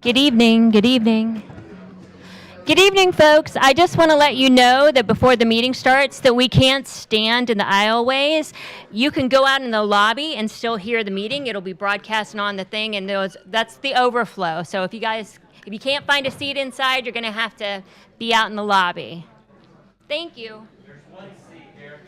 Good evening. Good evening. Good evening, folks. I just want to let you know that before the meeting starts that we can't stand in the aisleways. You can go out in the lobby and still hear the meeting. It'll be broadcasting on the thing, and that's the overflow. So if you can't find a seat inside, you're going to have to be out in the lobby. Thank you. There's one seat here.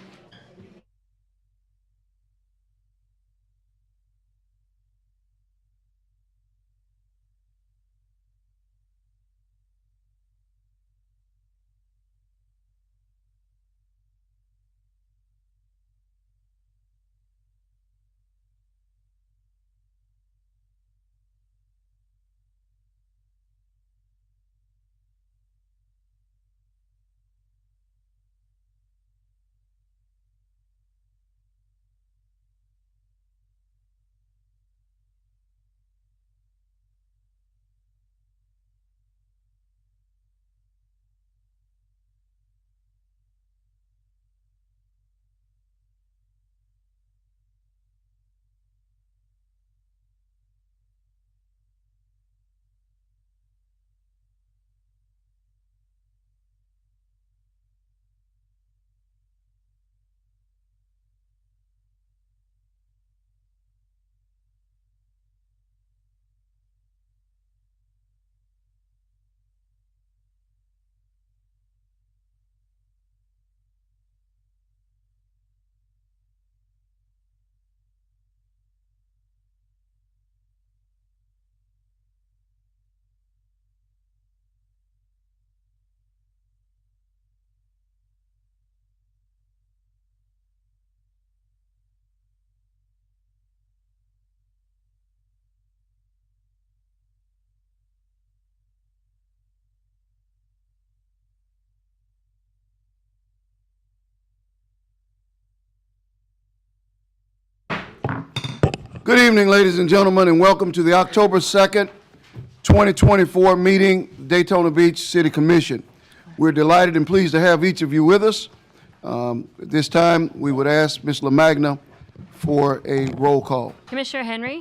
Good evening, ladies and gentlemen, and welcome to the October 2nd, 2024 meeting, Daytona Beach City Commission. We're delighted and pleased to have each of you with us. At this time, we would ask Ms. LaMagna for a roll call. Commissioner Henry.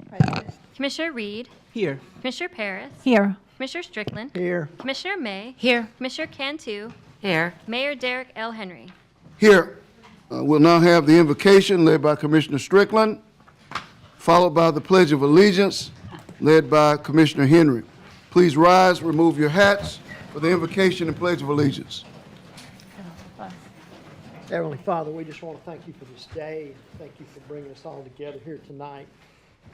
Present. Commissioner Reed. Here. Commissioner Paris. Here. Commissioner Strickland. Here. Commissioner May. Here. Commissioner Cantu. Here. Mayor Derek L. Henry. Here, we'll now have the invocation led by Commissioner Strickland, followed by the Pledge of Allegiance led by Commissioner Henry. Please rise, remove your hats for the invocation and Pledge of Allegiance. Heavenly Father, we just want to thank you for this day. Thank you for bringing us all together here tonight.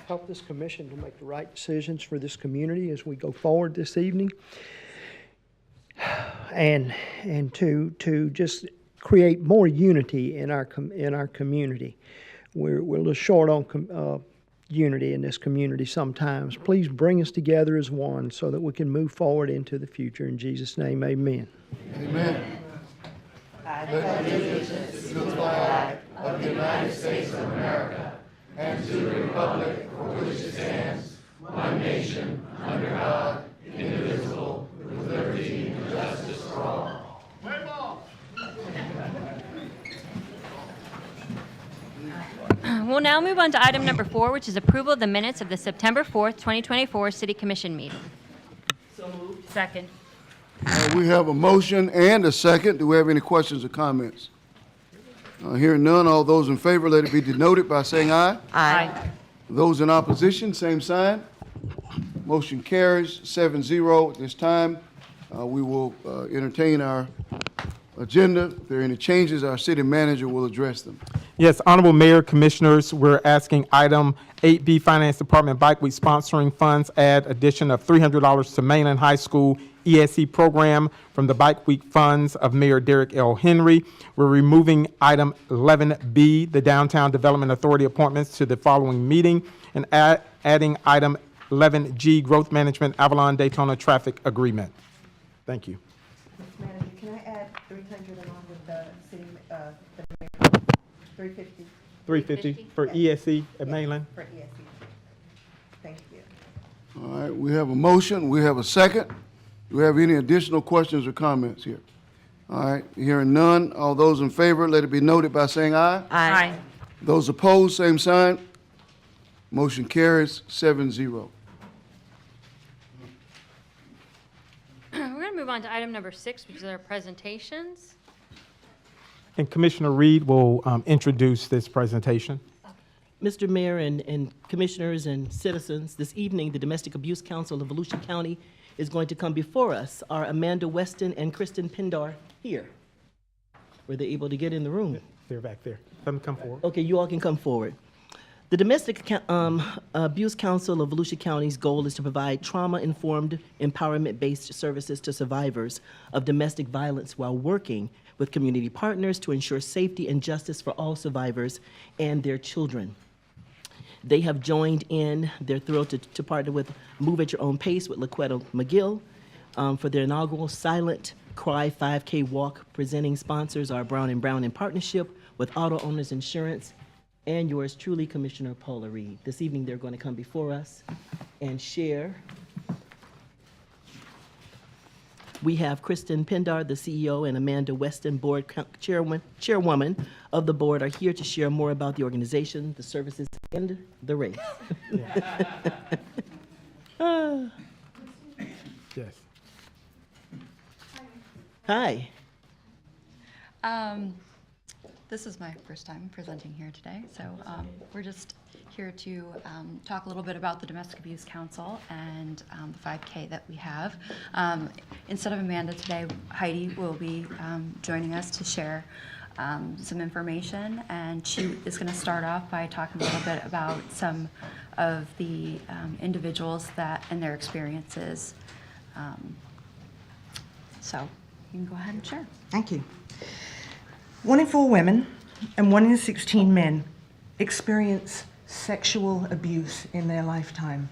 Help this commission to make the right decisions for this community as we go forward this evening. And to just create more unity in our community. We're a little short on unity in this community sometimes. Please bring us together as one so that we can move forward into the future. In Jesus' name, amen. Amen. I pledge allegiance to the flag of the United States of America and to the republic for which it stands, one nation, under God, indivisible, with liberty and justice for all. We'll now move on to item number 4, which is approval of the minutes of the September 4th, 2024 City Commission meeting. So moved. Second. We have a motion and a second. Do we have any questions or comments? Hearing none, all those in favor, let it be denoted by saying aye. Aye. Those in opposition, same sign. Motion carries 7-0. At this time, we will entertain our agenda. If there are any changes, our city manager will address them. Yes, Honorable Mayor, Commissioners, we're asking item 8B, Finance Department Bike Week sponsoring funds, add addition of $300 to Mainland High School ESC program from the Bike Week funds of Mayor Derek L. Henry. We're removing item 11B, the Downtown Development Authority appointments, to the following meeting, and adding item 11G, Growth Management Avalon Daytona Traffic Agreement. Thank you. Mr. Manager, can I add 300 along with the city, the mayor? 350 $350 for ESC at Mainland. for ESC. Thank you. All right, we have a motion. We have a second. Do we have any additional questions or comments here? All right, hearing none. All those in favor, let it be noted by saying aye. Aye. Those opposed, same sign. Motion carries 7-0. move on to item number 6, which is our presentations. And Commissioner Reed will introduce this presentation. Mr. Mayor and Commissioners and citizens, this evening, the Domestic Abuse Council of Volusia County is going to come before us. Are Amanda Weston and Kristen Pindar here? Were they able to get in the room? They're back there. Let them come forward. Okay, you all can come forward. The Domestic Abuse Council of Volusia County's goal is to provide trauma-informed, empowerment-based services to survivors of domestic violence while working with community partners to ensure safety and justice for all survivors and their children. They have joined in. They're thrilled to partner with Move at Your Own Pace with LaQuetta McGill for their inaugural Silent Cry 5K Walk. Presenting sponsors are Brown & Brown in partnership with Auto Owners Insurance and yours truly, Commissioner Paula Reed. This evening, they're going to come before us and share. We have Kristen Pindar, the CEO, and Amanda Weston, board chairwoman of the board, are here to share more about the organization, the services, and the race. Yes. Hi. This is my first time presenting here today, so we're just here to talk a little bit about the Domestic Abuse Council and the 5K that we have. Instead of Amanda today, Heidi will be joining us to share some information, and she is going to start off by talking a little bit about some of the individuals that and their experiences. So you can go ahead and share. Thank you. 1 in 4 women and 1 in 16 men experience sexual abuse in their lifetime.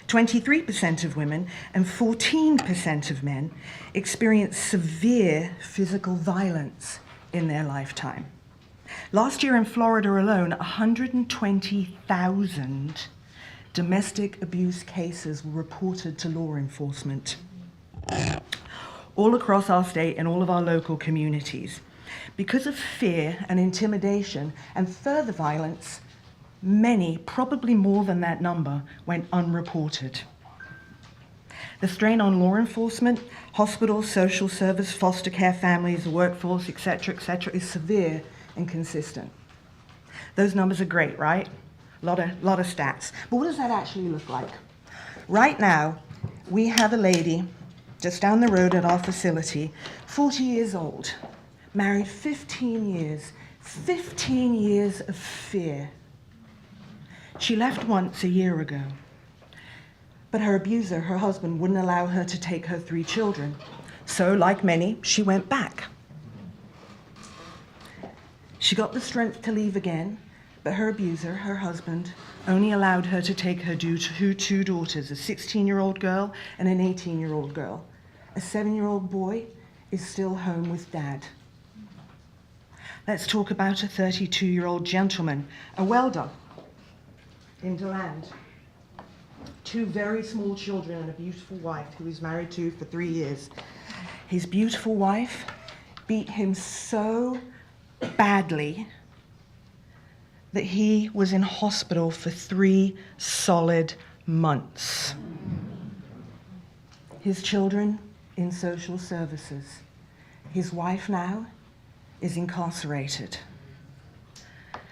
23% of women and 14% of men experience severe physical violence in their lifetime. Last year in Florida alone, 120,000 domestic abuse cases were reported to law enforcement all across our state and all of our local communities. Because of fear and intimidation and further violence, many, probably more than that number, went unreported. The strain on law enforcement, hospitals, social service, foster care families, the workforce, et cetera, is severe and consistent. Those numbers are great, right? A lot of stats. But what does that actually look like? Right now, we have a lady just down the road at our facility, 40 years old, married 15 years of fear. She left once a year ago, but her abuser, her husband, wouldn't allow her to take her 3 children. So, like many, she went back. She got the strength to leave again, but her abuser, her husband, only allowed her to take her 2 daughters, a 16-year-old girl and an 18-year-old girl. A 7-year-old boy is still home with dad. Let's talk about a 32-year-old gentleman, a welder in DeLand. 2 very small children and a beautiful wife who he's married to for 3 years. His beautiful wife beat him so badly that he was in hospital for 3 solid months. His children in social services. His wife now is incarcerated.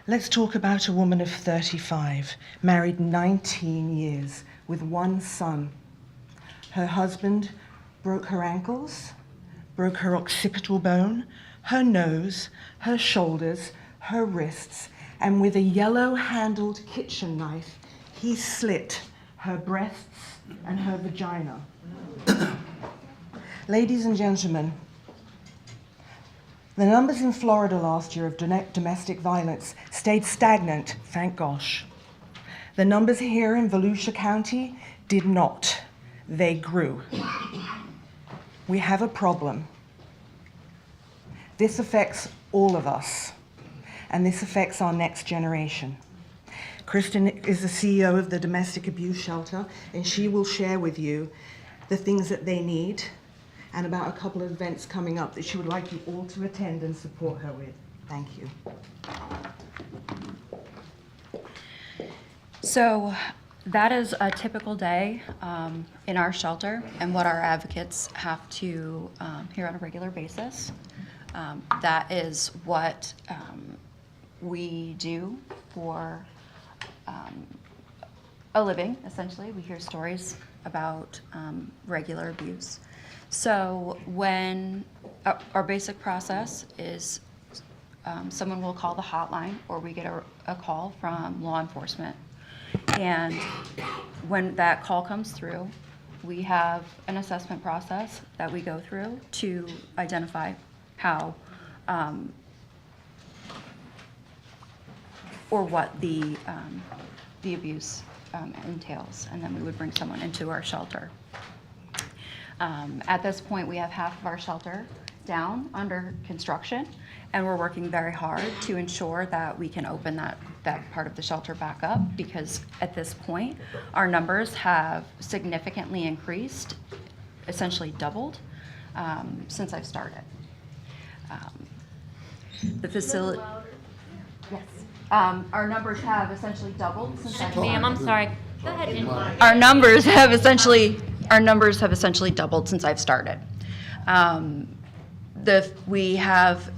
Let's talk about a woman of 35, married 19 years with 1 son. Her husband broke her ankles, broke her occipital bone, her nose, her shoulders, her wrists, and with a yellow-handled kitchen knife, he slit her breasts and her vagina. Ladies and gentlemen, the numbers in Florida last year of domestic violence stayed stagnant, thank gosh. The numbers here in Volusia County did not. They grew. We have a problem. This affects all of us, and this affects our next generation. Kristen is the CEO of the Domestic Abuse Shelter, and she will share with you the things that they need and about a couple of events coming up that she would like you all to attend and support her with. Thank you. So That is a typical day in our shelter and what our advocates have to hear on a regular basis. That is what we do for a living, essentially. We hear stories about regular abuse. So when our basic process is someone will call the hotline, or we get a call from law enforcement. And when that call comes through, we have an assessment process that we go through to identify how or what the abuse entails, and then we would bring someone into our shelter. At this point, we have half of our shelter down under construction, and we're working very hard to ensure that we can open that part of the shelter back up, because at this point, our numbers have significantly increased, essentially doubled, since I've started. The facility. Yes. Our numbers have essentially doubled since I've started. Ma'am, I'm sorry. Go ahead. Our numbers have essentially doubled since I've started. We have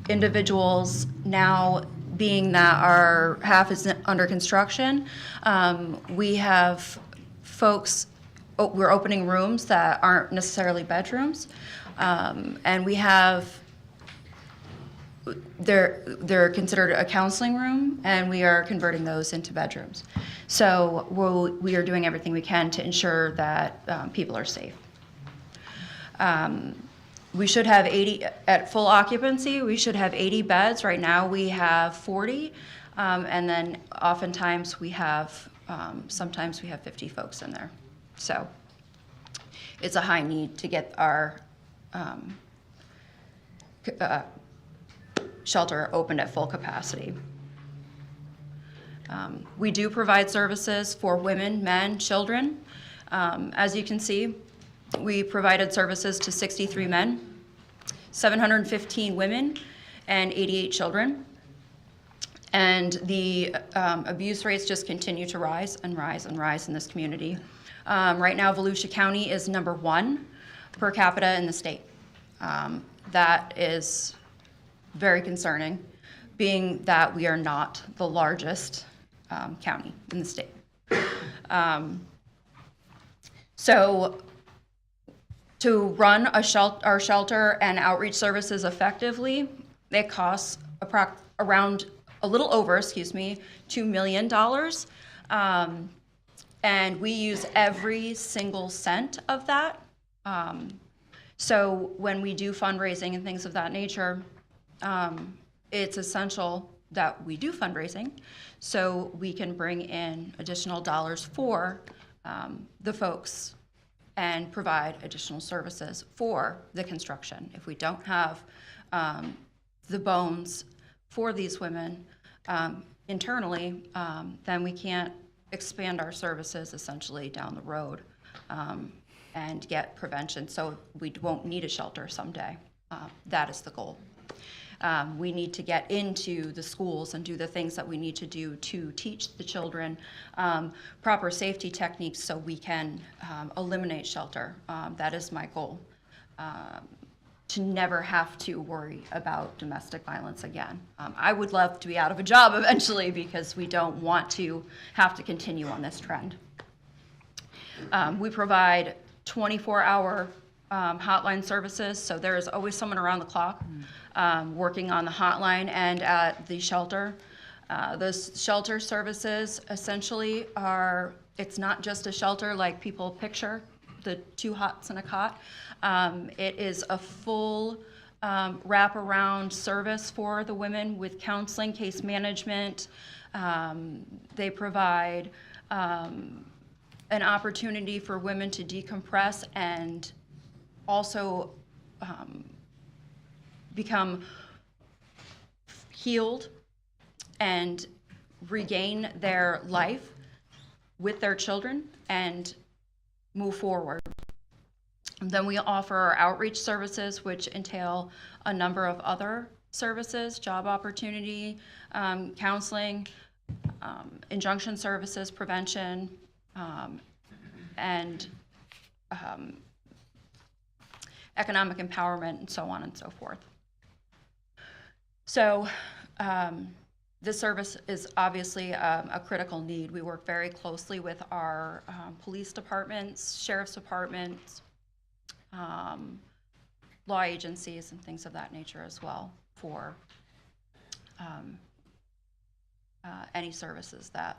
individuals now, being that our half is under construction. We have folks. We're opening rooms that aren't necessarily bedrooms, and we have. They're considered a counseling room, and we are converting those into bedrooms. So we are doing everything we can to ensure that people are safe. We should have 80 at full occupancy. We should have 80 beds. Right now we have 40, and then oftentimes we have sometimes we have 50 folks in there. So it's a high need to get our shelter opened at full capacity. We do provide services for women, men, children. As you can see, we provided services to 63 men, 715 women, and 88 children. And the abuse rates just continue to rise and rise and rise in this community. Right now, Volusia County is #1 per capita in the state. That is very concerning, being that we are not the largest county in the state. So to run our shelter and outreach services effectively, it costs around a little over, $2 million. And we use every single cent of that. So when we do fundraising and things of that nature, it's essential that we do fundraising so we can bring in additional dollars for the folks and provide additional services for the construction. If we don't have the bones for these women internally, then we can't expand our services essentially down the road and get prevention, so we won't need a shelter someday. That is the goal. We need to get into the schools and do the things that we need to do to teach the children proper safety techniques so we can eliminate shelter. That is my goal, to never have to worry about domestic violence again. I would love to be out of a job eventually because we don't want to have to continue on this trend. We provide 24-hour hotline services, so there is always someone around the clock working on the hotline and at the shelter. Those shelter services essentially are, it's not just a shelter like people picture, the 2 hots and a cot. It is a full wraparound service for the women with counseling, case management. They provide an opportunity for women to decompress and also become healed and regain their life with their children and move forward. And then we offer our outreach services, which entail a number of other services: job opportunity, counseling, injunction services, prevention, and economic empowerment, and so on and so forth. So this service is obviously a critical need. We work very closely with our police departments, sheriff's departments, law agencies, and things of that nature as well for any services that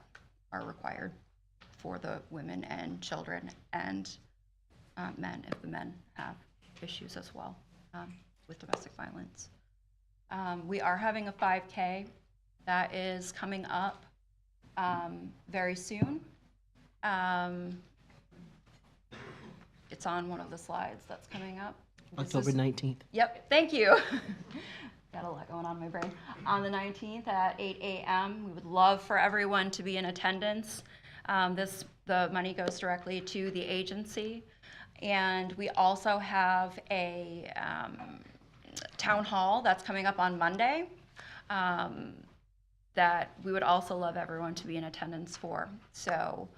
are required for the women and children and men, if the men have issues as well with domestic violence. We are having a 5K that is coming up very soon. It's on one of the slides that's coming up. October 19th. Yep, thank you. Got a lot going on in my brain. On the 19th at 8 a.m. We would love for everyone to be in attendance. The money goes directly to the agency. And we also have a town hall that's coming up on Monday that we would also love everyone to be in attendance for. So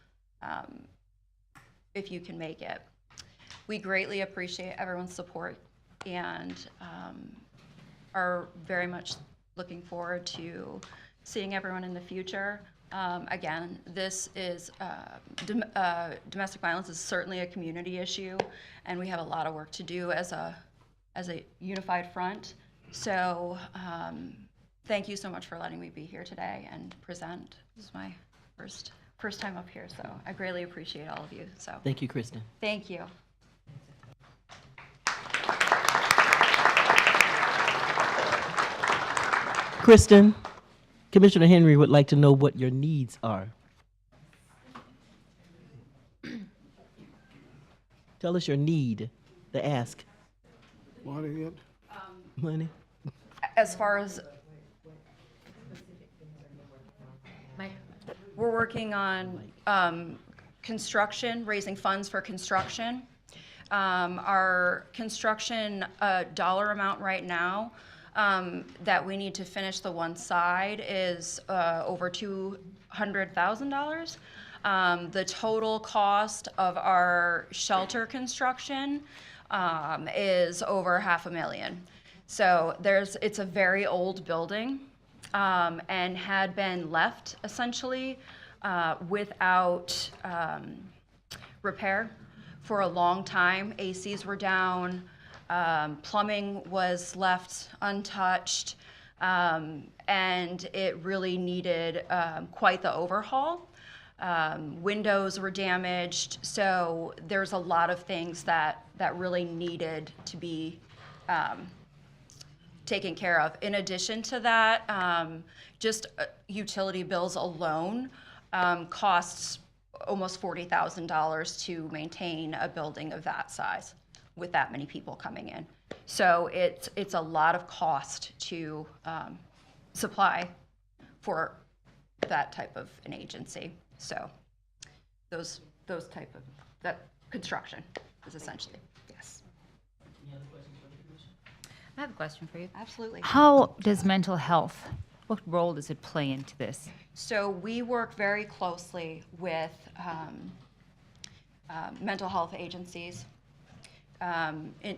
if you can make it. We greatly appreciate everyone's support and are very much looking forward to seeing everyone in the future. Again, this is domestic violence is certainly a community issue, and we have a lot of work to do as a unified front. So thank you so much for letting me be here today and present. This is my first time up here, so I greatly appreciate all of you. So Thank you, Kristen. thank you. Kristen, Commissioner Henry would like to know what your needs are. Tell us your need, the ask. What again? Money? As far as we're working on construction, raising funds for construction. Our construction dollar amount right now that we need to finish the one side is over $200,000. The total cost of our shelter construction is over $500,000. So it's a very old building and had been left essentially without repair for a long time. ACs were down, plumbing was left untouched, and it really needed quite the overhaul. Windows were damaged, so there's a lot of things that really needed to be taken care of. In addition to that, just utility bills alone costs almost $40,000 to maintain a building of that size with that many people coming in. So it's a lot of cost to supply for that type of an agency. So those type of, that construction is essentially, yes. I have a question for you. Absolutely. How does mental health, what role does it play into this? So we work very closely with mental health agencies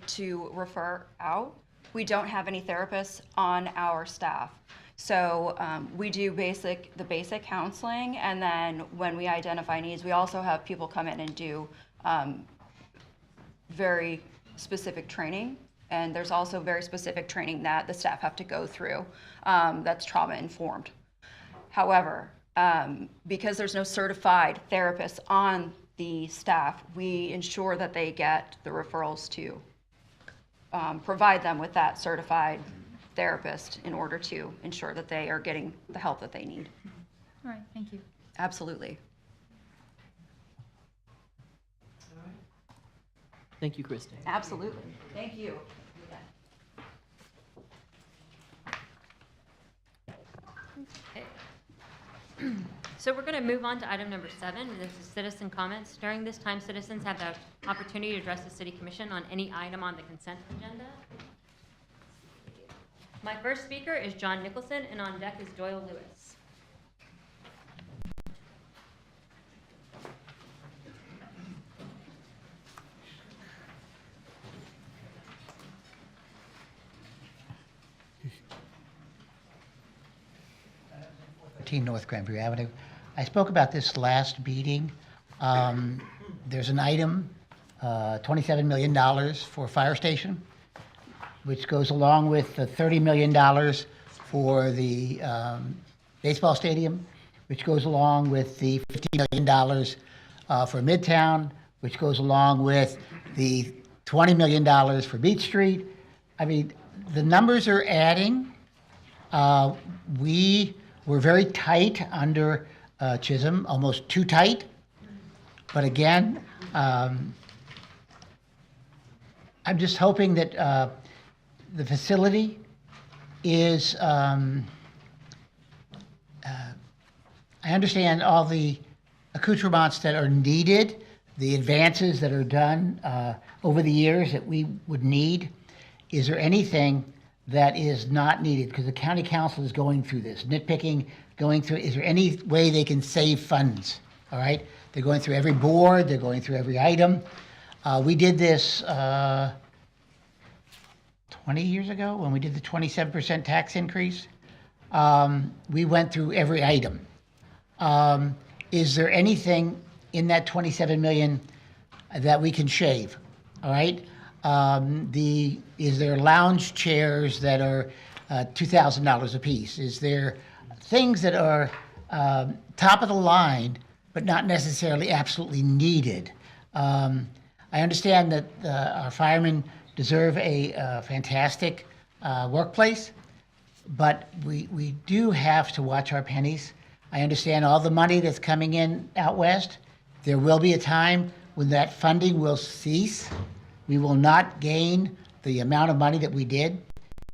to refer out. We don't have any therapists on our staff. So we do the basic counseling, and then when we identify needs, we also have people come in and do very specific training. And there's also very specific training that the staff have to go through that's trauma informed. However, because there's no certified therapists on the staff, we ensure that they get the referrals to provide them with that certified therapist in order to ensure that they are getting the help that they need. All right, thank you. Absolutely. Thank you, Kristen. Absolutely. Thank you. So we're going to move on to item number 7. This is citizen comments. During this time, citizens have the opportunity to address the City Commission on any item on the consent agenda. My first speaker is John Nicholson, and on deck is Doyle Lewis. 13 North Grandview Avenue. I spoke about this last meeting. There's an item, $27 million for fire station, which goes along with the $30 million for the baseball stadium, which goes along with the $50 million for Midtown, which goes along with the $20 million for Beach Street. I mean, the numbers are adding. We were very tight under Chisholm, almost too tight. But again, I'm just hoping that the facility is, I understand all the accoutrements that are needed, the advances that are done over the years that we would need. Is there anything that is not needed? Because the county council is going through this, nitpicking, going through, is there any way they can save funds? All right? They're going through every board, they're going through every item. We did this 20 years ago when we did the 27% tax increase. We went through every item. Is there anything in that 27 million that we can shave? All right? Is there lounge chairs that are $2,000 a piece? Is there things that are top of the line, but not necessarily absolutely needed? I understand that our firemen deserve a fantastic workplace, but we do have to watch our pennies. I understand all the money that's coming in out west. There will be a time when that funding will cease. We will not gain the amount of money that we did.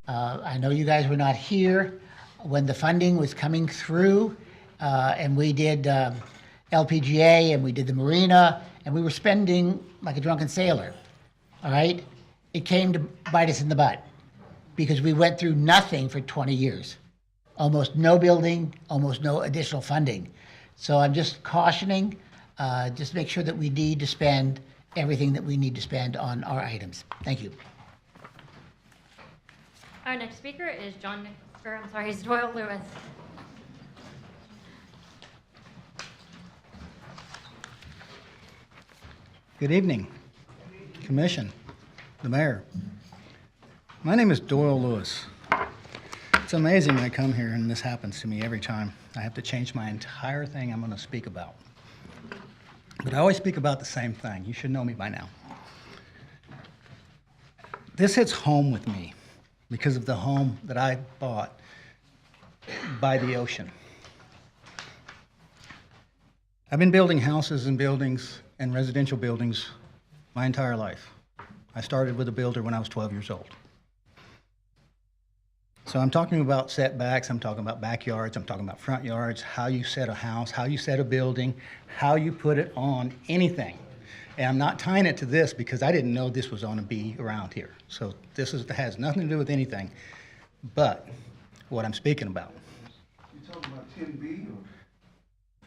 I know you guys were not here when the funding was coming through, and we did LPGA and we did the marina, and we were spending like a drunken sailor, all right? It came to bite us in the butt because we went through nothing for 20 years. Almost no building, almost no additional funding. So I'm just cautioning, just make sure that we need to spend everything that we need to spend on our items. Thank you. Our next speaker is is Doyle Lewis. Good evening, Commission, the Mayor. My name is Doyle Lewis. It's amazing when I come here and this happens to me every time. I have to change my entire thing I'm going to speak about. But I always speak about the same thing. You should know me by now. This hits home with me because of the home that I bought by the ocean. I've been building houses and buildings and residential buildings my entire life. I started with a builder when I was 12 years old. So I'm talking about setbacks, I'm talking about backyards, I'm talking about front yards, how you set a house, how you set a building, how you put it on anything. And I'm not tying it to this because I didn't know this was going to be around here. So this has nothing to do with anything but what I'm speaking about. You talking about 10B or?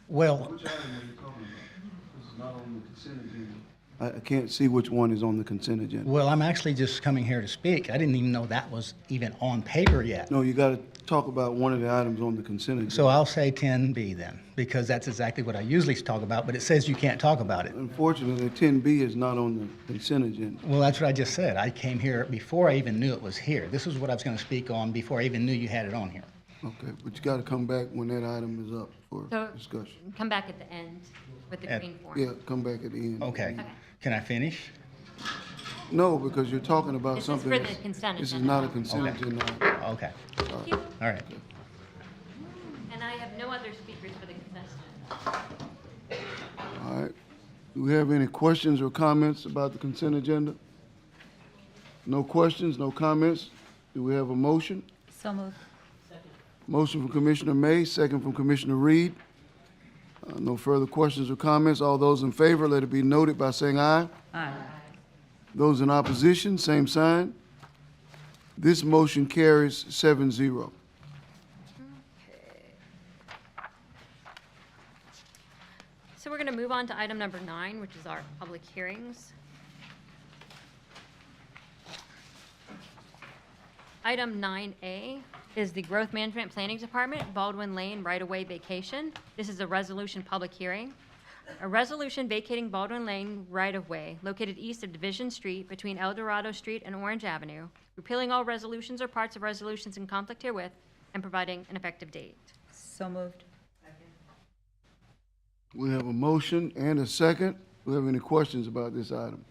Well, Which item are you talking about? This is not on the consent agenda. I can't see which one is on the consent agenda. well, I'm actually just coming here to speak. I didn't even know that was even on paper yet. No, you got to talk about one of the items on the consent agenda. So I'll say 10B then, because that's exactly what I usually talk about, but it says you can't talk about it. Unfortunately, 10B is not on the consent agenda. Well, that's what I just said. I came here before I even knew it was here. This is what I was going to speak on before I even knew you had it on here. Okay, but you got to come back when that item is up for So discussion. come back at the end with the green form. Yeah, come back at the end. Okay. Okay. Can I finish? No, because you're talking about This is something. for the else. consent This is agenda. not a consent Okay. agenda. item. Okay. Thank you. All right. And I have no other speakers for the consent agenda. All right. Do we have any questions or comments about the consent agenda? No questions, no comments. Do we have a motion? So moved. Motion from Commissioner May, second from Commissioner Reed. No further questions or comments. All those in favor, let it be noted by saying aye. Aye. Those in opposition, same sign. This motion carries 7-0. So we're going to move on to item number 9, which is our public hearings. Item 9A is the Growth Management Planning Department, Baldwin Lane right-of-way vacation. This is a resolution public hearing. A resolution vacating Baldwin Lane right-of-way located east of Division Street between El Dorado Street and Orange Avenue, repealing all resolutions or parts of resolutions in conflict herewith, and providing an effective date. So moved. We have a motion and a second. Do we have any questions about this item?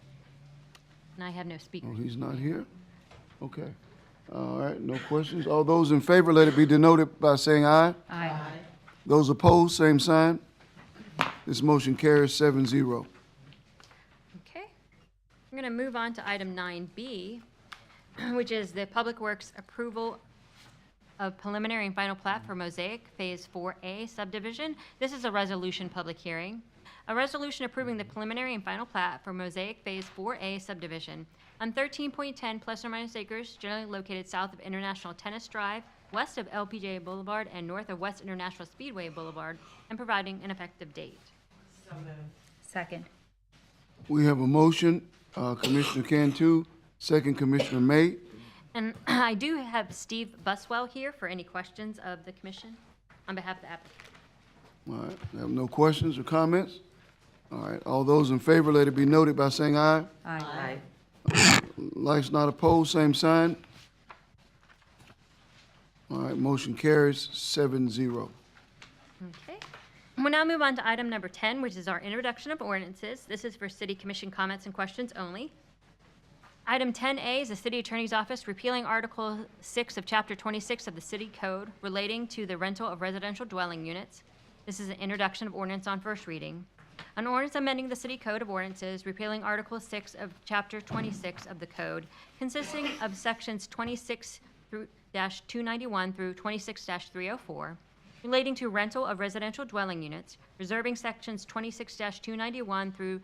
And I have no Oh, speakers. he's not here? Okay. All right, no questions. All those in favor, let it be denoted by saying aye. Aye. Those opposed, same sign. This motion carries 7-0. Okay. I'm going to move on to item 9B, which is the Public Works approval of preliminary and final plat for Mosaic Phase 4A subdivision. This is a resolution public hearing. A resolution approving the preliminary and final plat for Mosaic Phase 4A subdivision on 13.10 plus or minus acres, generally located south of International Tennis Drive, west of LPJ Boulevard, and north of West International Speedway Boulevard, and providing an effective date. Second. We have a motion, Commissioner Cantu, second Commissioner May. And I do have Steve Buswell here for any questions of the commission on behalf of the applicant. All right, we have no questions or comments? All right, all those in favor, let it be noted by saying aye. Aye. Lights not opposed, same sign. All right, motion carries 7-0. Okay. We'll now move on to item number 10, which is our introduction of ordinances. This is for city commission comments and questions only. Item 10A is the city attorney's office repealing Article 6 of Chapter 26 of the city code relating to the rental of residential dwelling units. This is an introduction of ordinance on first reading. An ordinance amending the city code of ordinances repealing Article 6 of Chapter 26 of the code, consisting of sections 26-291 through 26-304, relating to rental of residential dwelling units, reserving sections 26-291 through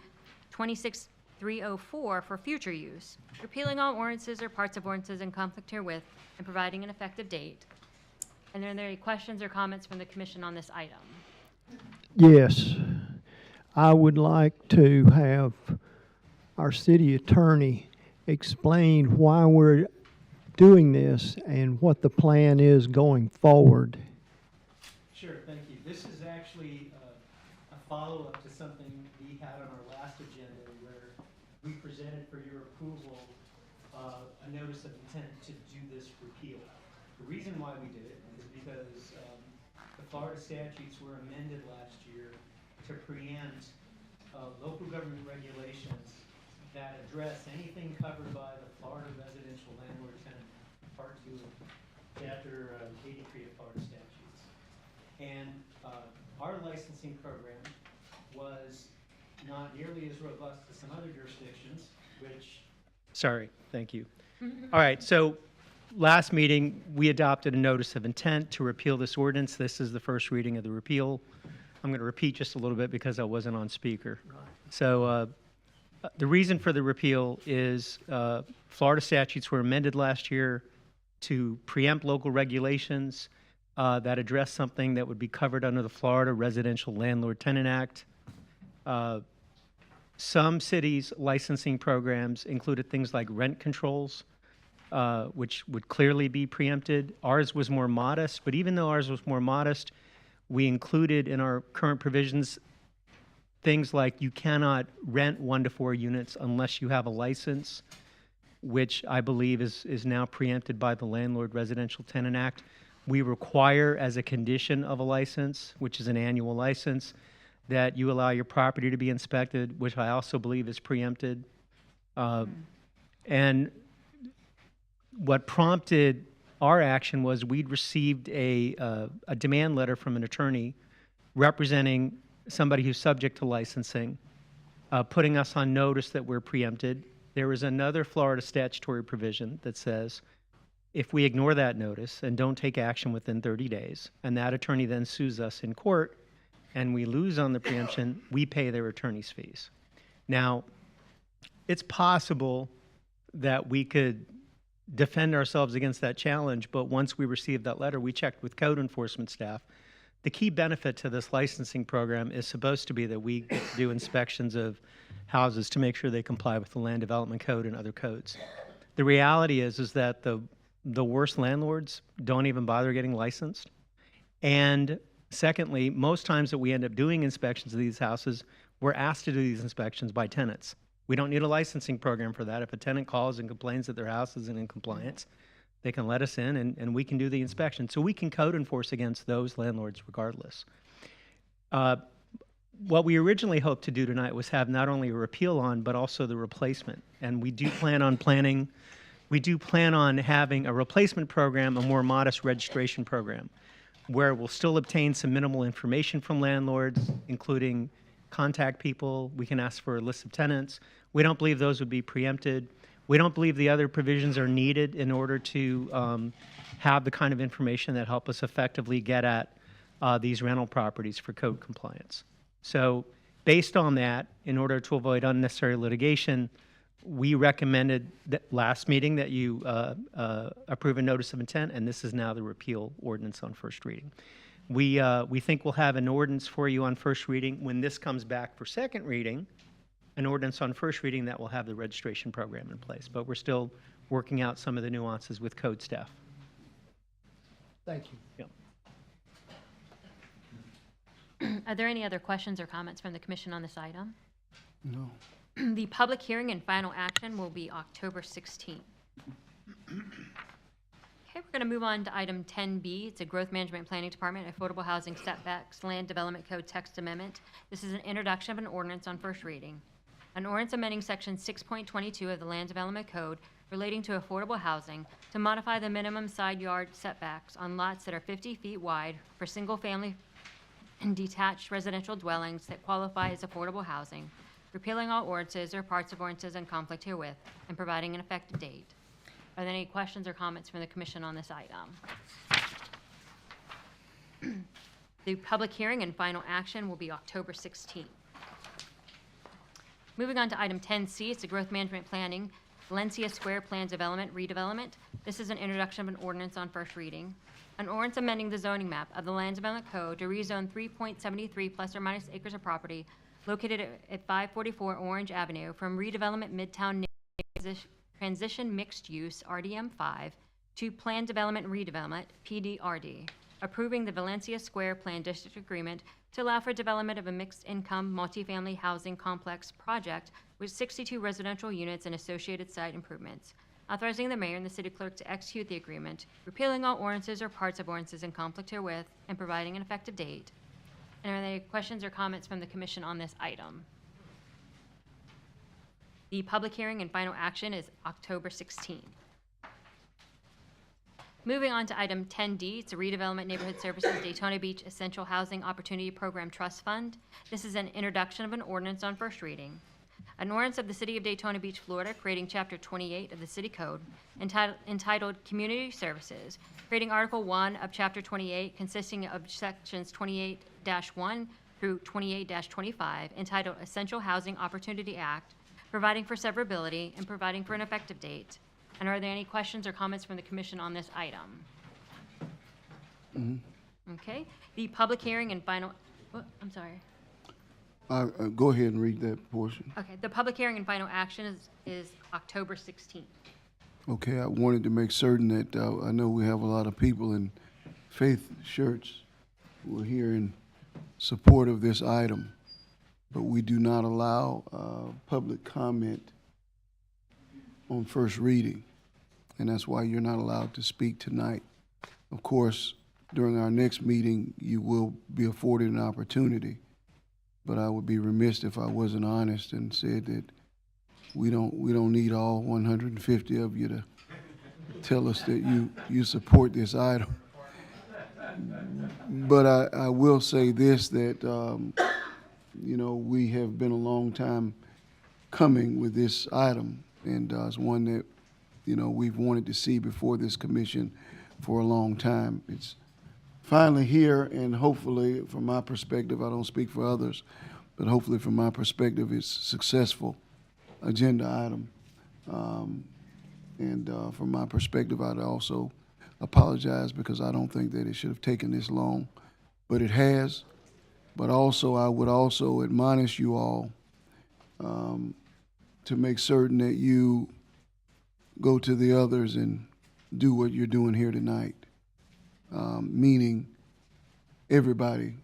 26-304 for future use, repealing all ordinances or parts of ordinances in conflict herewith, and providing an effective date. And are there any questions or comments from the commission on this item? Yes. I would like to have our city attorney explain why we're doing this and what the plan is going forward. Sure, thank you. This is actually a follow-up to something we had on our last agenda where we presented for your approval a notice of intent to do this repeal. The reason why we did it is because the Florida statutes were amended last year to preempt local government regulations that address anything covered by the Florida Residential Landlord Tenant Part 2 of Chapter 83 of Florida statutes. And our licensing program was not nearly as robust as some other jurisdictions, which... Sorry, thank you. All right, so last meeting, we adopted a notice of intent to repeal this ordinance. This is the first reading of the repeal. I'm going to repeat just a little bit because I wasn't on speaker. So the reason for the repeal is Florida statutes were amended last year to preempt local regulations that address something that would be covered under the Florida Residential Landlord Tenant Act. Some cities' licensing programs included things like rent controls, which would clearly be preempted. Ours was more modest, but even though ours was more modest, we included in our current provisions things like you cannot rent 1 to 4 units unless you have a license, which I believe is now preempted by the Landlord Residential Tenant Act. We require as a condition of a license, which is an annual license, that you allow your property to be inspected, which I also believe is preempted. And what prompted our action was we'd received a demand letter from an attorney representing somebody who's subject to licensing, putting us on notice that we're preempted. There is another Florida statutory provision that says if we ignore that notice and don't take action within 30 days, and that attorney then sues us in court, and we lose on the preemption, we pay their attorney's fees. Now, it's possible that we could defend ourselves against that challenge, but once we received that letter, we checked with code enforcement staff. The key benefit to this licensing program is supposed to be that we do inspections of houses to make sure they comply with the Land Development Code and other codes. The reality is that the the worst landlords don't even bother getting licensed. And secondly, most times that we end up doing inspections of these houses, we're asked to do these inspections by tenants. We don't need a licensing program for that. If a tenant calls and complains that their house isn't in compliance, they can let us in and we can do the inspection. So we can code enforce against those landlords regardless. What we originally hoped to do tonight was have not only a repeal on, but also the replacement. And we do plan on having a replacement program, a more modest registration program, where we'll still obtain some minimal information from landlords, including contact people. We can ask for a list of tenants. We don't believe those would be preempted. We don't believe the other provisions are needed in order to have the kind of information that help us effectively get at these rental properties for code compliance. So based on that, in order to avoid unnecessary litigation, we recommended that last meeting that you approve a notice of intent, and this is now the repeal ordinance on first reading. We think we'll have an ordinance for you on first reading. When this comes back for second reading, an ordinance on first reading that will have the registration program in place. But we're still working out some of the nuances with code staff. Thank you. Yep. Are there any other questions or comments from the commission on this item? No. The public hearing and final action will be October 16th. Okay, we're going to move on to item 10B. It's a Growth Management Planning Department Affordable Housing Setbacks Land Development Code Text Amendment. This is an introduction of an ordinance on first reading. An ordinance amending section 6.22 of the Land Development Code relating to affordable housing to modify the minimum side yard setbacks on lots that are 50 feet wide for single-family and detached residential dwellings that qualify as affordable housing, repealing all ordinances or parts of ordinances in conflict herewith, and providing an effective date. Are there any questions or comments from the commission on this item? The public hearing and final action will be October 16th. Moving on to item 10C, it's a growth management planning, Valencia Square Plan Development Redevelopment. This is an introduction of an ordinance on first reading. An ordinance amending the zoning map of the Land Development Code to rezone 3.73 plus or minus acres of property located at 544 Orange Avenue from redevelopment Midtown Transition Mixed Use RDM5 to Plan Development Redevelopment PDRD, approving the Valencia Square Plan District Agreement to allow for development of a mixed-income multifamily housing complex project with 62 residential units and associated site improvements, authorizing the mayor and the city clerk to execute the agreement, repealing all ordinances or parts of ordinances in conflict herewith, and providing an effective date. And are there any questions or comments from the commission on this item? The public hearing and final action is October 16th. Moving on to item 10D, it's a Redevelopment Neighborhood Services Daytona Beach Essential Housing Opportunity Program Trust Fund. This is an introduction of an ordinance on first reading. An ordinance of the City of Daytona Beach, Florida, creating Chapter 28 of the City Code, entitled Community Services, creating Article 1 of Chapter 28, consisting of Sections 28-1 through 28-25, entitled Essential Housing Opportunity Act, providing for severability and providing for an effective date. And are there any questions or comments from the commission on this item? Okay, the public hearing and final, I'm sorry. Go ahead and read that portion. Okay, the public hearing and final action is October 16th. Okay, I wanted to make certain that I know we have a lot of people in faith shirts who are here in support of this item, but we do not allow public comment on first reading, and that's why you're not allowed to speak tonight. Of course, during our next meeting, you will be afforded an opportunity, but I would be remiss if I wasn't honest and said that we don't need all 150 of you to tell us that you support this item. But I will say this, that you know, we have been a long time coming with this item, and it's one that, you know, we've wanted to see before this commission for a long time. It's finally here, and hopefully, from my perspective, I don't speak for others, but hopefully from my perspective, it's a successful agenda item. From my perspective, I'd also apologize because I don't think that it should have taken this long, but it has. But also, I would also admonish you all to make certain that you go to the others and do what you're doing here tonight, meaning everybody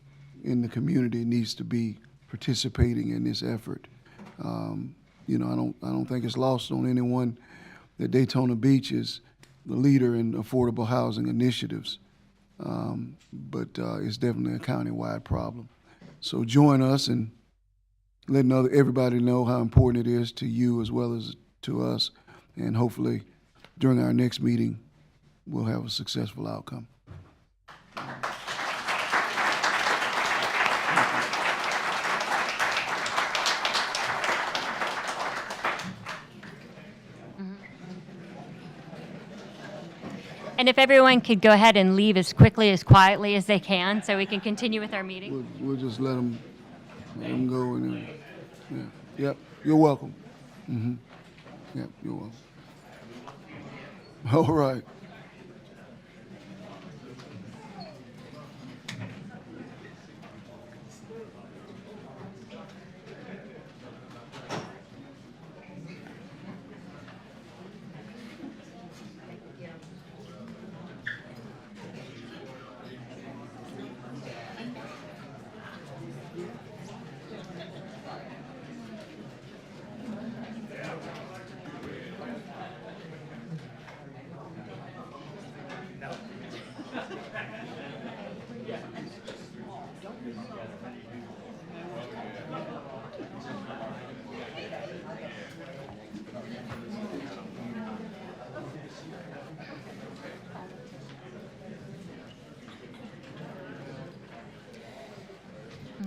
in the community needs to be participating in this effort. You know, I don't think it's lost on anyone that Daytona Beach is the leader in affordable housing initiatives, but it's definitely a county-wide problem. So join us in letting everybody know how important it is to you as well as to us, and hopefully during our next meeting, we'll have a successful outcome. And if everyone could go ahead and leave as quickly, as quietly as they can, so we can continue with our meeting. We'll just let them go and then, yeah. Yep, you're welcome. Yep, you're welcome. All right.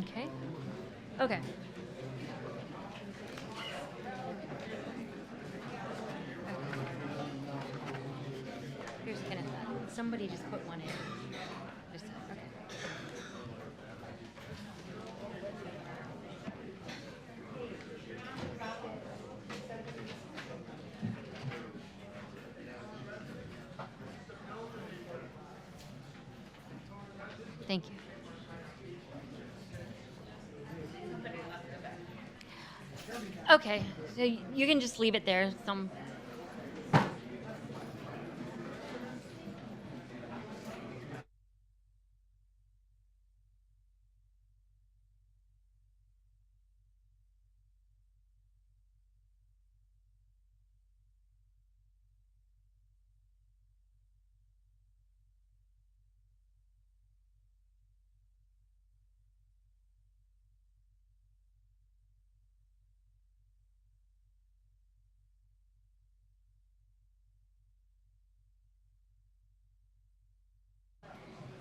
Okay. Okay. Here's gonna, somebody just put one in. Just, okay. Thank you. Okay, so you can just leave it there.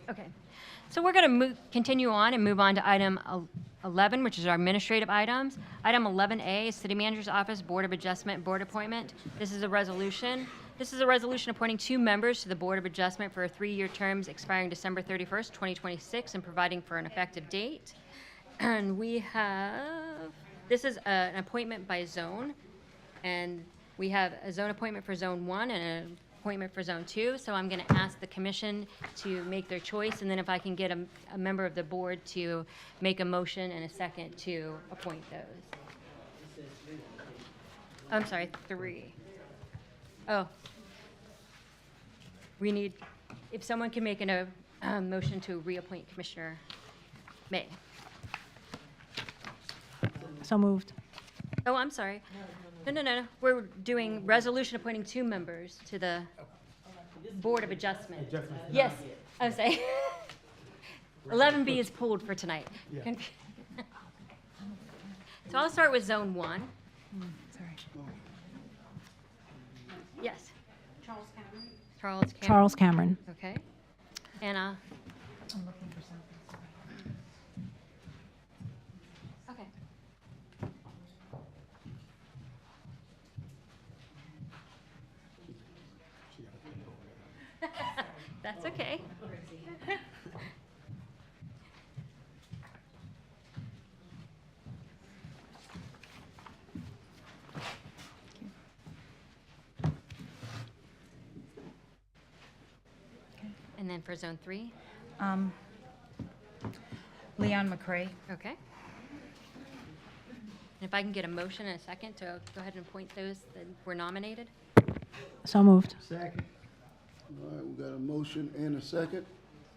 Okay, so we're going to continue on and move on to item 11, which is our administrative items. Item 11A is City Manager's Office Board of Adjustment Board Appointment. This is a resolution. This is a resolution appointing 2 members to the Board of Adjustment for 3-year terms expiring December 31st, 2026, and providing for an effective date. And we have, this is an appointment by zone, and we have a zone appointment for Zone 1 and an appointment for Zone 2, so I'm going to ask the commission to make their choice, and then if I can get a member of the board to make a motion and a second to appoint those. I'm sorry, 3. Oh. We need, if someone can make a motion to reappoint Commissioner May. So moved. Oh, I'm sorry. No. We're doing resolution appointing 2 members to the Board of Adjustment. Yes, I'm sorry. 11B is pulled for tonight. Yeah. So I'll start with Zone 1. Sorry. Yes. Charles Cameron. Okay. Anna. I'm looking for something. Okay. That's okay. And then for Zone 3? Leon McCray. Okay. And if I can get a motion and a second to go ahead and appoint those that were nominated? So moved. Second. All right, we got a motion and a second.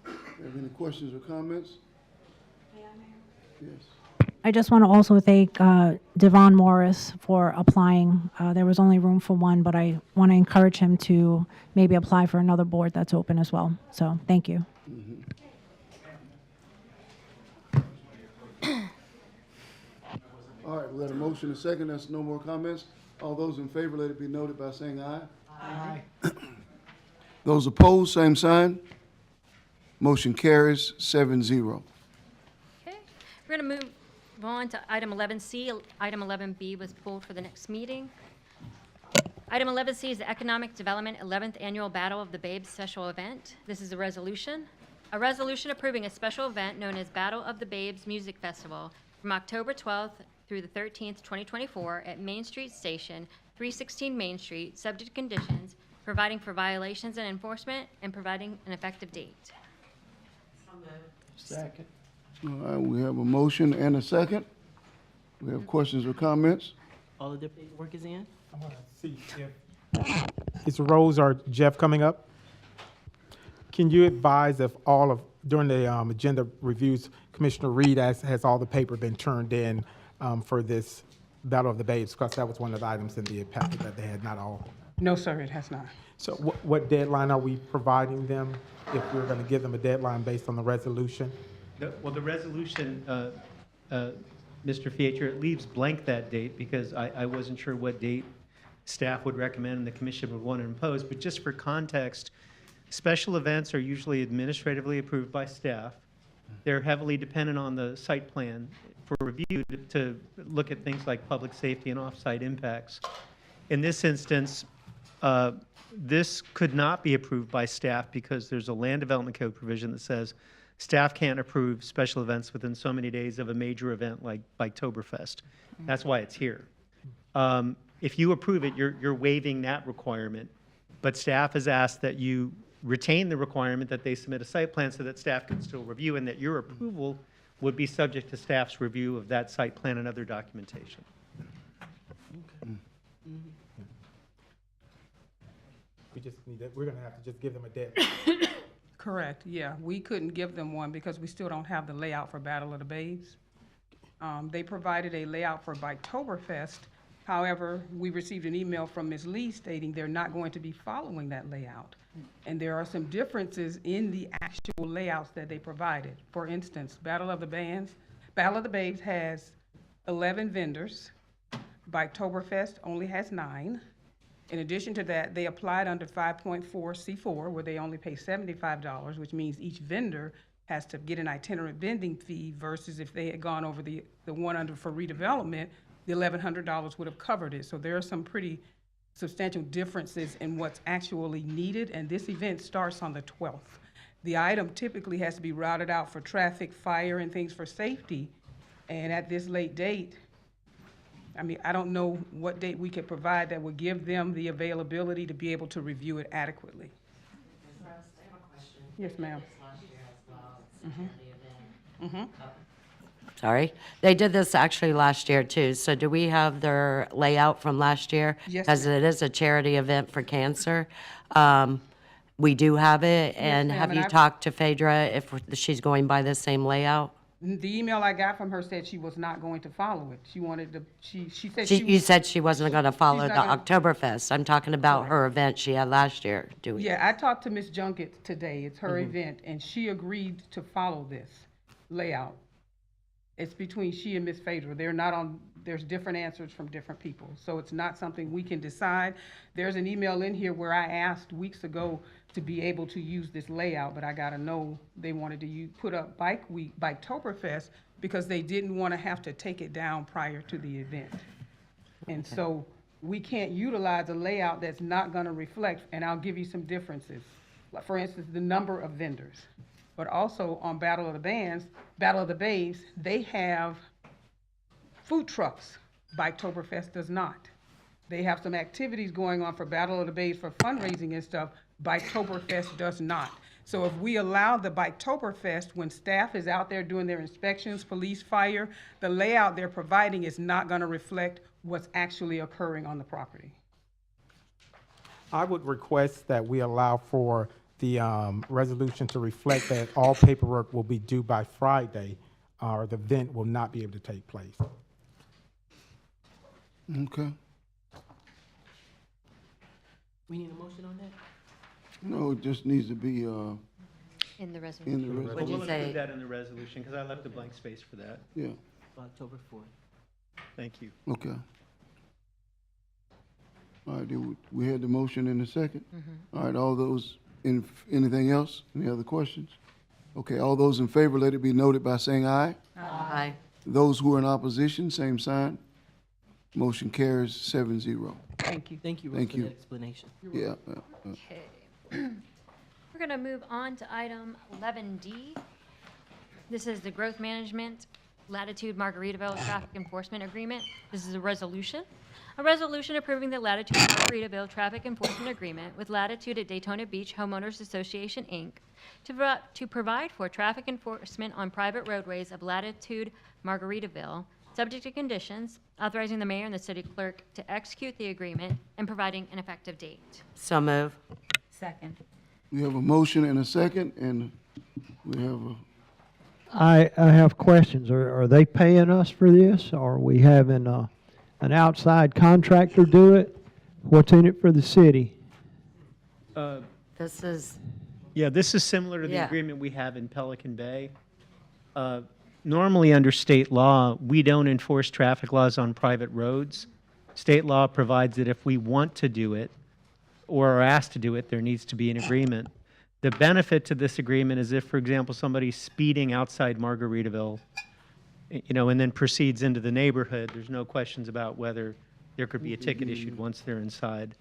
Have any questions or comments? Yes. I just want to also thank Devon Morris for applying. There was only room for one, but I want to encourage him to maybe apply for another board that's open as well. So thank you. All right, we got a motion and a second. There's no more comments. All those in favor, let it be noted by saying aye. Aye. Those opposed, same sign. Motion carries 7-0. Okay, we're going to move on to item 11C. Item 11B was pulled for the next meeting. Item 11C is the Economic Development 11th Annual Battle of the Babes special event. This is a resolution. A resolution approving a special event known as Battle of the Babes Music Festival from October 12th through the 13th, 2024 at Main Street Station, 316 Main Street, subject to conditions, providing for violations and enforcement, and providing an effective date. Second. All right, we have a motion and a second. We have questions or comments? All of the paperwork is in? I want to see if, is Rose or Jeff coming up? Can you advise if all of, during the agenda reviews, Commissioner Reed has all the paper been turned in for this Battle of the Babes? Because that was one of the items in the packet that they had not all. No, sir, it has not. So what deadline are we providing them if we're going to give them a deadline based on the resolution? Well, the resolution, Mr. Fietcher, it leaves blank that date because I wasn't sure what date staff would recommend and the commission would want to impose. But just for context, special events are usually administratively approved by staff. They're heavily dependent on the site plan for review to look at things like public safety and off-site impacts. In this instance, this could not be approved by staff because there's a land development code provision that says staff can't approve special events within so many days of a major event like Oktoberfest. That's why it's here. If you approve it, you're waiving that requirement, but staff has asked that you retain the requirement that they submit a site plan so that staff can still review and that your approval would be subject to staff's review of that site plan and other documentation. We're going to have to just give them a deadline. Correct, yeah. We couldn't give them one because we still don't have the layout for Battle of the Babes. They provided a layout for Oktoberfest. However, we received an email from Ms. Lee stating they're not going to be following that layout. And there are some differences in the actual layouts that they provided. For instance, Battle of the Babes has 11 vendors. Oktoberfest only has 9. In addition to that, they applied under 5.4C4, where they only pay $75, which means each vendor has to get an itinerant vending fee versus if they had gone over the one under for redevelopment, the $1,100 would have covered it. So there are some pretty substantial differences in what's actually needed, and this event starts on the 12th. The item typically has to be routed out for traffic, fire, and things for safety, and at this late date, I mean, I don't know what date we could provide that would give them the availability to be able to review it adequately. I have a question. Yes, ma'am. Last year as well, the event. Mm-hmm. Sorry, they did this actually last year too. So do we have their layout from last year? Yes, Because it is a charity event for cancer. We do have it, and ma'am, have and you I've- talked to Phaedra if she's going by the same layout? The email I got from her said she was not going to follow it. She wanted to, she said You said she wasn't going to follow the not gonna- Oktoberfest. I'm talking about her event she had last year. Do we? Yeah, I talked to Ms. Junkett today. It's her event, and she agreed to follow this layout. It's between she and Ms. Phaedra. They're not on, there's different answers from different people. So it's not something we can decide. There's an email in here where I asked weeks ago to be able to use this layout, but I gotta know they wanted to put up Bike Week, Oktoberfest, because they didn't want to have to take it down prior to the event. And so we can't utilize a layout that's not gonna reflect, and I'll give you some differences. Like, for instance, the number of vendors. But also on Battle of the Babes, they have food trucks. Oktoberfest does not. They have some activities going on for Battle of the Babes for fundraising and stuff. Oktoberfest does not. So if we allow the Oktoberfest, when staff is out there doing their inspections, police, fire, the layout they're providing is not gonna reflect what's actually occurring on the property. I would request that we allow for the resolution to reflect that all paperwork will be due by Friday, or the event will not be able to take place. Okay. We need a motion on that? No, it just needs to be, In the resolution. in the resolution. What'd you We'll say? include that in the resolution, because I left a blank space for that. Yeah, October 4th. Thank you. okay. All right, we had the motion in a second? All right, all those, anything else? Any other questions? Okay, all those in favor, let it be noted by saying aye. Aye. Those who are in opposition, same sign. Motion carries 7-0. Thank you. Thank you, Ruth, Thank for you. that explanation. Yeah. Okay. We're going to move on to item 11D. This is the Growth Management Latitude Margaritaville Traffic Enforcement Agreement. This is a resolution. A resolution approving the Latitude Margaritaville Traffic Enforcement Agreement with Latitude at Daytona Beach Homeowners Association, Inc. to provide for traffic enforcement on private roadways of Latitude Margaritaville, subject to conditions, authorizing the mayor and the city clerk to execute the agreement and providing an effective date. So move. Second. We have a motion and a second, and we have a, I have questions. Are they paying us for this? Or are we having an outside contractor do it? What's in it for the city? This is, Yeah, this is similar to the Yeah. agreement we have in Pelican Bay. Normally, under state law, we don't enforce traffic laws on private roads. State law provides that if we want to do it, or are asked to do it, there needs to be an agreement. The benefit to this agreement is if, for example, somebody's speeding outside Margaritaville, and then proceeds into the neighborhood, there's no questions about whether there could be a ticket issued once they're inside.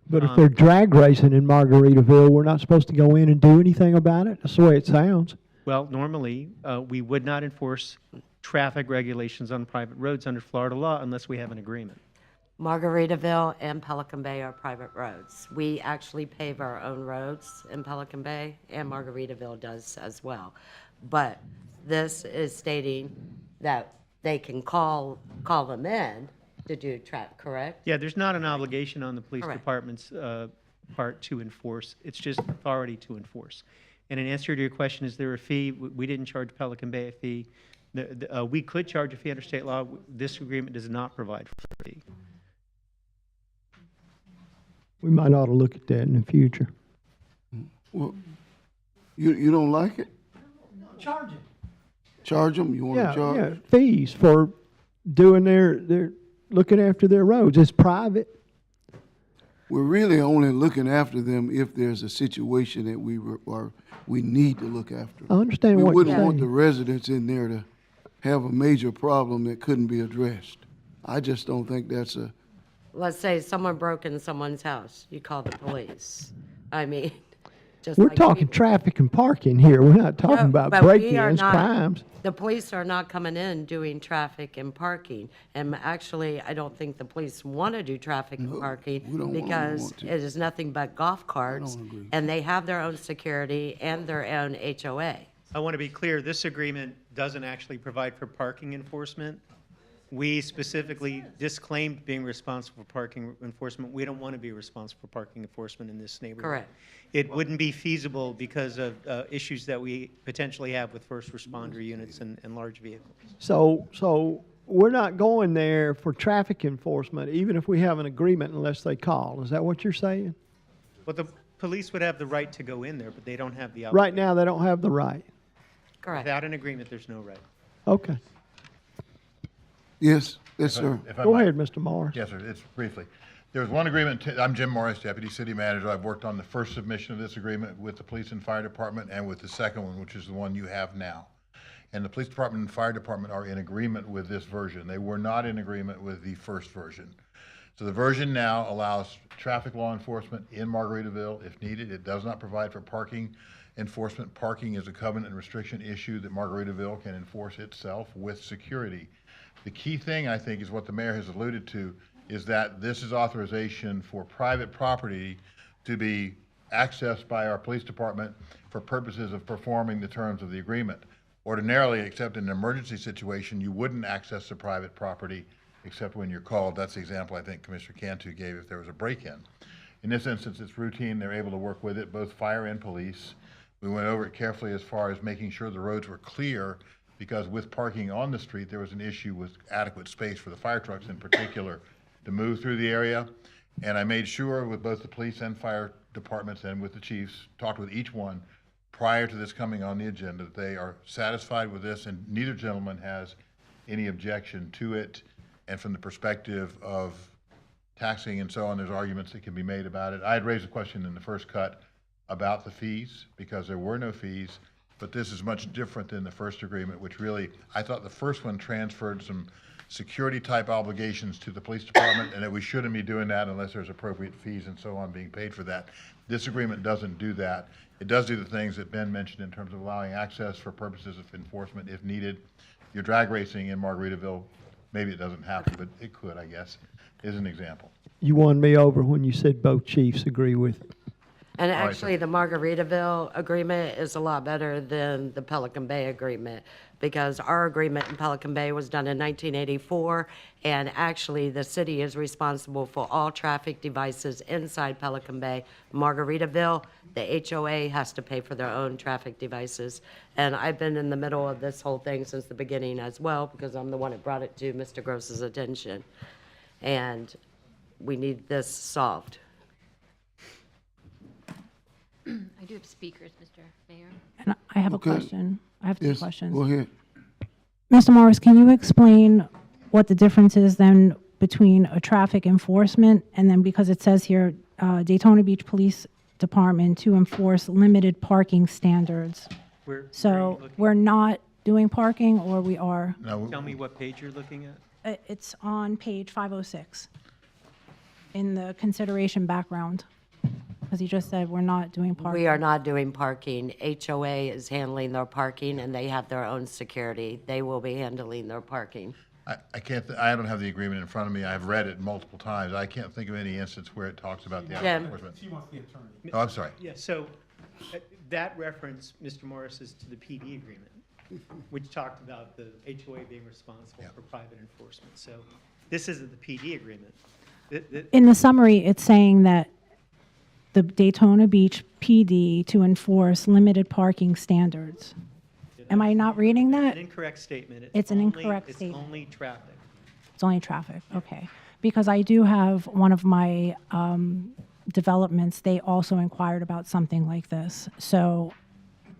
But if they're drag racing in Margaritaville, we're not supposed to go in and do anything about it? That's the way it sounds. Well, normally, we would not enforce traffic regulations on private roads under Florida law unless we have an agreement. Margaritaville and Pelican Bay are private roads. We actually pave our own roads in Pelican Bay, and Margaritaville does as well. But this is stating that they can call them in to do traffic, correct? Yeah, there's not an obligation on the police Correct. department's part to enforce. It's just authority to enforce. And in answer to your question, is there a fee? We didn't charge Pelican Bay a fee. We could charge a fee under state law. This agreement does not provide for a fee. We might ought to look at that in the future. well, you don't like it? Charge it. Charge them? You want to Yeah, charge? yeah, fees for doing their looking after their roads. It's private. We're really only looking after them if there's a situation that we need to look after. I understand We what you're wouldn't want the saying. residents in there to have a major problem that couldn't be addressed. I just don't think that's a, Let's say someone broke in someone's house, you call the police. I mean, just We're like talking people- traffic and parking here. We're not talking No, about but we are break-ins, not- crimes. The police are not coming in doing traffic and parking. And actually, I don't think the police want to do traffic and we parking don't because want to. it is nothing but golf carts. agree. And they have their own security and their own HOA. I want to be clear, this agreement doesn't actually provide for parking enforcement. We specifically disclaimed being responsible for parking enforcement. We don't want to be responsible for parking enforcement in this neighborhood. Correct. It wouldn't be feasible because of issues that we potentially have with first responder units and large vehicles. So we're not going there for traffic enforcement, even if we have an agreement unless they call. Is that what you're saying? But the police would have the right to go in there, but they don't have the Right now, they don't have the right. Correct. Without an agreement, there's no right. Okay. yes, sir. If I Go might. ahead, Mr. Morris. Yes, sir, it's briefly. There's one agreement, I'm Jim Morris, Deputy City Manager. I've worked on the first submission of this agreement with the Police and Fire Department and with the second one, which is the one you have now. And the Police Department and Fire Department are in agreement with this version. They were not in agreement with the first version. So the version now allows traffic law enforcement in Margaritaville if needed. It does not provide for parking enforcement. Parking is a covenant and restriction issue that Margaritaville can enforce itself with security. The key thing, I think, is what the mayor has alluded to, is that this is authorization for private property to be accessed by our police department for purposes of performing the terms of the agreement. Ordinarily, except in an emergency situation, you wouldn't access the private property except when you're called. That's the example I think Commissioner Cantu gave if there was a break-in. In this instance, it's routine. They're able to work with it, both fire and police. We went over it carefully as far as making sure the roads were clear, because with parking on the street, there was an issue with adequate space for the fire trucks in particular to move through the area. And I made sure with both the police and fire departments and with the chiefs, talked with each one prior to this coming on the agenda, that they are satisfied with this, and neither gentleman has any objection to it. And from the perspective of taxing and so on, there's arguments that can be made about it. I had raised a question in the first cut about the fees, because there were no fees, but this is much different than the first agreement, which really, I thought the first one transferred some security type obligations to the police department, and that we shouldn't be doing that unless there's appropriate fees and so on being paid for that. This agreement doesn't do that. It does do the things that Ben mentioned in terms of allowing access for purposes of enforcement if needed. Your drag racing in Margaritaville, maybe it doesn't happen, but it could, I guess, is an example. You won me over when you said both chiefs agree with it. And All right, actually, the Margaritaville agreement is a lot better than the Pelican Bay agreement, because our agreement in Pelican Bay was done in 1984, and actually, the city is responsible for all traffic devices inside Pelican Bay. Margaritaville, the HOA has to pay for their own traffic devices. And I've been in the middle of this whole thing since the beginning as well, because I'm the one that brought it to Mr. Gross's attention. And we need this solved. I do have speakers, Mr. Mayor. And I have Okay. a question. I have two Yes, questions. go ahead. Mr. Morris, can you explain what the difference is then between a traffic enforcement and then, because it says here, Daytona Beach Police Department to enforce limited parking standards? Where are you So looking? we're not doing parking, or we are? No, Tell me what page you're looking at. It's on page 506 in the consideration background, because you just said we're not doing parking. We are not doing parking. HOA is handling their parking, and they have their own security. They will be handling their parking. I can't, I don't have the agreement in front of me. I've read it multiple times. I can't think of any instance where it talks about the Jim. enforcement. She wants the attorney. Oh, I'm sorry. Yeah, so that reference, Mr. Morris, is to the PD agreement, which talked about the HOA being responsible for private enforcement. So this isn't the PD agreement. In the summary, it's saying that the Daytona Beach PD to enforce limited parking standards. Am I not reading An that? incorrect statement. It's an only- incorrect statement. It's only traffic. It's only traffic, okay. Because I do have one of my developments, they also inquired about something like this. So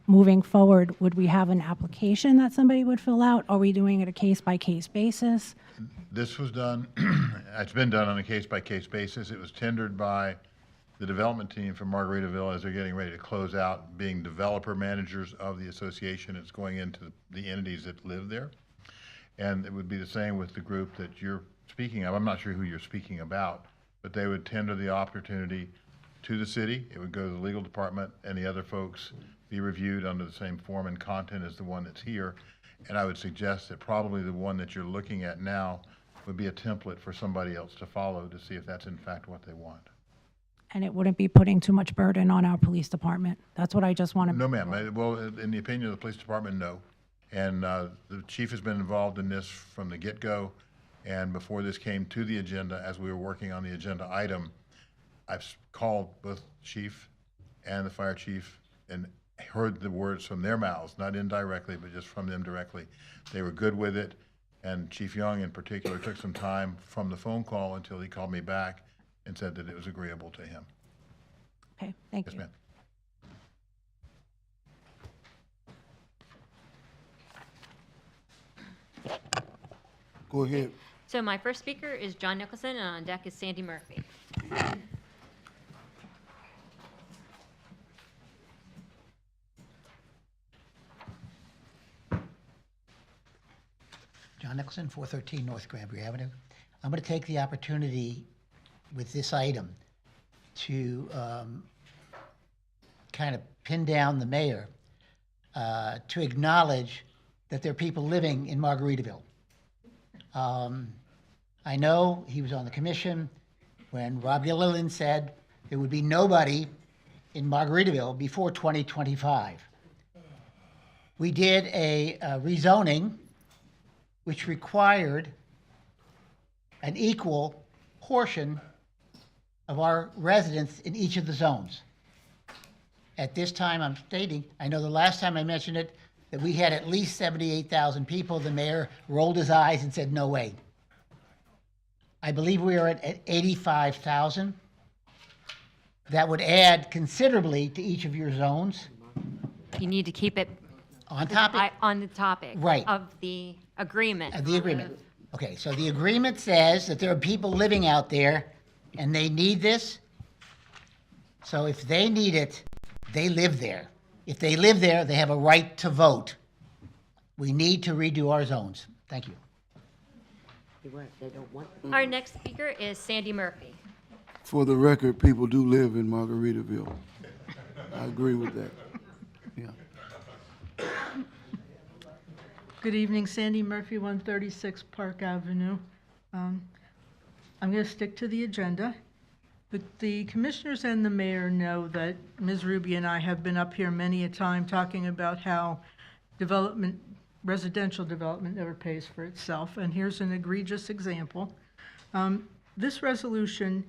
moving forward, would we have an application that somebody would fill out? Are we doing it a case-by-case basis? This was done, it's been done on a case-by-case basis. It was tendered by the development team from Margaritaville as they're getting ready to close out, being developer managers of the association. It's going into the entities that live there. And it would be the same with the group that you're speaking of. I'm not sure who you're speaking about, but they would tender the opportunity to the city. It would go to the legal department, and the other folks be reviewed under the same form and content as the one that's here. And I would suggest that probably the one that you're looking at now would be a template for somebody else to follow to see if that's in fact what they want. And it wouldn't be putting too much burden on our police department? That's what I just want to. No, ma'am. Well, in the opinion of the police department, no. And the chief has been involved in this from the get-go. And before this came to the agenda, as we were working on the agenda item, I've called both chief and the fire chief and heard the words from their mouths, not indirectly, but just from them directly. They were good with it. And Chief Young in particular took some time from the phone call until he called me back and said that it was agreeable to him. Okay, thank Yes, you. ma'am. Go ahead. So my first speaker is John Nicholson, and on deck is Sandy Murphy. John Nicholson, 413 North Granbury Avenue. I'm going to take the opportunity with this item to kind of pin down the mayor to acknowledge that there are people living in Margaritaville. I know he was on the commission when Rob Gilliland said there would be nobody in Margaritaville before 2025. We did a rezoning which required an equal portion of our residents in each of the zones. At this time, I'm stating, I know the last time I mentioned it, that we had at least 78,000 people. The mayor rolled his eyes and said, no way. I believe we are at 85,000. That would add considerably to each of your zones. You need to keep it On topic? on the topic Right. of the agreement. The agreement. Okay, so the agreement says that there are people living out there and they need this. So if they need it, they live there. If they live there, they have a right to vote. We need to redo our zones. Thank you. They don't want. Our next speaker is Sandy Murphy. For the record, people do live in Margaritaville. I agree with that. Yeah. Good evening, Sandy Murphy, 136 Park Avenue. I'm going to stick to the agenda. The commissioners and the mayor know that Ms. Ruby and I have been up here many a time talking about how residential development never pays for itself, and here's an egregious example. This resolution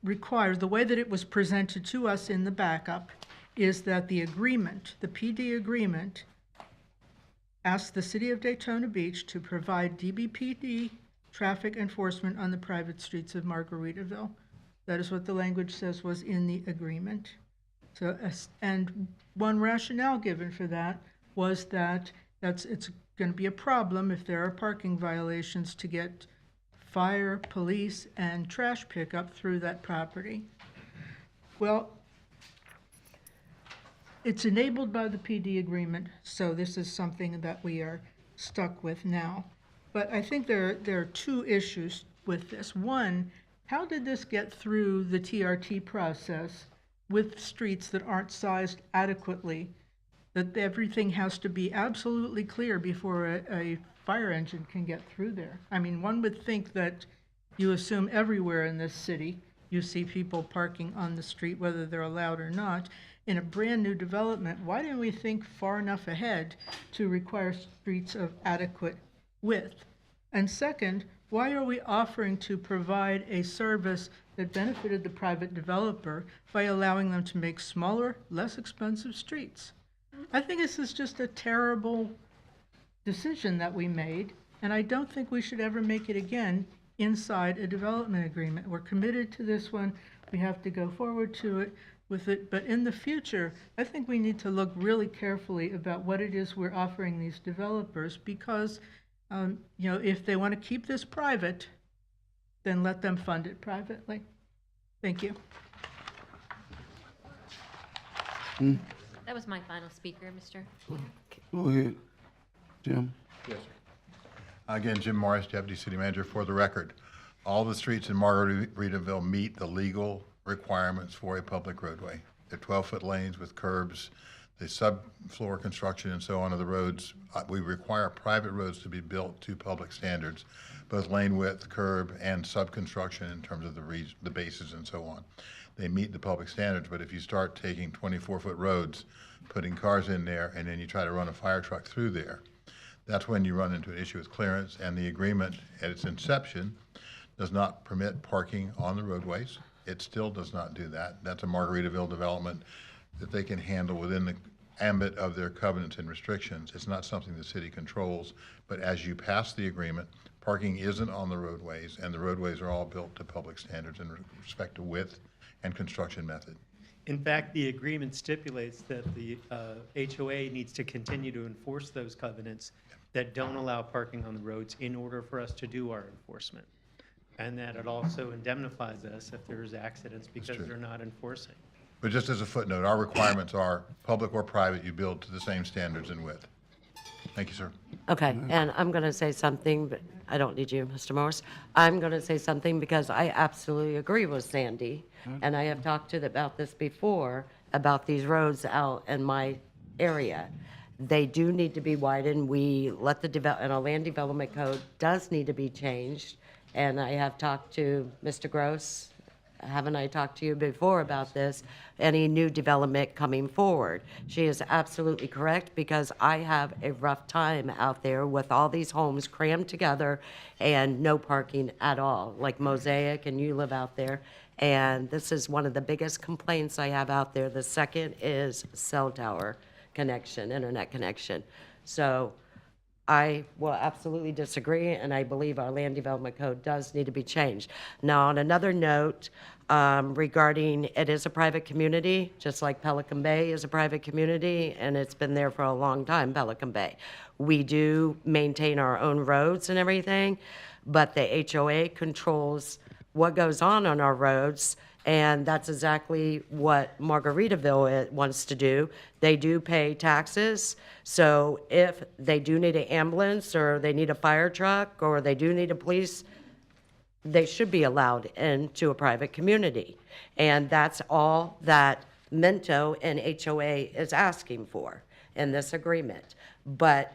requires, the way that it was presented to us in the backup, is that the agreement, the PD agreement, asks the City of Daytona Beach to provide DBPD traffic enforcement on the private streets of Margaritaville. That is what the language says was in the agreement. So, and one rationale given for that was that it's going to be a problem if there are parking violations to get fire, police, and trash pickup through that property. Well, it's enabled by the PD agreement, so this is something that we are stuck with now. But I think there are two issues with this. One, how did this get through the TRT process with streets that aren't sized adequately, that everything has to be absolutely clear before a fire engine can get through there? I mean, one would think that you assume everywhere in this city you see people parking on the street, whether they're allowed or not. In a brand new development, why didn't we think far enough ahead to require streets of adequate width? And second, why are we offering to provide a service that benefited the private developer by allowing them to make smaller, less expensive streets? I think this is just a terrible decision that we made, and I don't think we should ever make it again inside a development agreement. We're committed to this one. We have to go forward to it with it, but in the future, I think we need to look really carefully about what it is we're offering these developers, because if they want to keep this private, then let them fund it privately. Thank you. That was my final speaker, Mr. Go ahead, Jim. Yes, sir. Again, Jim Morris, Deputy City Manager. For the record, all the streets in Margaritaville meet the legal requirements for a public roadway. They're 12-foot lanes with curbs, the subfloor construction and so on of the roads. We require private roads to be built to public standards, both lane width, curb, and subconstruction in terms of the bases and so on. They meet the public standards, but if you start taking 24-foot roads, putting cars in there, and then you try to run a fire truck through there, that's when you run into an issue with clearance, and the agreement at its inception does not permit parking on the roadways. It still does not do that. That's a Margaritaville development that they can handle within the ambit of their covenants and restrictions. It's not something the city controls, but as you pass the agreement, parking isn't on the roadways, and the roadways are all built to public standards in respect to width and construction method. In fact, the agreement stipulates that the HOA needs to continue to enforce those covenants that don't allow parking on the roads in order for us to do our enforcement. And that it also indemnifies us if there's accidents because they're not enforcing. But just as a footnote, our requirements are public or private, you build to the same standards in width. Thank you, sir. Okay, and I'm going to say something, but I don't need you, Mr. Morris. I'm going to say something because I absolutely agree with Sandy, and I have talked about this before, about these roads out in my area. They do need to be widened. We let and our land development code does need to be changed. And I have talked to Mr. Gross, haven't I talked to you before about this, any new development coming forward? She is absolutely correct, because I have a rough time out there with all these homes crammed together and no parking at all, like Mosaic, and you live out there. And this is one of the biggest complaints I have out there. The second is cell tower connection, internet connection. So I will absolutely disagree, and I believe our land development code does need to be changed. Now, on another note, regarding it is a private community, just like Pelican Bay is a private community, and it's been there for a long time, Pelican Bay. We do maintain our own roads and everything, but the HOA controls what goes on our roads, and that's exactly what Margaritaville wants to do. They do pay taxes, so if they do need an ambulance, or they need a fire truck, or they do need a police, they should be allowed into a private community. And that's all that Minto and HOA is asking for in this agreement. But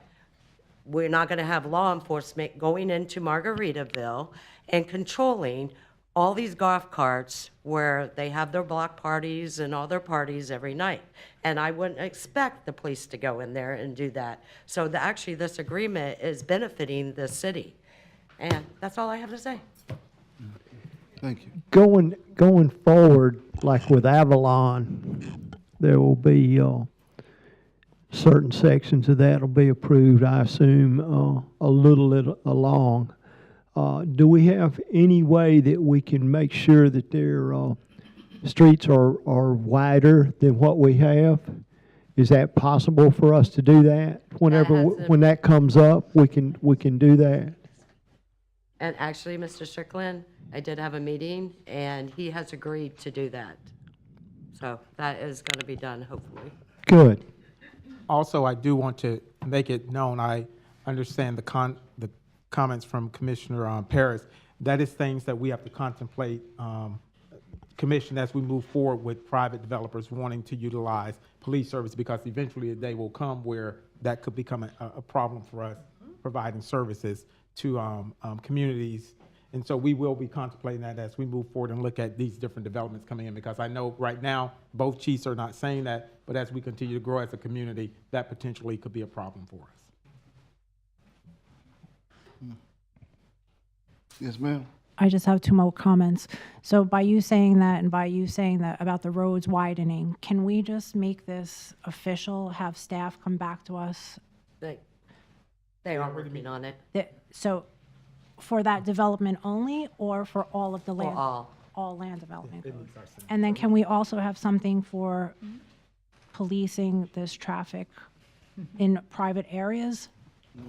we're not going to have law enforcement going into Margaritaville and controlling all these golf carts where they have their block parties and all their parties every night. And I wouldn't expect the police to go in there and do that. So actually, this agreement is benefiting the city. And that's all I have to say. Thank you. Going forward, like with Avalon, there will be certain sections of that will be approved, I assume, a little along. Do we have any way that we can make sure that their streets are wider than what we have? Is that possible for us to do that? When that comes up, we can do that. And actually, Mr. Strickland, I did have a meeting, and he has agreed to do that. So that is going to be done, hopefully. Good. Also, I do want to make it known, I understand the comments from Commissioner Paris. That is things that we have to contemplate, Commission, as we move forward with private developers wanting to utilize police service, because eventually a day will come where that could become a problem for us providing services to communities. And so we will be contemplating that as we move forward and look at these different developments coming in, because I know right now both chiefs are not saying that, but as we continue to grow as a community, that potentially could be a problem for us. Yes, ma'am. I just have two more comments. So by you saying that, and by you saying that about the roads widening, can we just make this official, have staff come back to us? They are working on it. So for that development only, or for all of the land? All land development code. And then can we also have something for policing this traffic in private areas? No,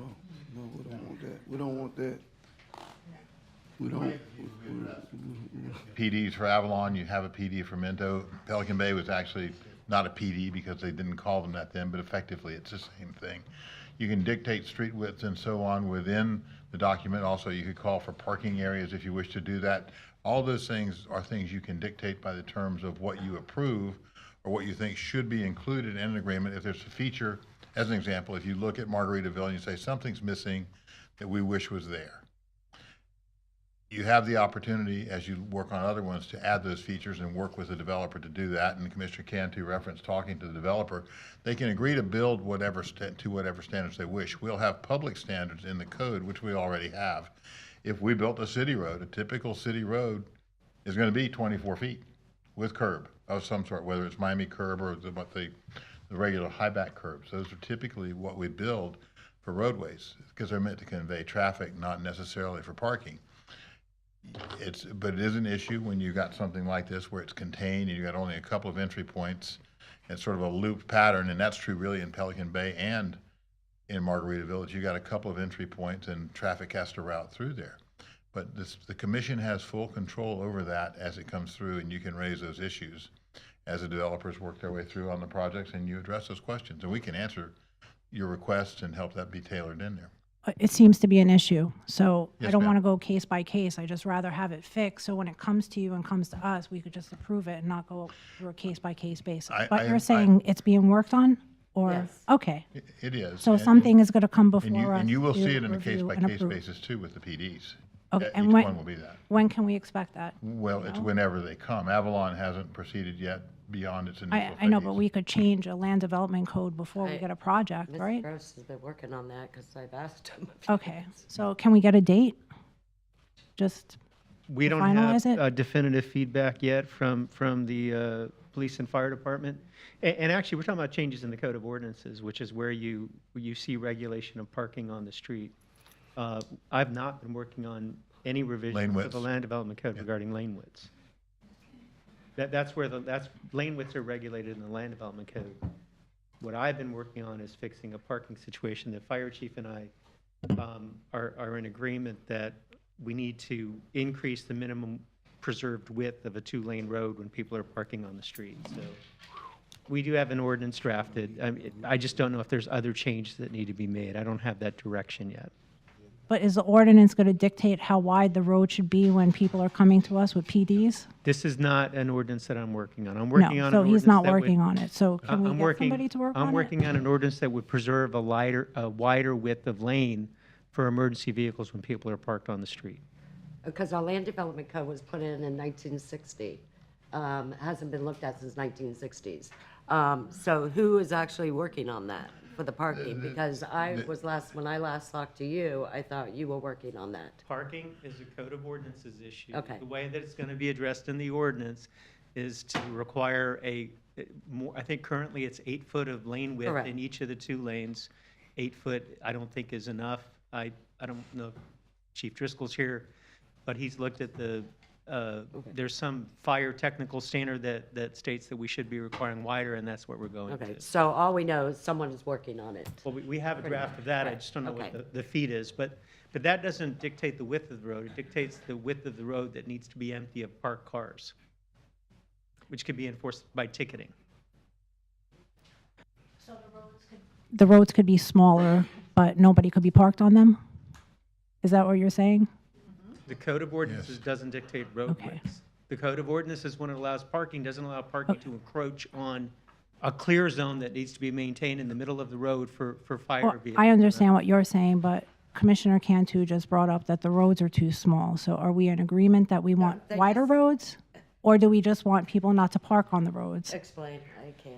we don't want that. We don't want that. We don't. PDs for Avalon, you have a PD for Minto. Pelican Bay was actually not a PD because they didn't call them that then, but effectively it's the same thing. You can dictate street widths and so on within the document. Also, you could call for parking areas if you wish to do that. All those things are things you can dictate by the terms of what you approve or what you think should be included in an agreement. If there's a feature, as an example, if you look at Margaritaville and you say something's missing that we wish was there, you have the opportunity, as you work on other ones, to add those features and work with the developer to do that. And Commissioner Cantu referenced talking to the developer. They can agree to build to whatever standards they wish. We'll have public standards in the code, which we already have. If we built a city road, a typical city road is going to be 24 feet with curb of some sort, whether it's Miami curb or the regular high back curbs. Those are typically what we build for roadways because they're meant to convey traffic, not necessarily for parking. But it is an issue when you got something like this where it's contained and you got only a couple of entry points. It's sort of a looped pattern, and that's true really in Pelican Bay and in Margaritaville. You got a couple of entry points and traffic has to route through there. But the commission has full control over that as it comes through, and you can raise those issues as the developers work their way through on the projects, and you address those questions, and we can answer your requests and help that be tailored in there. It seems to be an issue, so Yes, I don't ma'am. want to go case by case. I just rather have it fixed, so when it comes to you and comes to us, we could just approve it and not go through a case by case basis. But you're saying it's being worked on, or? Yes. Okay. It is. So And- something is going to come before us. And you will to see it in a review case and by case approve. basis too with the PDs. Okay, Each and one will be that. when can we expect that? Well, it's whenever they come. Avalon hasn't proceeded yet beyond its initial I know, phase. but we could change a land development code before we get a project, Mr. right? Gross has been working on that because I've asked him. Okay, so can we get a date? Just, We to don't finalize have it? definitive feedback yet from the police and fire department. And actually, we're talking about changes in the code of ordinances, which is where you see regulation of parking on the street. I've not been working on any revision Lane to widths. the land development code regarding lane widths. That's where lane widths are regulated in the land development code. What I've been working on is fixing a parking situation. The fire chief and I are in agreement that we need to increase the minimum preserved width of a 2-lane road when people are parking on the street. So we do have an ordinance drafted. I just don't know if there's other changes that need to be made. I don't have that direction yet. But is the ordinance going to dictate how wide the road should be when people are coming to us with PDs? This is not an ordinance that I'm working on. I'm working No, on so an he's ordinance not that would- working on it. So can we I'm get working- somebody to work on it? I'm working on an ordinance that would preserve a wider width of lane for emergency vehicles when people are parked on the street. Because our land development code was put in 1960. Hasn't been looked at since 1960s. So who is actually working on that for the parking? Because when I last talked to you, I thought you were working on that. Parking is a code of ordinances issue. Okay. The way that it's going to be addressed in the ordinance is to require I think currently it's 8 foot of lane width Correct. in each of the 2 lanes. 8 foot, I don't think is enough. I don't know if Chief Driscoll's here, but he's looked at there's some fire technical standard that states that we should be requiring wider, and that's what we're going Okay, to. so all we know is someone is working on it. Well, we have a draft of that, I just don't know what the feet is, but that doesn't dictate the width of the road, it dictates the width of the road that needs to be empty of parked cars, which could be enforced by ticketing. The roads could be smaller, but nobody could be parked on them? Is that what you're saying? The code of ordinances doesn't dictate road widths. The code of ordinances, when it allows parking, doesn't allow parking to encroach on a clear zone that needs to be maintained in the middle of the road for fire Well, vehicles. I understand what you're saying, but Commissioner Cantu just brought up that the roads are too small. So are we in agreement that we want wider roads? Or do we just want people not to park on the roads? Explain, I can't.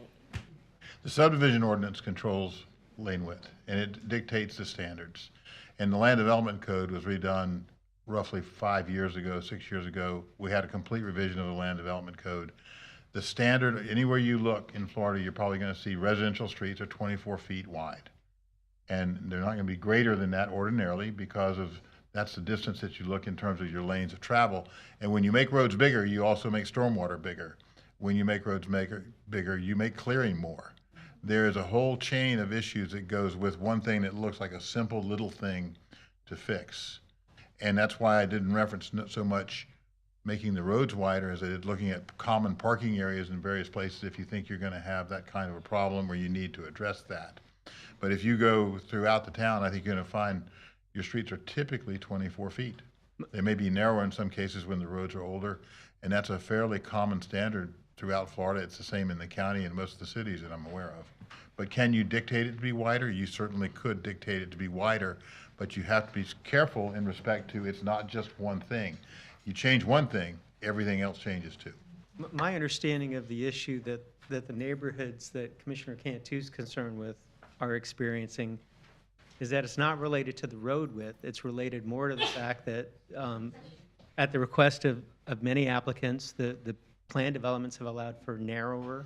The subdivision ordinance controls lane width, and it dictates the standards. And the land development code was redone roughly 5 years ago, 6 years ago. We had a complete revision of the land development code. The standard, anywhere you look in Florida, you're probably going to see residential streets are 24 feet wide. And they're not going to be greater than that ordinarily because that's the distance that you look in terms of your lanes of travel. And when you make roads bigger, you also make stormwater bigger. When you make roads bigger, you make clearing more. There is a whole chain of issues that goes with one thing that looks like a simple little thing to fix. And that's why I didn't reference so much making the roads wider as I did looking at common parking areas in various places if you think you're going to have that kind of a problem where you need to address that. But if you go throughout the town, I think you're going to find your streets are typically 24 feet. They may be narrower in some cases when the roads are older, and that's a fairly common standard throughout Florida. It's the same in the county and most of the cities that I'm aware of. But can you dictate it to be wider? You certainly could dictate it to be wider, but you have to be careful in respect to it's not just one thing. You change one thing, everything else changes too. My understanding of the issue that the neighborhoods that Commissioner Cantu's concerned with are experiencing is that it's not related to the road width. It's related more to the fact that at the request of many applicants, the plan developments have allowed for narrower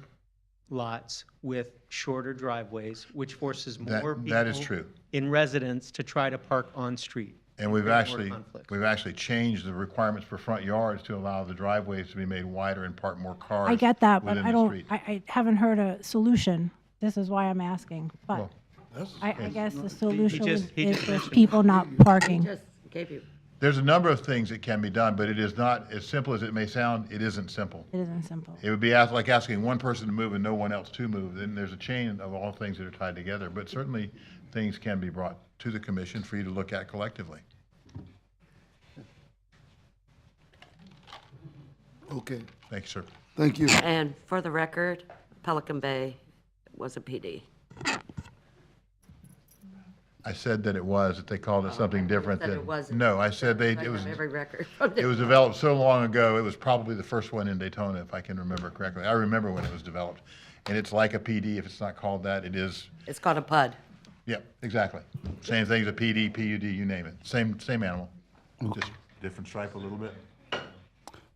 lots with shorter driveways, which forces more that is people true. in residence to try to park on street. And we've Create more actually conflict. changed the requirements for front yards to allow the driveways to be made wider and park more cars I get that, but within I the don't, street. I haven't heard a solution. This is why I'm asking. But I guess the solution is just mentioned- people not parking. Just gave you. There's a number of things that can be done, but it is not as simple as it may sound. It isn't simple. It isn't simple. It would be like asking one person to move and no one else to move. Then there's a chain of all things that are tied together. But certainly, things can be brought to the commission for you to look at collectively. Okay, Thank you, sir. thank you. And for the record, Pelican Bay was a PD. I said that it was, that they called it something different said than. it wasn't. No, I said I it was. have every record. It was developed so long ago, it was probably the first one in Daytona, if I can remember correctly. I remember when it was developed. And it's like a PD, if it's not called that, it is, It's called a PUD. yep, exactly. Same thing as a PD, PUD, you name it. Same animal. Just different stripe a little bit.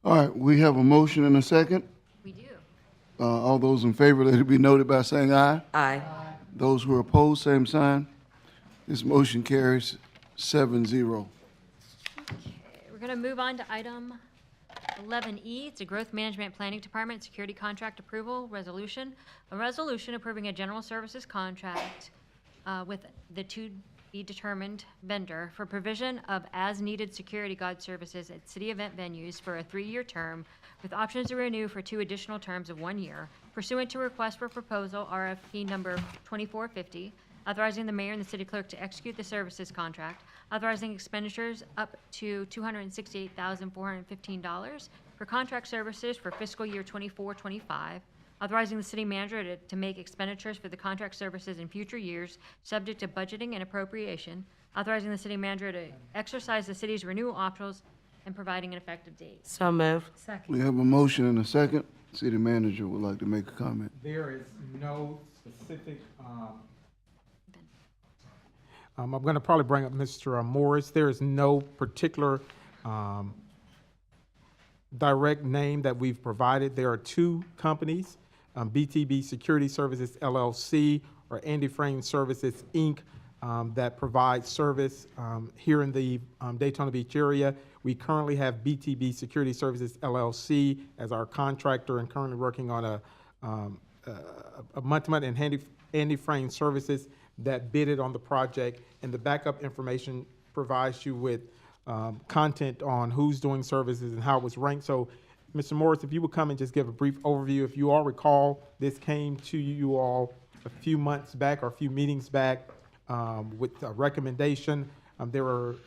All right, we have a motion and a second. We do. All those in favor, let it be noted by saying aye. Aye. Those who are opposed, same sign. This motion carries 7-0. Okay, we're going to move on to item 11E. It's a Growth Management Planning Department Security Contract Approval Resolution. A resolution approving a general services contract with the to-be-determined vendor for provision of as-needed security guard services at city event venues for a 3-year term with options to renew for 2 additional terms of 1 year pursuant to request for proposal RFP number 2450, authorizing the mayor and the city clerk to execute the services contract, authorizing expenditures up to $268,415 for contract services for fiscal year 24-25, authorizing the city manager to make expenditures for the contract services in future years, subject to budgeting and appropriation, authorizing the city manager to exercise the city's renewal options and providing an effective date. So moved. Second. We have a motion and a second. City manager would like to make a comment. There is no specific, I'm going to probably bring up Mr. Morris. There is no particular direct name that we've provided. There are 2 companies, BTB Security Services LLC or Andy Frame Services Inc. That provide service here in the Daytona Beach area. We currently have BTB Security Services LLC as our contractor and currently working on a month-to-month and Andy Frame Services that bidded on the project, and the backup information provides you with content on who's doing services and how it was ranked. So, Mr. Morris, if you would come and just give a brief overview. If you all recall, this came to you all a few months back or a few meetings back with a recommendation. There were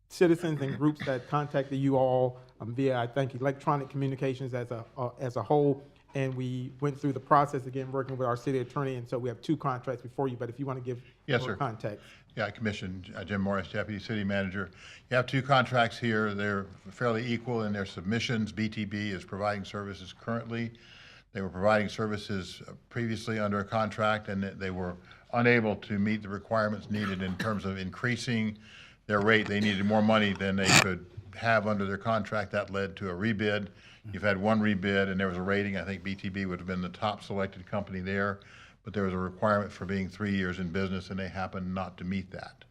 citizens and groups that contacted you all via, I think, electronic communications as a whole. And we went through the process again, working with our city attorney, and so we have 2 contracts before you, but if you want to give more context. Yeah, Commission, Jim Morris, Deputy City Manager. You have 2 contracts here. They're fairly equal in their submissions. BTB is providing services currently. They were providing services previously under a contract, and they were unable to meet the requirements needed in terms of increasing their rate. They needed more money than they could have under their contract. That led to a rebid. You've had 1 rebid, and there was a rating. I think BTB would have been the top selected company there, but there was a requirement for being 3 years in business, and they happened not to meet that.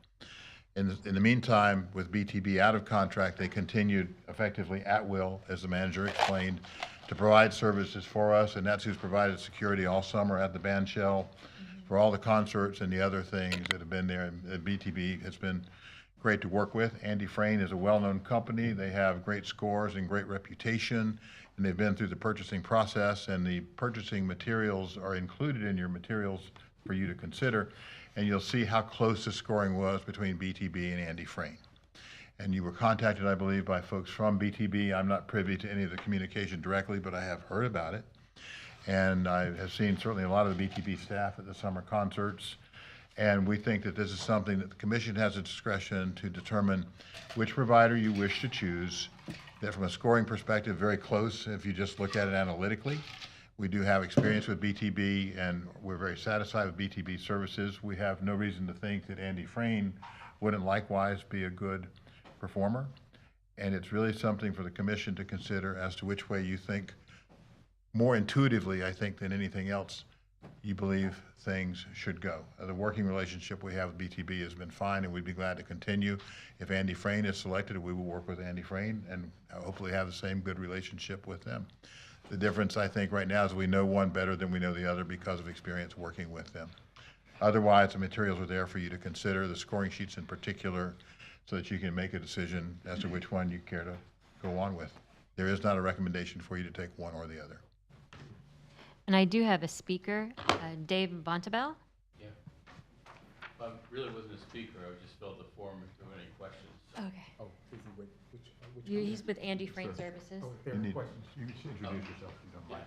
In the meantime, with BTB out of contract, they continued effectively at will, as the manager explained, to provide services for us, and that's who's provided security all summer at the band shell for all the concerts and the other things that have been there. And BTB has been great to work with. Andy Frame is a well-known company. They have great scores and great reputation, and they've been through the purchasing process, and the purchasing materials are included in your materials for you to consider, and you'll see how close the scoring was between BTB and Andy Frame. And you were contacted, I believe, by folks from BTB. I'm not privy to any of the communication directly, but I have heard about it. And I have seen certainly a lot of the BTB staff at the summer concerts. And we think that this is something that the commission has a discretion to determine which provider you wish to choose. That from a scoring perspective, very close if you just look at it analytically. We do have experience with BTB, and we're very satisfied with BTB services. We have no reason to think that Andy Frame wouldn't likewise be a good performer. And it's really something for the commission to consider as to which way you think, more intuitively, I think, than anything else, you believe things should go. The working relationship we have with BTB has been fine, and we'd be glad to continue. If Andy Frame is selected, we will work with Andy Frame and hopefully have the same good relationship with them. The difference, I think, right now is we know one better than we know the other because of experience working with them. Otherwise, the materials are there for you to consider, the scoring sheets in particular, so that you can make a decision as to which one you care to go on with. There is not a recommendation for you to take one or the other. And I do have a speaker, Dave Bontabel. Yeah. I really wasn't a speaker. I just filled the form if there were any questions. Okay. Oh, is he with, He's with Andy Frame Services. Oh, if there are questions, you can introduce yourself if you don't mind.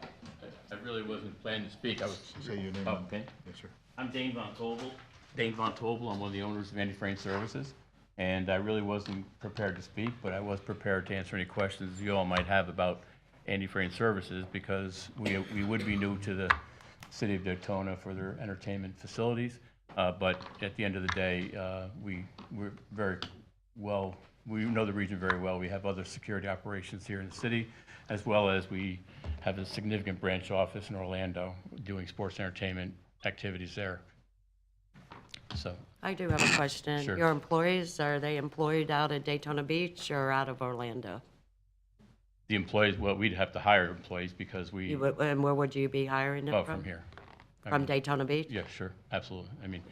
I really wasn't planning to speak. I was. Say your name. Okay. Yes, sir. I'm Dane Von Tobel. Dane Von Tobel. I'm one of the owners of Andy Frame Services. And I really wasn't prepared to speak, but I was prepared to answer any questions you all might have about Andy Frame Services, because we would be new to the city of Daytona for their entertainment facilities. But at the end of the day, we're very well we know the region very well. We have other security operations here in the city, as well as we have a significant branch office in Orlando doing sports entertainment activities there. So, I do have a question. Sure. Your employees, are they employed out at Daytona Beach or out of Orlando? the employees, well, we'd have to hire employees because we. And where would you be hiring them Oh, from? from here. I From mean, Daytona Beach? Yeah, sure, absolutely. I mean,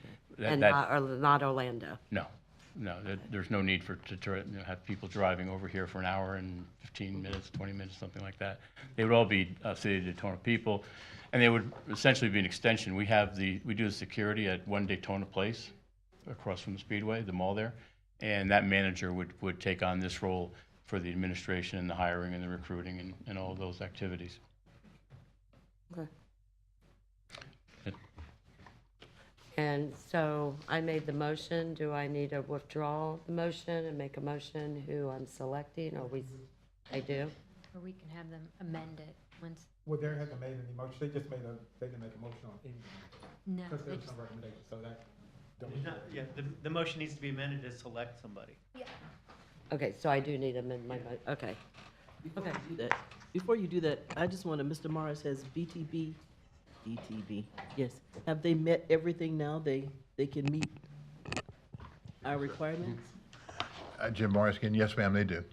And that. not Orlando? No, there's no need to have people driving over here for an hour and 15 minutes, 20 minutes, something like that. They would all be City of Daytona people, and they would essentially be an extension. We do the security at One Daytona Place, across from the Speedway, the mall there, and that manager would take on this role for the administration and the hiring and the recruiting and all of those activities. Okay. And so I made the motion. Do I need to withdraw the motion and make a motion who I'm selecting, or I do? Or we can have them amend it once. Well, they haven't made any motion, they didn't make a motion on anything. No, Because they there was just- no recommendation, so that. Yeah, the motion needs to be amended to select somebody. Yeah. Okay, so I do need to amend my, okay. Before you do that, I just want to, Mr. Morris has BTB, yes. Have they met everything now? They can meet our requirements? Jim Morris again, yes, ma'am, they do.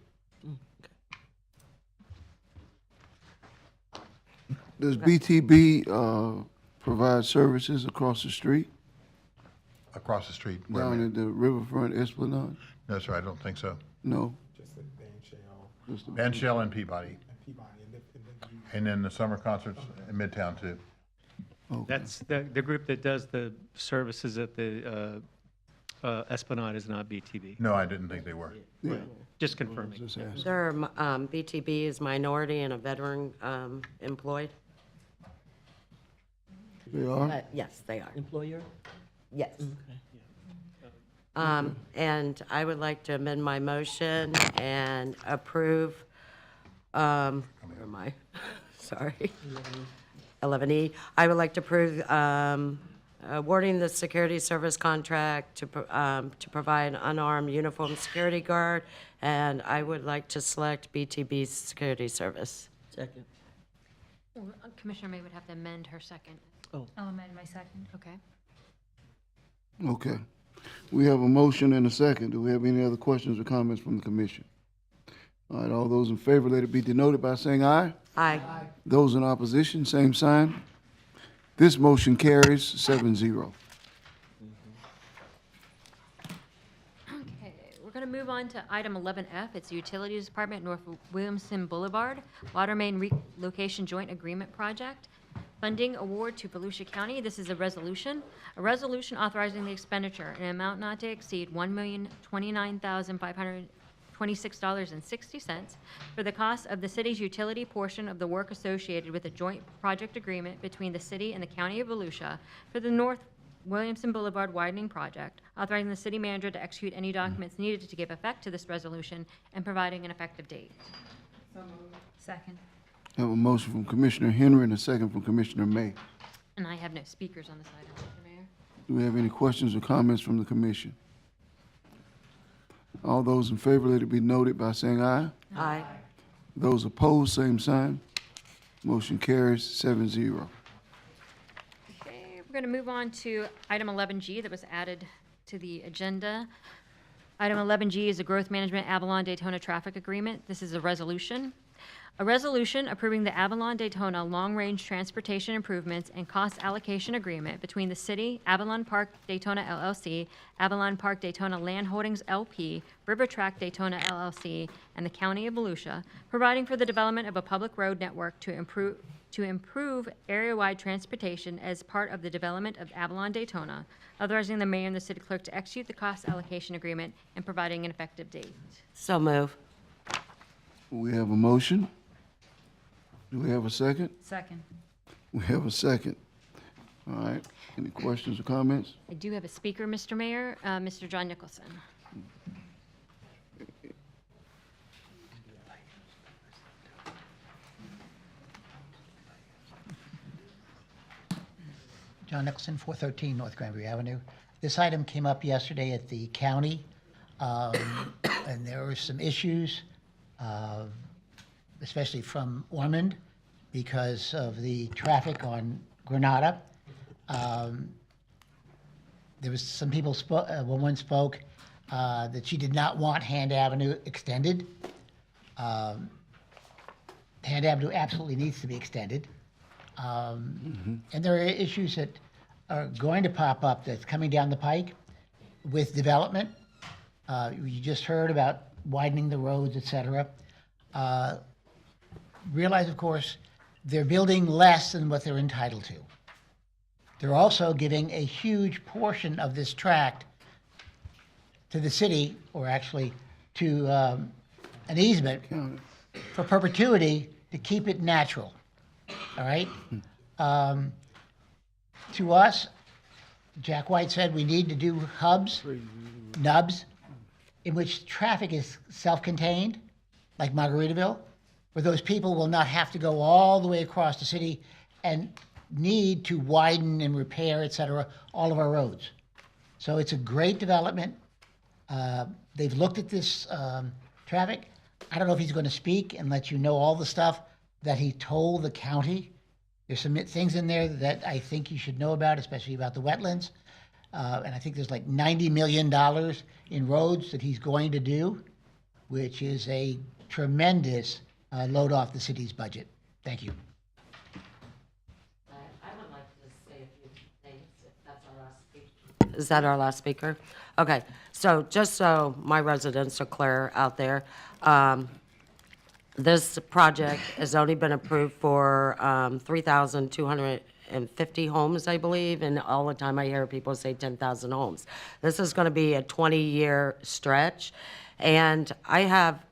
Does BTB provide services across the street? Across the street. where, Down ma'am? at the Riverfront Esplanade? No, sir, I don't think so. No? Just a band shell Just a- Van Shell and Peabody. and Peabody, and then you. And then the summer concerts in Midtown too. Okay. That's the group that does the services at the Esplanade is not BTB. No, I didn't think they were. Yeah. Just confirming. Just asking. Their BTB is minority and a veteran employed? They are? Yes, they are. Employer? Yes. And I would like to amend my motion and approve, where am I? Sorry. 11E. I would like to approve awarding the security service contract to provide unarmed uniformed security guard, and I would like to select BTB's security service. Second. Well, Commissioner May would have to amend her second. Oh. I'll amend my second. Okay. Okay. We have a motion and a second. Do we have any other questions or comments from the commission? All right, all those in favor, let it be denoted by saying aye. Aye. Those in opposition, same sign. This motion carries 7-0. Okay, we're going to move on to item 11F. It's the Utilities Department, North Williamson Boulevard, Water Main Relocation Joint Agreement Project. Funding award to Volusia County. This is a resolution authorizing the expenditure in an amount not to exceed $1,029,526.60 for the cost of the city's utility portion of the work associated with a joint project agreement between the city and the county of Volusia for the North Williamson Boulevard widening project, authorizing the city manager to execute any documents needed to give effect to this resolution and providing an effective date. Second. I have a motion from Commissioner Henry and a second from Commissioner May. And I have no speakers on this item, Mr. Mayor. Do we have any questions or comments from the commission? All those in favor, let it be noted by saying aye. Aye. Those opposed, same sign. Motion carries 7-0. Okay, we're going to move on to item 11G that was added to the agenda. Item 11G is a Growth Management Avalon Daytona Traffic Agreement. This is a resolution. A resolution approving the Avalon Daytona Long-Range Transportation Improvements and Cost Allocation Agreement between the city, Avalon Park Daytona LLC, Avalon Park Daytona Land Holdings LP, River Track Daytona LLC, and the County of Volusia, providing for the development of a public road network to improve area-wide transportation as part of the development of Avalon Daytona, authorizing the mayor and the city clerk to execute the cost allocation agreement and providing an effective date. So move. We have a motion. Do we have a second? Second. We have a second. All right. Any questions or comments? I do have a speaker, Mr. Mayor, Mr. John Nicholson. John Nicholson, 413 North Granbury Avenue. This item came up yesterday at the county And there were some issues, especially from Ormond, because of the traffic on Granada. There was some people a woman spoke that she did not want Hand Avenue extended. Hand Avenue absolutely needs to be extended. And there are issues that are going to pop up that's coming down the pike with development. You just heard about widening the roads, et cetera. Realize, of course, they're building less than what they're entitled to. They're also giving a huge portion of this tract to the city, or actually to an easement for perpetuity to keep it natural. All right? To us, Jack White said we need to do hubs, nubs, in which traffic is self-contained, like Margaritaville, where those people will not have to go all the way across the city and need to widen and repair, et cetera, all of our roads. So it's a great development. They've looked at this traffic. I don't know if he's going to speak and let you know all the stuff that he told the county. There's some things in there that I think you should know about, especially about the wetlands. And I think there's like $90 million in roads that he's going to do, which is a tremendous load off the city's budget. Thank you. I would like to say a few things, if that's our last speaker. Is that our last speaker? Okay, so just so my residents are clear out there, this project has only been approved for 3,250 homes, I believe, and all the time I hear people say 10,000 homes. This is going to be a 20-year stretch, and I have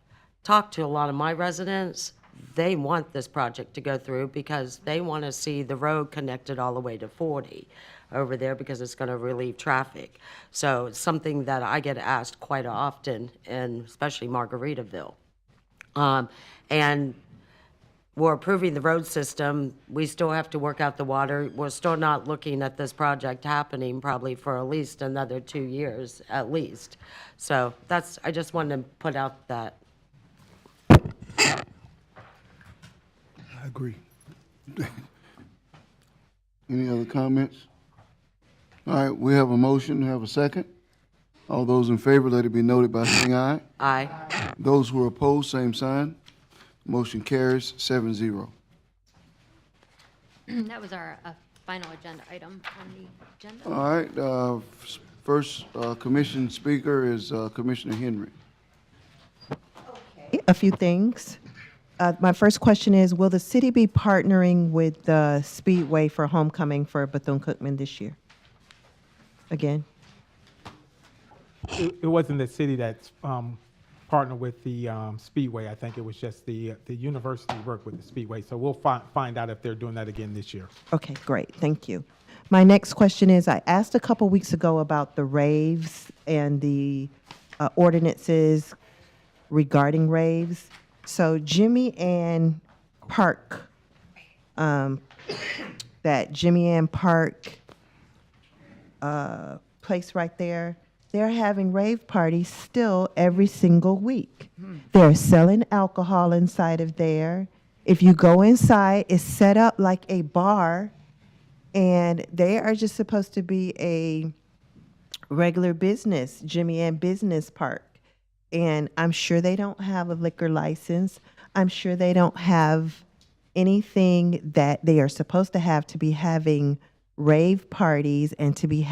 talked to a lot of my residents. They want this project to go through because they want to see the road connected all the way to 40 over there because it's going to relieve traffic. So it's something that I get asked quite often, and especially Margaritaville. And we're approving the road system. We still have to work out the water. We're still not looking at this project happening probably for at least another 2 years, at least. So that's, I just wanted to put out that. I agree. Any other comments? All right, we have a motion, we have a second. All those in favor, let it be noted by saying aye. Aye. Those who are opposed, same sign. Motion carries 7-0. That was our final agenda item on the agenda. All right, first commission speaker is Commissioner Henry. A few things. My first question is, will the city be partnering with the Speedway for homecoming for Bethune-Cookman this year? Again? It wasn't the city that's partnered with the Speedway. I think it was just the university worked with the Speedway. So we'll find out if they're doing that again this year. Okay, great. Thank you. My next question is, I asked a couple weeks ago about the raves and the ordinances regarding raves. So Jimmy Ann Park, that Jimmy Ann Park place right there, they're having rave parties still every single week. They're selling alcohol inside of there. If you go inside, it's set up like a bar, and they are just supposed to be a regular business, Jimmy Ann Business Park. And I'm sure they don't have a liquor license. I'm sure they don't have anything that they are supposed to have to be having rave parties and to be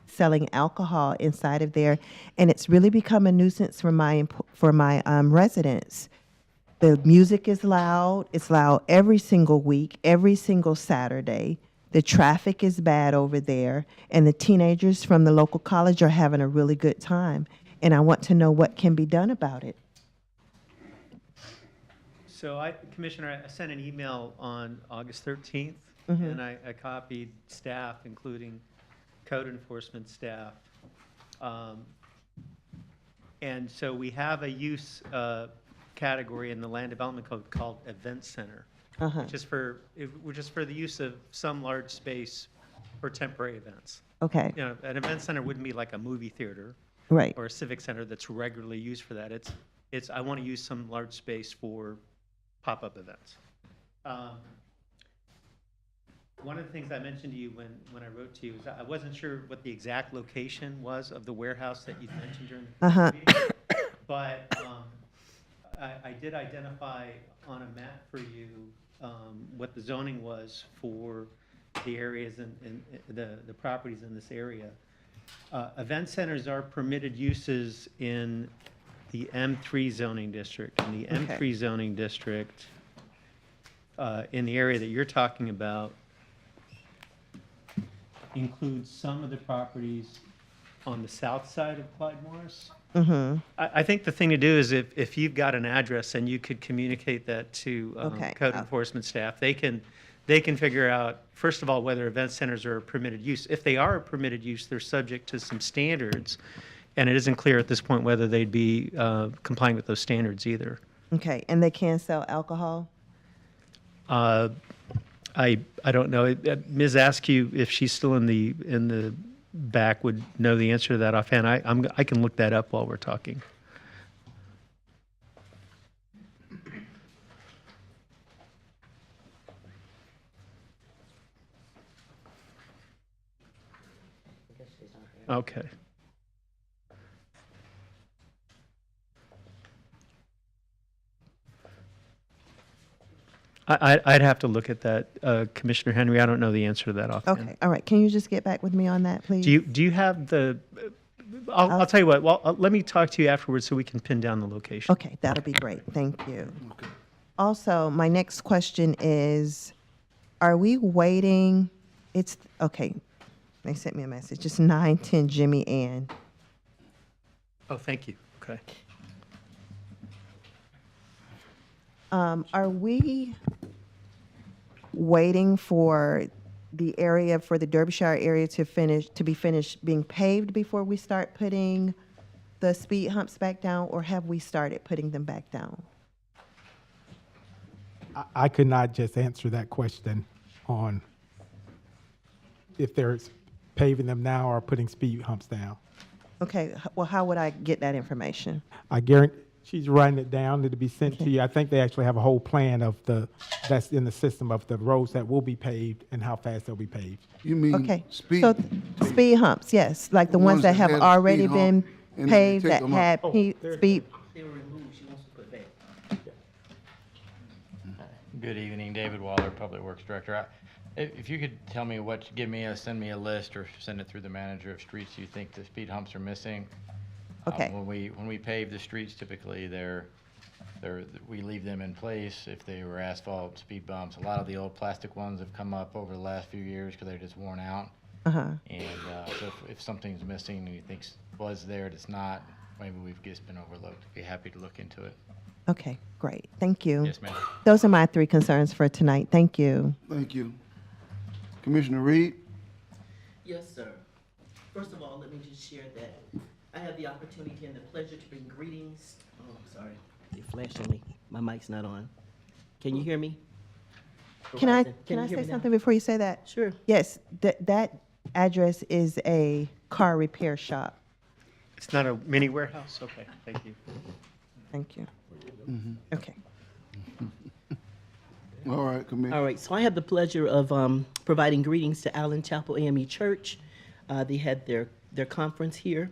selling alcohol inside of there. And it's really become a nuisance for my residents. The music is loud. It's loud every single week, every single Saturday. The traffic is bad over there. And the teenagers from the local college are having a really good time. And I want to know what can be done about it. So Commissioner, I sent an email on August 13th, Mhm. and I copied staff, including code enforcement staff. And so we have a use category in the land development code called event center, which is for the use of some large space for temporary events. Okay. You know, an event center wouldn't be like a movie theater. Right. or a civic center that's regularly used for that. It's I want to use some large space for pop-up events. One of the things I mentioned to you when I wrote to you is I wasn't sure what the exact location was of the warehouse that you'd mentioned during the meeting, but I did identify on a map for you what the zoning was for the areas and the properties in this area. Event centers are permitted uses in the M3 zoning district. And the M3 zoning district, in the area that you're talking about, includes some of the properties on the south side of Clyde Morris. I think the thing to do is if you've got an address and you could communicate that to code enforcement staff, they can figure out, first of all, whether event centers are a permitted use. If they are a permitted use, they're subject to some standards, and it isn't clear at this point whether they'd be complying with those standards either. Okay, and they can sell alcohol? I don't know. Ms. Askew, if she's still in the back, would know the answer to that offhand. I can look that up while we're talking. Okay. I'd have to look at that, Commissioner Henry. I don't know the answer to that offhand. Okay, all right. Can you just get back with me on that, please? Do you have the? I'll tell you what. Well, let me talk to you afterwards so we can pin down the location. Okay, that'll be great. Thank you. Also, my next question is, are we waiting? It's, okay, they sent me a message. It's 910 Jimmy Ann. Oh, thank you. Okay. Are we waiting for the area, for the Derbyshire area to be finished being paved before we start putting the speed humps back down, or have we started putting them back down? I could not just answer that question on if they're paving them now or putting speed humps down. Okay, well, how would I get that information? I guarantee, she's writing it down, it'll be sent to you. I think they actually have a whole plan of that's in the system of the roads that will be paved and how fast they'll be paved. You mean Okay, speed? so speed humps, yes, like the ones that have had a already speed been hump and paved, take that them had out. speed. They were removed, she wants to put back. Good evening, David Waller, Public Works Director. If you could tell me send me a list or send it through the manager of streets you think the speed humps are missing. Okay. When we pave the streets, typically we leave them in place. If they were asphalt speed bumps, a lot of the old plastic ones have come up over the last few years because they're just worn out. And so if something's missing and you think was there, it's not, maybe we've just been overlooked. I'd be happy to look into it. Okay, great, thank you. Yes, ma'am. Those are my 3 concerns for tonight, thank you. Thank you. Commissioner Reed? Yes, sir. First of all, let me just share that I have the opportunity and the pleasure to bring greetings. Oh, sorry, they flashed on me. My mic's not on. Can you hear me? Can I you hear say me now? something before you say that? Sure. Yes, that address is a car repair shop. It's not a mini warehouse? Okay, thank you. Thank you. Okay. All right, Commissioner. All right, so I have the pleasure of providing greetings to Allen Chapel AME Church. They had their conference here.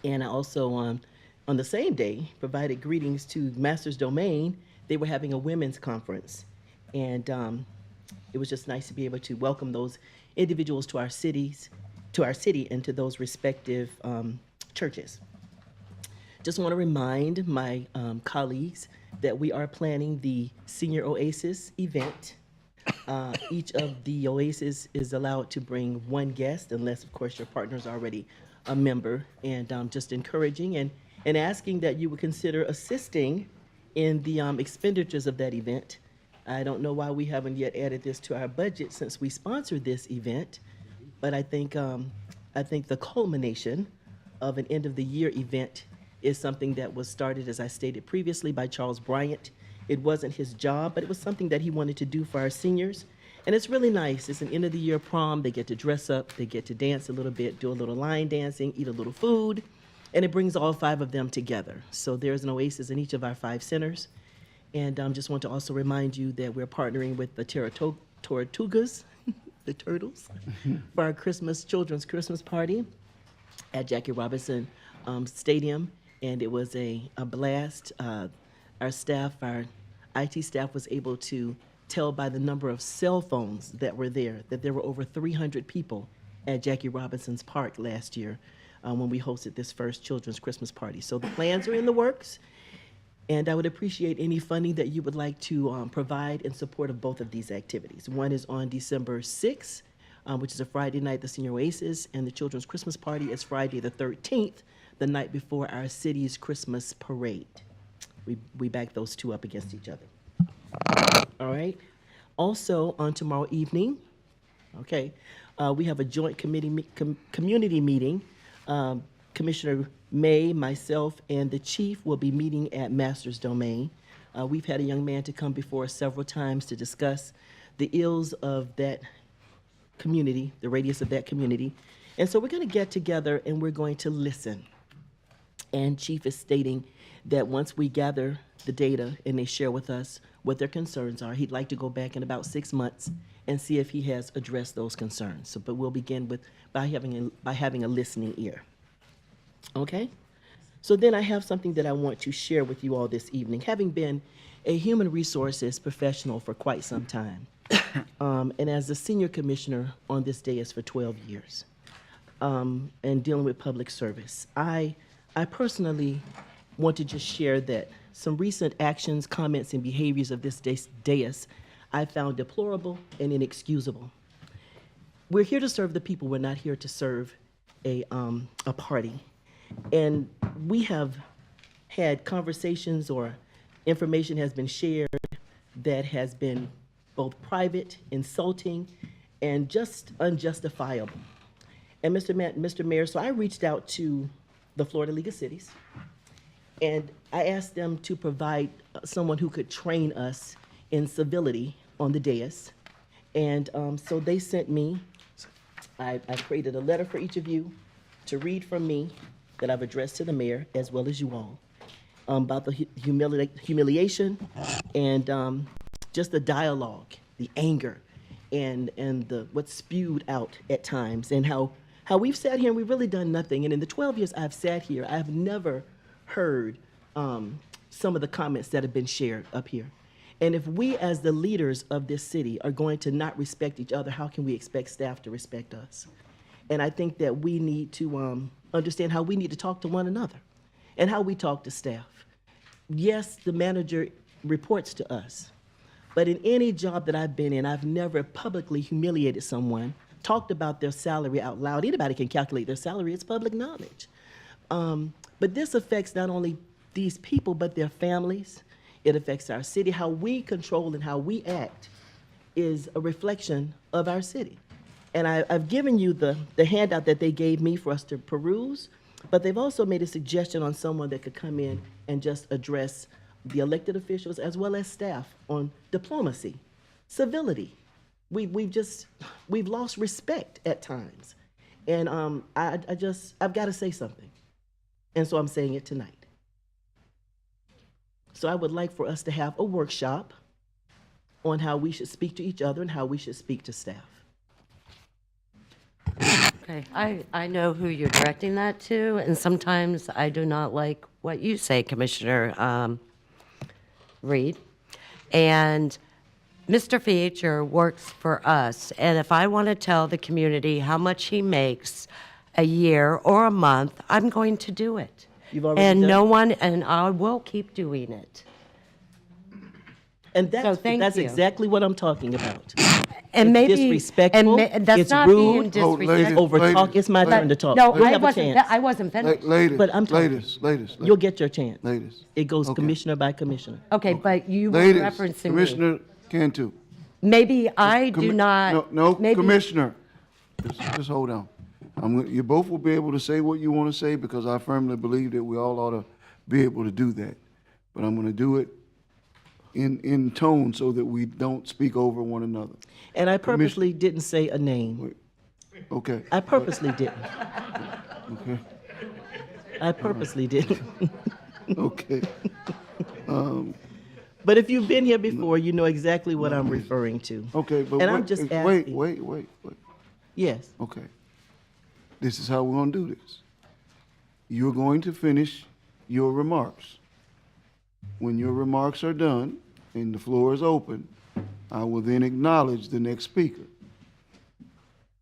And I also, on the same day, provided greetings to Master's Domain. They were having a women's conference. And it was just nice to be able to welcome those individuals to our city and to those respective churches. Just want to remind my colleagues that we are planning the Senior Oasis event. Each of the Oasis is allowed to bring 1 guest, unless, of course, your partner is already a member. And just encouraging and asking that you would consider assisting in the expenditures of that event. I don't know why we haven't yet added this to our budget since we sponsored this event, but I think the culmination of an end-of-the-year event is something that was started, as I stated previously, by Charles Bryant. It wasn't his job, but it was something that he wanted to do for our seniors. And it's really nice. It's an end-of-the-year prom. They get to dress up. They get to dance a little bit, do a little line dancing, eat a little food. And it brings all 5 of them together. So there's an oasis in each of our 5 centers. And just want to also remind you that we're partnering with the Tortugas, the Turtles, for our children's Christmas party at Jackie Robinson Stadium. And it was a blast. Our staff, our IT staff was able to tell by the number of cell phones that were there that there were over 300 people at Jackie Robinson's Park last year when we hosted this first children's Christmas party. So the plans are in the works, and I would appreciate any funding that you would like to provide in support of both of these activities. One is on December 6th, which is a Friday night, the Senior Oasis, and the children's Christmas party is Friday the 13th, the night before our city's Christmas parade. We back those 2 up against each other. All right. Also, on tomorrow evening, okay, we have a joint community meeting. Commissioner May, myself, and the chief will be meeting at Master's Domain. We've had a young man to come before us several times to discuss the ills of that community, the radius of that community. And so we're going to get together and we're going to listen. And Chief is stating that once we gather the data and they share with us what their concerns are, he'd like to go back in about 6 months and see if he has addressed those concerns. So, but we'll begin by having a listening ear. Okay? So then I have something that I want to share with you all this evening. Having been a human resources professional for quite some time, and as a senior commissioner on this dais for 12 years, and dealing with public service, I personally want to just share that some recent actions, comments, and behaviors of this dais I found deplorable and inexcusable. We're here to serve the people. We're not here to serve a party. And we have had conversations or information has been shared that has been both private, insulting, and just unjustifiable. And Mr. Mayor, so I reached out to the Florida League of Cities, and I asked them to provide someone who could train us in civility on the dais. And so they sent me, I created a letter for each of you to read from me that I've addressed to the mayor as well as you all about the humiliation and just the dialogue, the anger, and the what's spewed out at times, and how we've sat here and we've really done nothing. And in the 12 years I've sat here, I've never heard some of the comments that have been shared up here. And if we as the leaders of this city are going to not respect each other, how can we expect staff to respect us? And I think that we need to understand how we need to talk to one another and how we talk to staff. Yes, the manager reports to us, but in any job that I've been in, I've never publicly humiliated someone, talked about their salary out loud. Anybody can calculate their salary, it's public knowledge. But this affects not only these people, but their families. It affects our city. How we control and how we act is a reflection of our city. And I've given you the handout that they gave me for us to peruse, but they've also made a suggestion on someone that could come in and just address the elected officials as well as staff on diplomacy, civility. We've lost respect at times. And I've got to say something. And so I'm saying it tonight. So I would like for us to have a workshop on how we should speak to each other and how we should speak to staff. Okay, I know who you're directing that to, and sometimes I do not like what you say, Commissioner Reed. And Mr. Feature works for us, and if I want to tell the community how much he makes a year or a month, I'm going to do it. You've already and done no it? one, and I will keep doing it. And that's you. exactly what I'm talking about. And It's maybe disrespectful. that's It's not being rude. disrespectful. Over talk. It's my turn to talk. No, You'll I have a wasn't. chance. I wasn't finished. Ladies, But I'm talking. ladies. You'll get your chance. Ladies. It goes Okay. commissioner by commissioner. Okay, but you were Ladies, referencing me. Commissioner Cantu. Maybe I do not. No, maybe, Commissioner, just hold on. You both will be able to say what you want to say because I firmly believe that we all ought to be able to do that. But I'm going to do it in tone so that we don't speak over one another. And I purposely didn't say a name. Okay. I purposely didn't. Okay. I purposely didn't. Okay. But if you've been here before, you know exactly what I'm referring to. Okay, but And I'm just asking. wait. Yes. Okay. This is how we're gonna do this. You're going to finish your remarks. When your remarks are done and the floor is open, I will then acknowledge the next speaker.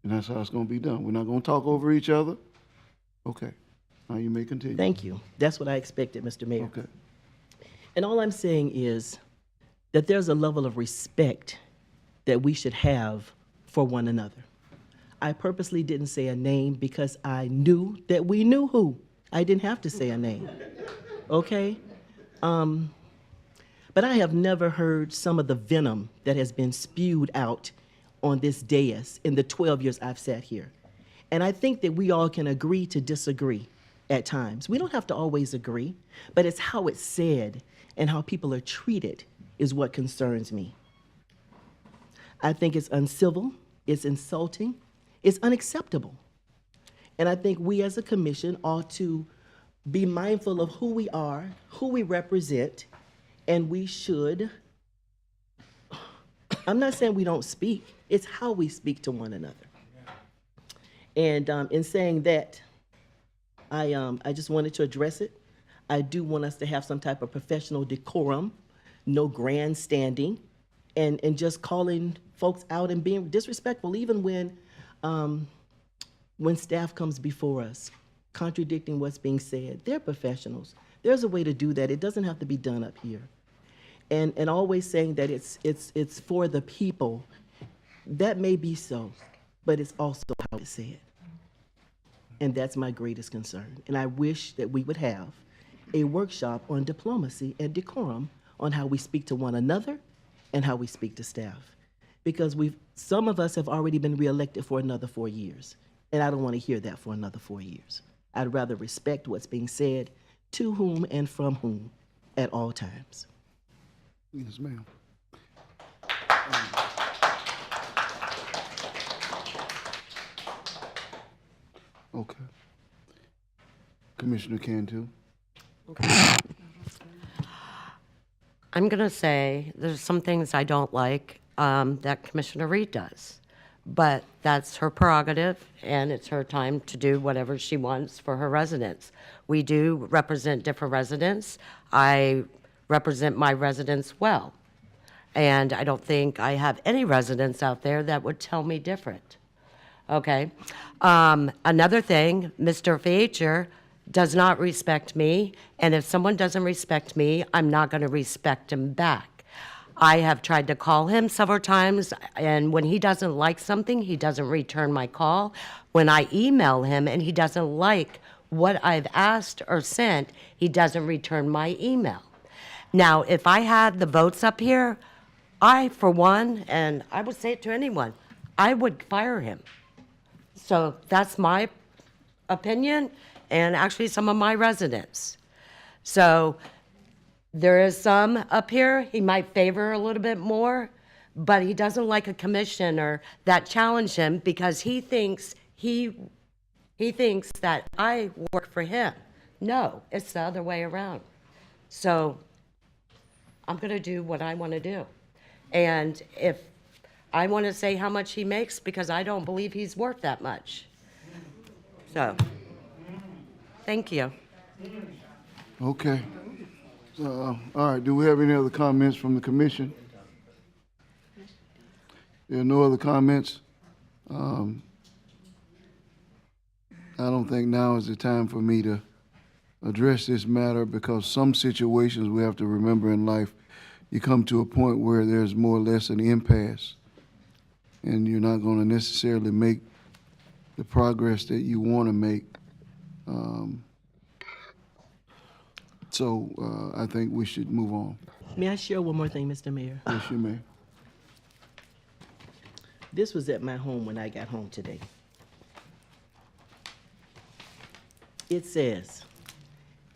And that's how it's gonna be done. We're not gonna talk over each other. Okay. Now you may continue. Thank you. That's what I expected, Mr. Mayor. Okay. And all I'm saying is that there's a level of respect that we should have for one another. I purposely didn't say a name because I knew that we knew who. I didn't have to say a name. Okay? But I have never heard some of the venom that has been spewed out on this dais in the 12 years I've sat here. And I think that we all can agree to disagree at times. We don't have to always agree, but it's how it's said and how people are treated is what concerns me. I think it's uncivil, it's insulting, it's unacceptable. And I think we as a commission ought to be mindful of who we are, who we represent, and we should, I'm not saying we don't speak, it's how we speak to one another. And in saying that, I just wanted to address it. I do want us to have some type of professional decorum, no grandstanding, and just calling folks out and being disrespectful, even when staff comes before us, contradicting what's being said. They're professionals. There's a way to do that. It doesn't have to be done up here. And always saying that it's for the people, that may be so, but it's also how it's said. And that's my greatest concern. And I wish that we would have a workshop on diplomacy and decorum on how we speak to one another and how we speak to staff. Because some of us have already been reelected for another 4 years. And I don't want to hear that for another 4 years. I'd rather respect what's being said to whom and from whom at all times. Yes, ma'am. Okay. Commissioner Cantu. I'm going to say there's some things I don't like that Commissioner Reed does, but that's her prerogative, and it's her time to do whatever she wants for her residents. We do represent different residents. I represent my residents well, and I don't think I have any residents out there that would tell me different. Okay. Another thing, Mr. Feature does not respect me, and if someone doesn't respect me, I'm not going to respect him back. I have tried to call him several times, and when he doesn't like something, he doesn't return my call. When I email him and he doesn't like what I've asked or sent, he doesn't return my email. Now, if I had the votes up here, I, for one, and I would say it to anyone, I would fire him. So that's my opinion, and actually some of my residents. So there is some up here he might favor a little bit more, but he doesn't like a commissioner that challenge him because he thinks that I work for him. No, it's the other way around. So I'm going to do what I want to do. And if I want to say how much he makes, because I don't believe he's worth that much. So, thank you. Okay. All right, do we have any other comments from the commission? There are no other comments? I don't think now is the time for me to address this matter, because some situations we have to remember in life, you come to a point where there's more or less an impasse, and you're not going to necessarily make the progress that you want to make. So I think we should move on. May I share one more thing, Mr. Mayor? Yes, you may. This was at my home when I got home today. It says,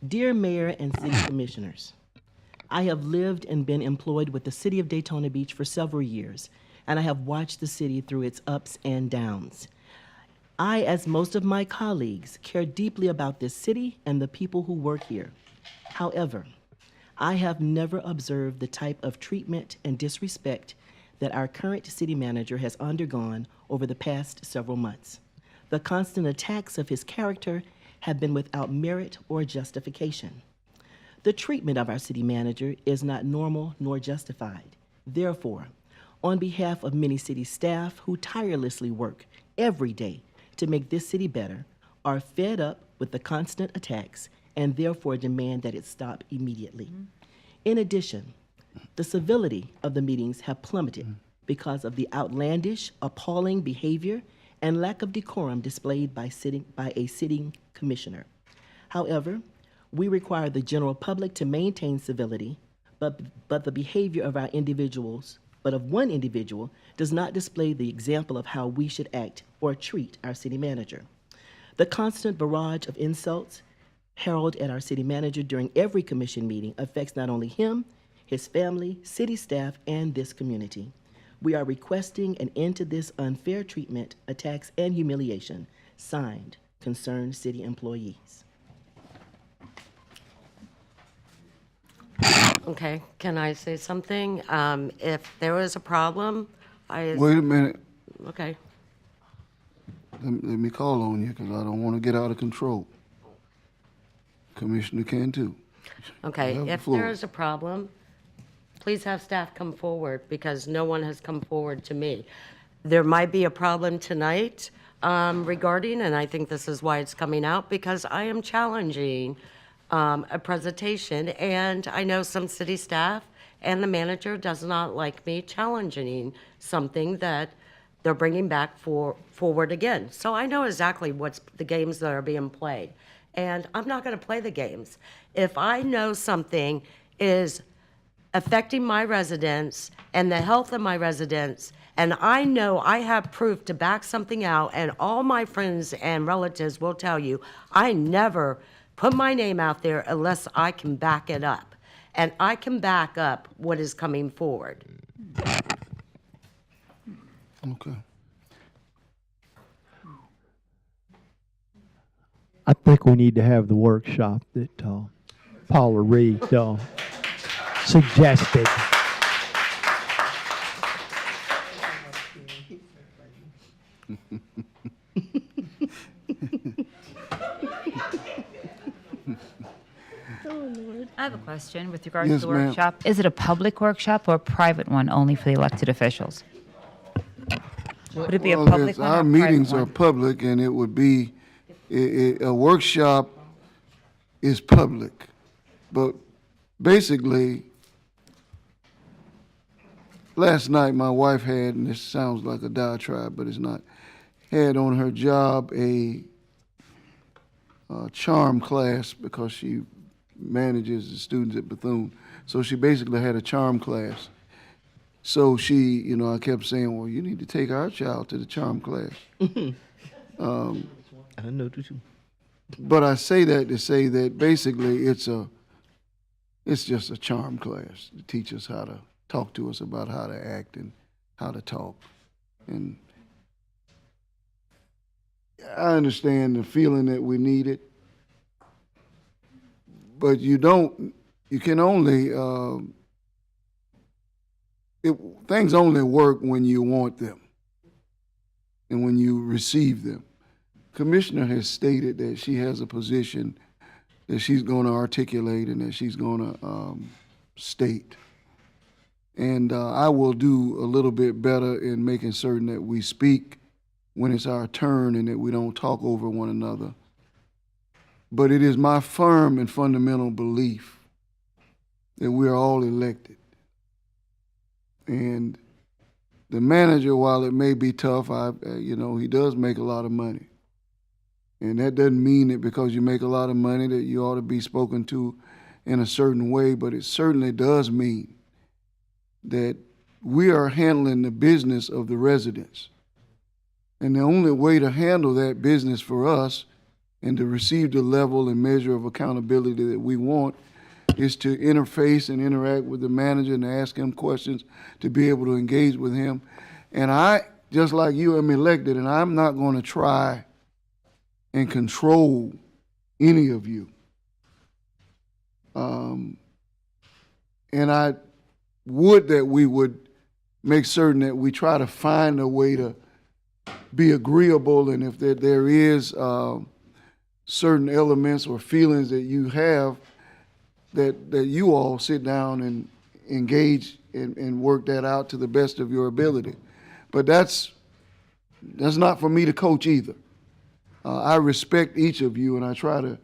"Dear Mayor and City Commissioners, I have lived and been employed with the City of Daytona Beach for several years, and I have watched the city through its ups and downs. I, as most of my colleagues, care deeply about this city and the people who work here. However, I have never observed the type of treatment and disrespect that our current city manager has undergone over the past several months. The constant attacks of his character have been without merit or justification. The treatment of our city manager is not normal nor justified. Therefore, on behalf of many city staff who tirelessly work every day to make this city better, are fed up with the constant attacks and therefore demand that it stop immediately. In addition, the civility of the meetings have plummeted because of the outlandish, appalling behavior and lack of decorum displayed by a sitting commissioner. However, we require the general public to maintain civility, but the behavior of one individual does not display the example of how we should act or treat our city manager. The constant barrage of insults hurled at our city manager during every commission meeting affects not only him, his family, city staff, and this community. We are requesting an end to this unfair treatment, attacks, and humiliation. Signed, concerned city employees. Okay, can I say something? If there was a problem, Wait a minute. Okay. Let me call on you because I don't want to get out of control. Commissioner can too. Okay, You have the if floor. there is a problem, please have staff come forward because no one has come forward to me. There might be a problem tonight regarding, and I think this is why it's coming out, because I am challenging a presentation, and I know some city staff and the manager does not like me challenging something that they're bringing back forward again. So I know exactly what's the games that are being played, and I'm not going to play the games. If I know something is affecting my residents and the health of my residents, and I know I have proof to back something out, and all my friends and relatives will tell you, I never put my name out there unless I can back it up. And I can back up what is coming forward. Okay. I think we need to have the workshop that Paula Reed suggested. I have a question with regards Yes, to the ma'am. workshop. Is it a public workshop or a private one only for the elected officials? Would it be a Well, public it's- one or a Our private meetings are one? public, and it would be, a workshop is public. But basically, last night, my wife had, and this sounds like a diatribe, but it's not, had on her job a charm class because she manages the students at Bethune. So she basically had a charm class. So she, I kept saying, well, you need to take our child to the charm class. I know too. But I say that to say that basically it's just a charm class to teach us how to talk to us about how to act and how to talk. And I understand the feeling that we need it, but you can only, things only work when you want them and when you receive them. Commissioner has stated that she has a position that she's going to articulate and that she's going to state. And I will do a little bit better in making certain that we speak when it's our turn and that we don't talk over one another. But it is my firm and fundamental belief that we are all elected. And the manager, while it may be tough, he does make a lot of money. And that doesn't mean that because you make a lot of money that you ought to be spoken to in a certain way, but it certainly does mean that we are handling the business of the residents. And the only way to handle that business for us and to receive the level and measure of accountability that we want is to interface and interact with the manager and ask him questions to be able to engage with him. And I just like you, am elected, and I'm not going to try and control any of you. And I would that we would make certain that we try to find a way to be agreeable, and if there is certain elements or feelings that you have, that you all sit down and engage and work that out to the best of your ability. But that's not for me to coach either. I respect each of you, and I try to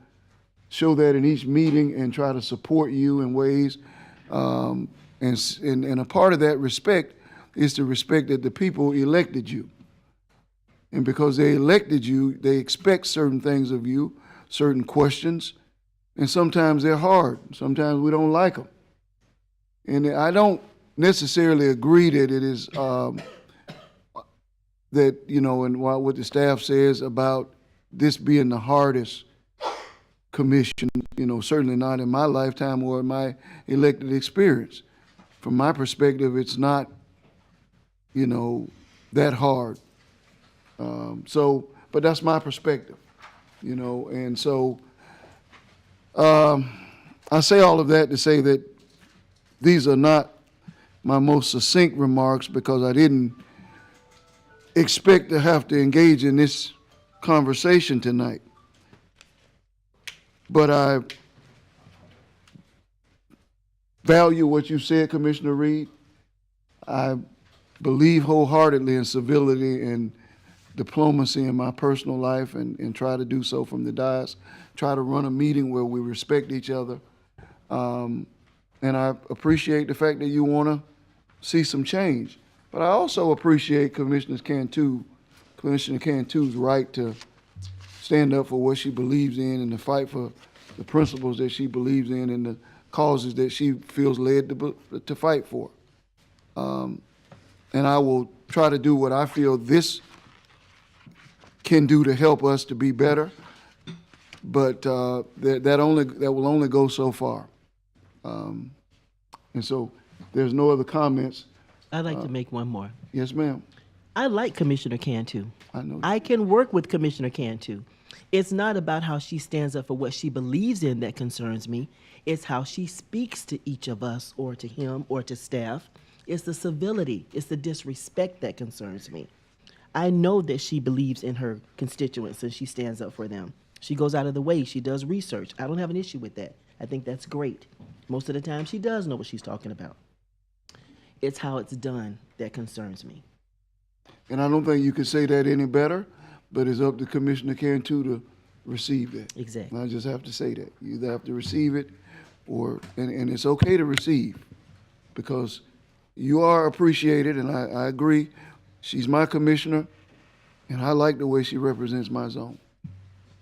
show that in each meeting and try to support you in ways. And a part of that respect is the respect that the people elected you. And because they elected you, they expect certain things of you, certain questions, and sometimes they're hard. Sometimes we don't like them. And I don't necessarily agree that it is, that, you know, and what the staff says about this being the hardest commission, you know, certainly not in my lifetime or in my elected experience. From my perspective, it's not, you know, that hard. But that's my perspective, you know, and so I say all of that to say that these are not my most succinct remarks because I didn't expect to have to engage in this conversation tonight. But I value what you said, Commissioner Reed. I believe wholeheartedly in civility and diplomacy in my personal life and try to do so from the dais, try to run a meeting where we respect each other. And I appreciate the fact that you want to see some change. But I also appreciate Commissioner Cantu's right to stand up for what she believes in and to fight for the principles that she believes in and the causes that she feels led to fight for. And I will try to do what I feel this can do to help us to be better, but that will only go so far. And so there's no other comments. I'd like to make one more. Yes, ma'am. I like Commissioner Cantu. I know. I can work with Commissioner Cantu. It's not about how she stands up for what she believes in that concerns me. It's how she speaks to each of us or to him or to staff. It's the civility, it's the disrespect that concerns me. I know that she believes in her constituents and she stands up for them. She goes out of the way, she does research. I don't have an issue with that. I think that's great. Most of the time she does know what she's talking about. It's how it's done that concerns me. And I don't think you could say that any better, but it's up to Commissioner Cantu to receive that. Exactly. And I just have to say that. You either have to receive it and it's okay to receive because you are appreciated, and I agree. She's my commissioner, and I like the way she represents my zone.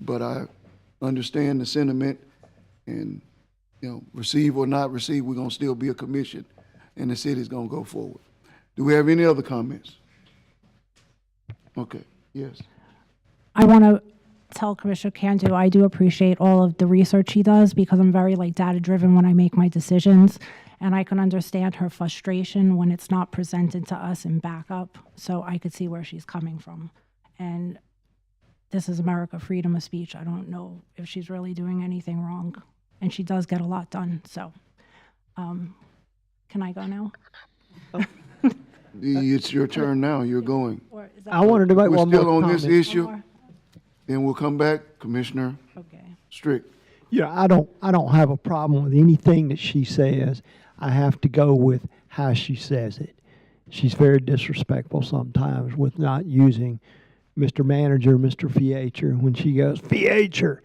But I understand the sentiment, and, you know, receive or not receive, we're going to still be a commission, and the city's going to go forward. Do we have any other comments? Okay, yes. I want to tell Commissioner Cantu I do appreciate all of the research he does because I'm very data driven when I make my decisions, and I can understand her frustration when it's not presented to us in backup. So I could see where she's coming from. And this is America, freedom of speech. I don't know if she's really doing anything wrong, and she does get a lot done. So, can I go now? It's your turn now. You're going. I wanted to make one more We're still on this comment. issue. Then we'll come back, Commissioner Strick. Yeah, I don't have a problem with anything that she says. I have to go with how she says it. She's very disrespectful sometimes with not using Mr. Manager, Mr. Fiacher. When she goes, Fiacher,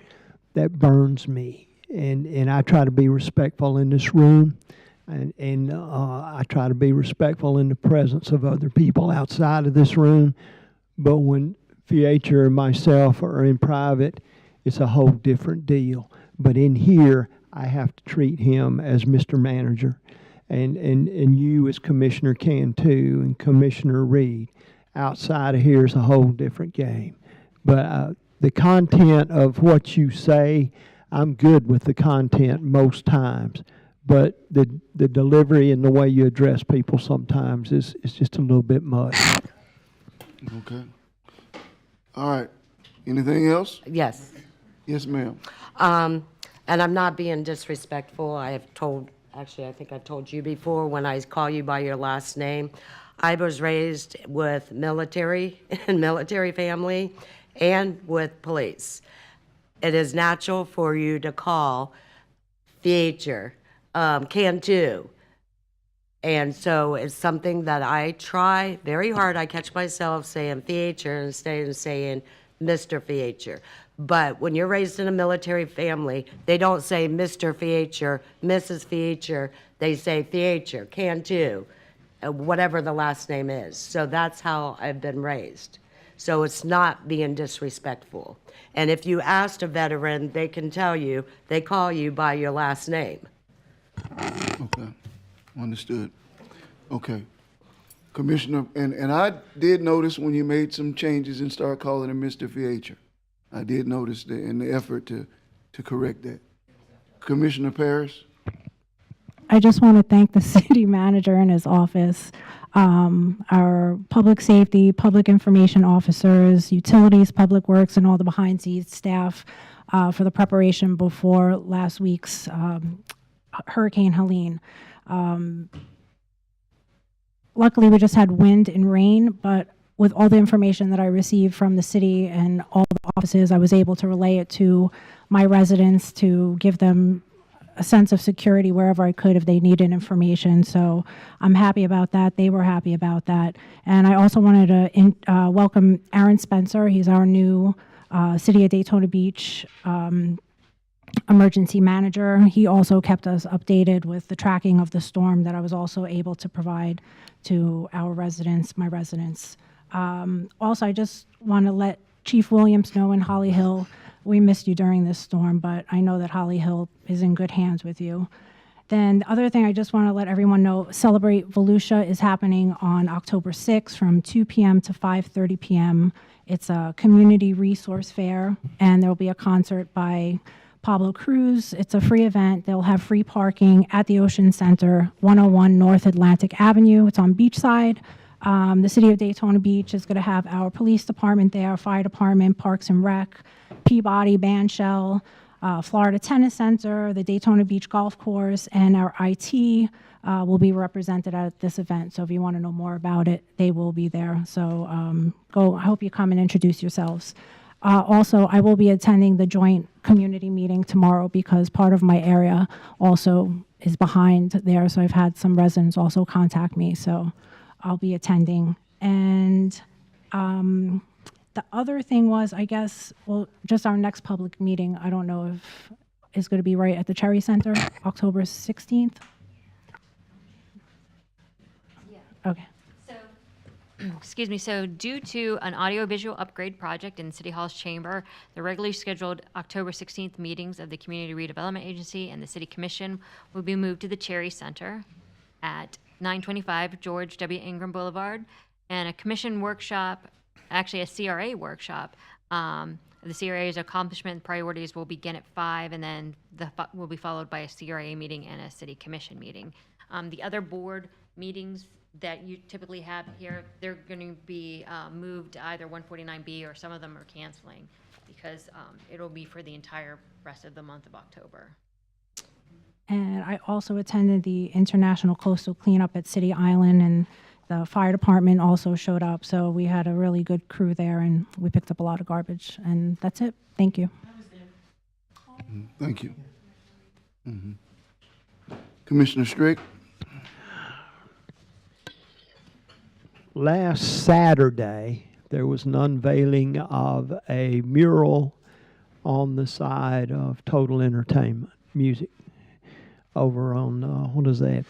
that burns me. And I try to be respectful in this room. And I try to be respectful in the presence of other people outside of this room. But when Fiacher and myself are in private, it's a whole different deal. But in here, I have to treat him as Mr. Manager, and you as Commissioner Cantu and Commissioner Reed. Outside of here is a whole different game. But the content of what you say, I'm good with the content most times. But the delivery and the way you address people sometimes is just a little bit much. Okay. All right. Anything else? Yes. Yes, ma'am. And I'm not being disrespectful. I have told, actually, I think I told you before, when I call you by your last name, I was raised with military and military family and with police. It is natural for you to call theater, Cantu. And so it's something that I try very hard. I catch myself saying theater instead of saying Mr. Theater. But when you're raised in a military family, they don't say Mr. Theater, Mrs. Theater. They say theater, Cantu, whatever the last name is. So that's how I've been raised. So it's not being disrespectful. And if you asked a veteran, they can tell you, they call you by your last name. Okay. Understood. Okay. Commissioner, and I did notice when you made some changes and started calling him Mr. Theater. I did notice that in the effort to correct that. Commissioner Parrish? I just want to thank the city manager and his office, our public safety, public information officers, utilities, public works, and all the behind-scenes staff for the preparation before last week's Hurricane Helene. Luckily, we just had wind and rain, but with all the information that I received from the city and all the offices, I was able to relay it to my residents to give them a sense of security wherever I could if they needed information. So I'm happy about that. They were happy about that. And I also wanted to welcome Aaron Spencer. He's our new City of Daytona Beach emergency manager. He also kept us updated with the tracking of the storm that I was also able to provide to our residents, my residents. Also, I just want to let Chief Williams know in Holly Hill, we missed you during this storm, but I know that Holly Hill is in good hands with you. Then the other thing I just want to let everyone know, Celebrate Volusia is happening on October 6th from 2 p.m. to 5:30 p.m. It's a community resource fair, and there will be a concert by Pablo Cruz. It's a free event. They'll have free parking at the Ocean Center, 101 North Atlantic Avenue. It's on Beachside. The City of Daytona Beach is going to have our police department there, fire department, Parks and Rec, Peabody Band Shell, Florida Tennis Center, the Daytona Beach Golf Course, and our IT will be represented at this event. So if you want to know more about it, they will be there. So I hope you come and introduce yourselves. Also, I will be attending the joint community meeting tomorrow because part of my area also is behind there. So I've had some residents also contact me. So I'll be attending. And the other thing was, I guess, well, just our next public meeting, I don't know if it's going to be right at the Cherry Center, October 16th. Yeah. Okay. Excuse me, so due to an audiovisual upgrade project in City Hall's chamber, the regularly scheduled October 16th meetings of the Community Redevelopment Agency and the City Commission will be moved to the Cherry Center at 925 George W. Ingram Boulevard, and a commission workshop, actually a CRA workshop, the CRA's accomplishment priorities will begin at 5, and then will be followed by a CRA meeting and a City Commission meeting. The other board meetings that you typically have here, they're going to be moved to either 149B, or some of them are canceling because it'll be for the entire rest of the month of October. And I also attended the International Coastal Cleanup at City Island, and the fire department also showed up. So we had a really good crew there, and we picked up a lot of garbage. And that's it. Thank you. Thank you. Commissioner Strick? Last Saturday, there was an unveiling of a mural on the side of Total Entertainment Music over on, what is that?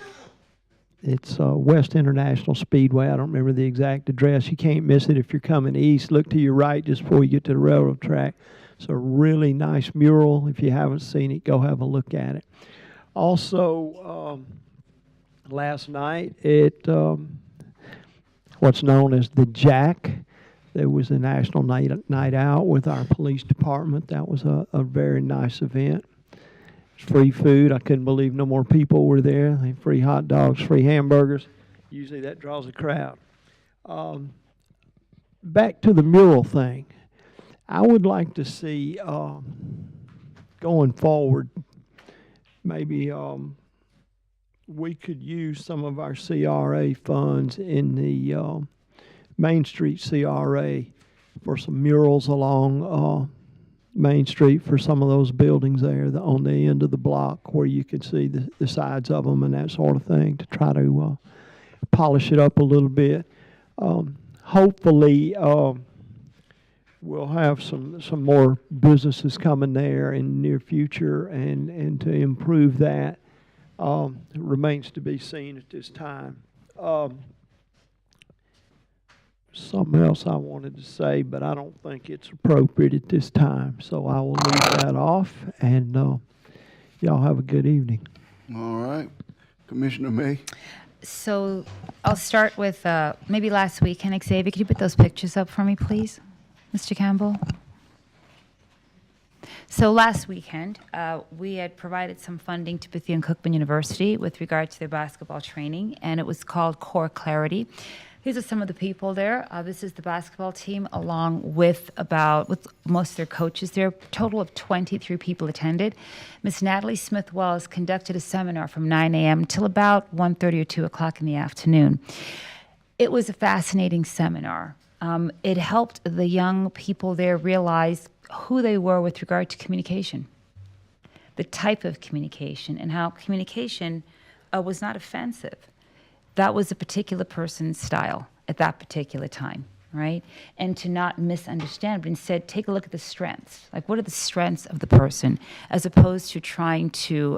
It's West International Speedway. I don't remember the exact address. You can't miss it if you're coming east. Look to your right just before you get to the railroad track. It's a really nice mural. If you haven't seen it, go have a look at it. Also, last night at what's known as the Jack, there was a national night out with our police department. That was a very nice event. Free food. I couldn't believe no more people were there. Free hot dogs, free hamburgers. Usually that draws a crowd. back to the mural thing, I would like to see, going forward, maybe, we could use some of our CRA funds in the, Main Street CRA for some murals along, Main Street for some of those buildings there on the end of the block where you can see the sides of them and that sort of thing to try to polish it up a little bit. Hopefully, we'll have some more businesses coming there in the near future, and to improve that remains to be seen at this time. Something else I wanted to say, but I don't think it's appropriate at this time, so I will leave that off, and y'all have a good evening. All right. Commissioner May. So I'll start with maybe last weekend. Xavier, could you put those pictures up for me, please, Mr. Campbell? So last weekend, we had provided some funding to Bethune-Cookman University with regard to their basketball training, and it was called Core Clarity. These are some of the people there. This is the basketball team, along with most of their coaches there. A total of 23 people attended. Miss Natalie Smith-Wells conducted a seminar from 9 a.m. till about 1:30 or 2 o'clock in the afternoon. It was a fascinating seminar. It helped the young people there realize who they were with regard to communication, the type of communication, and how communication was not offensive. That was a particular person's style at that particular time, right? And to not misunderstand, but instead take a look at the strengths. Like, what are the strengths of the person, as opposed to trying to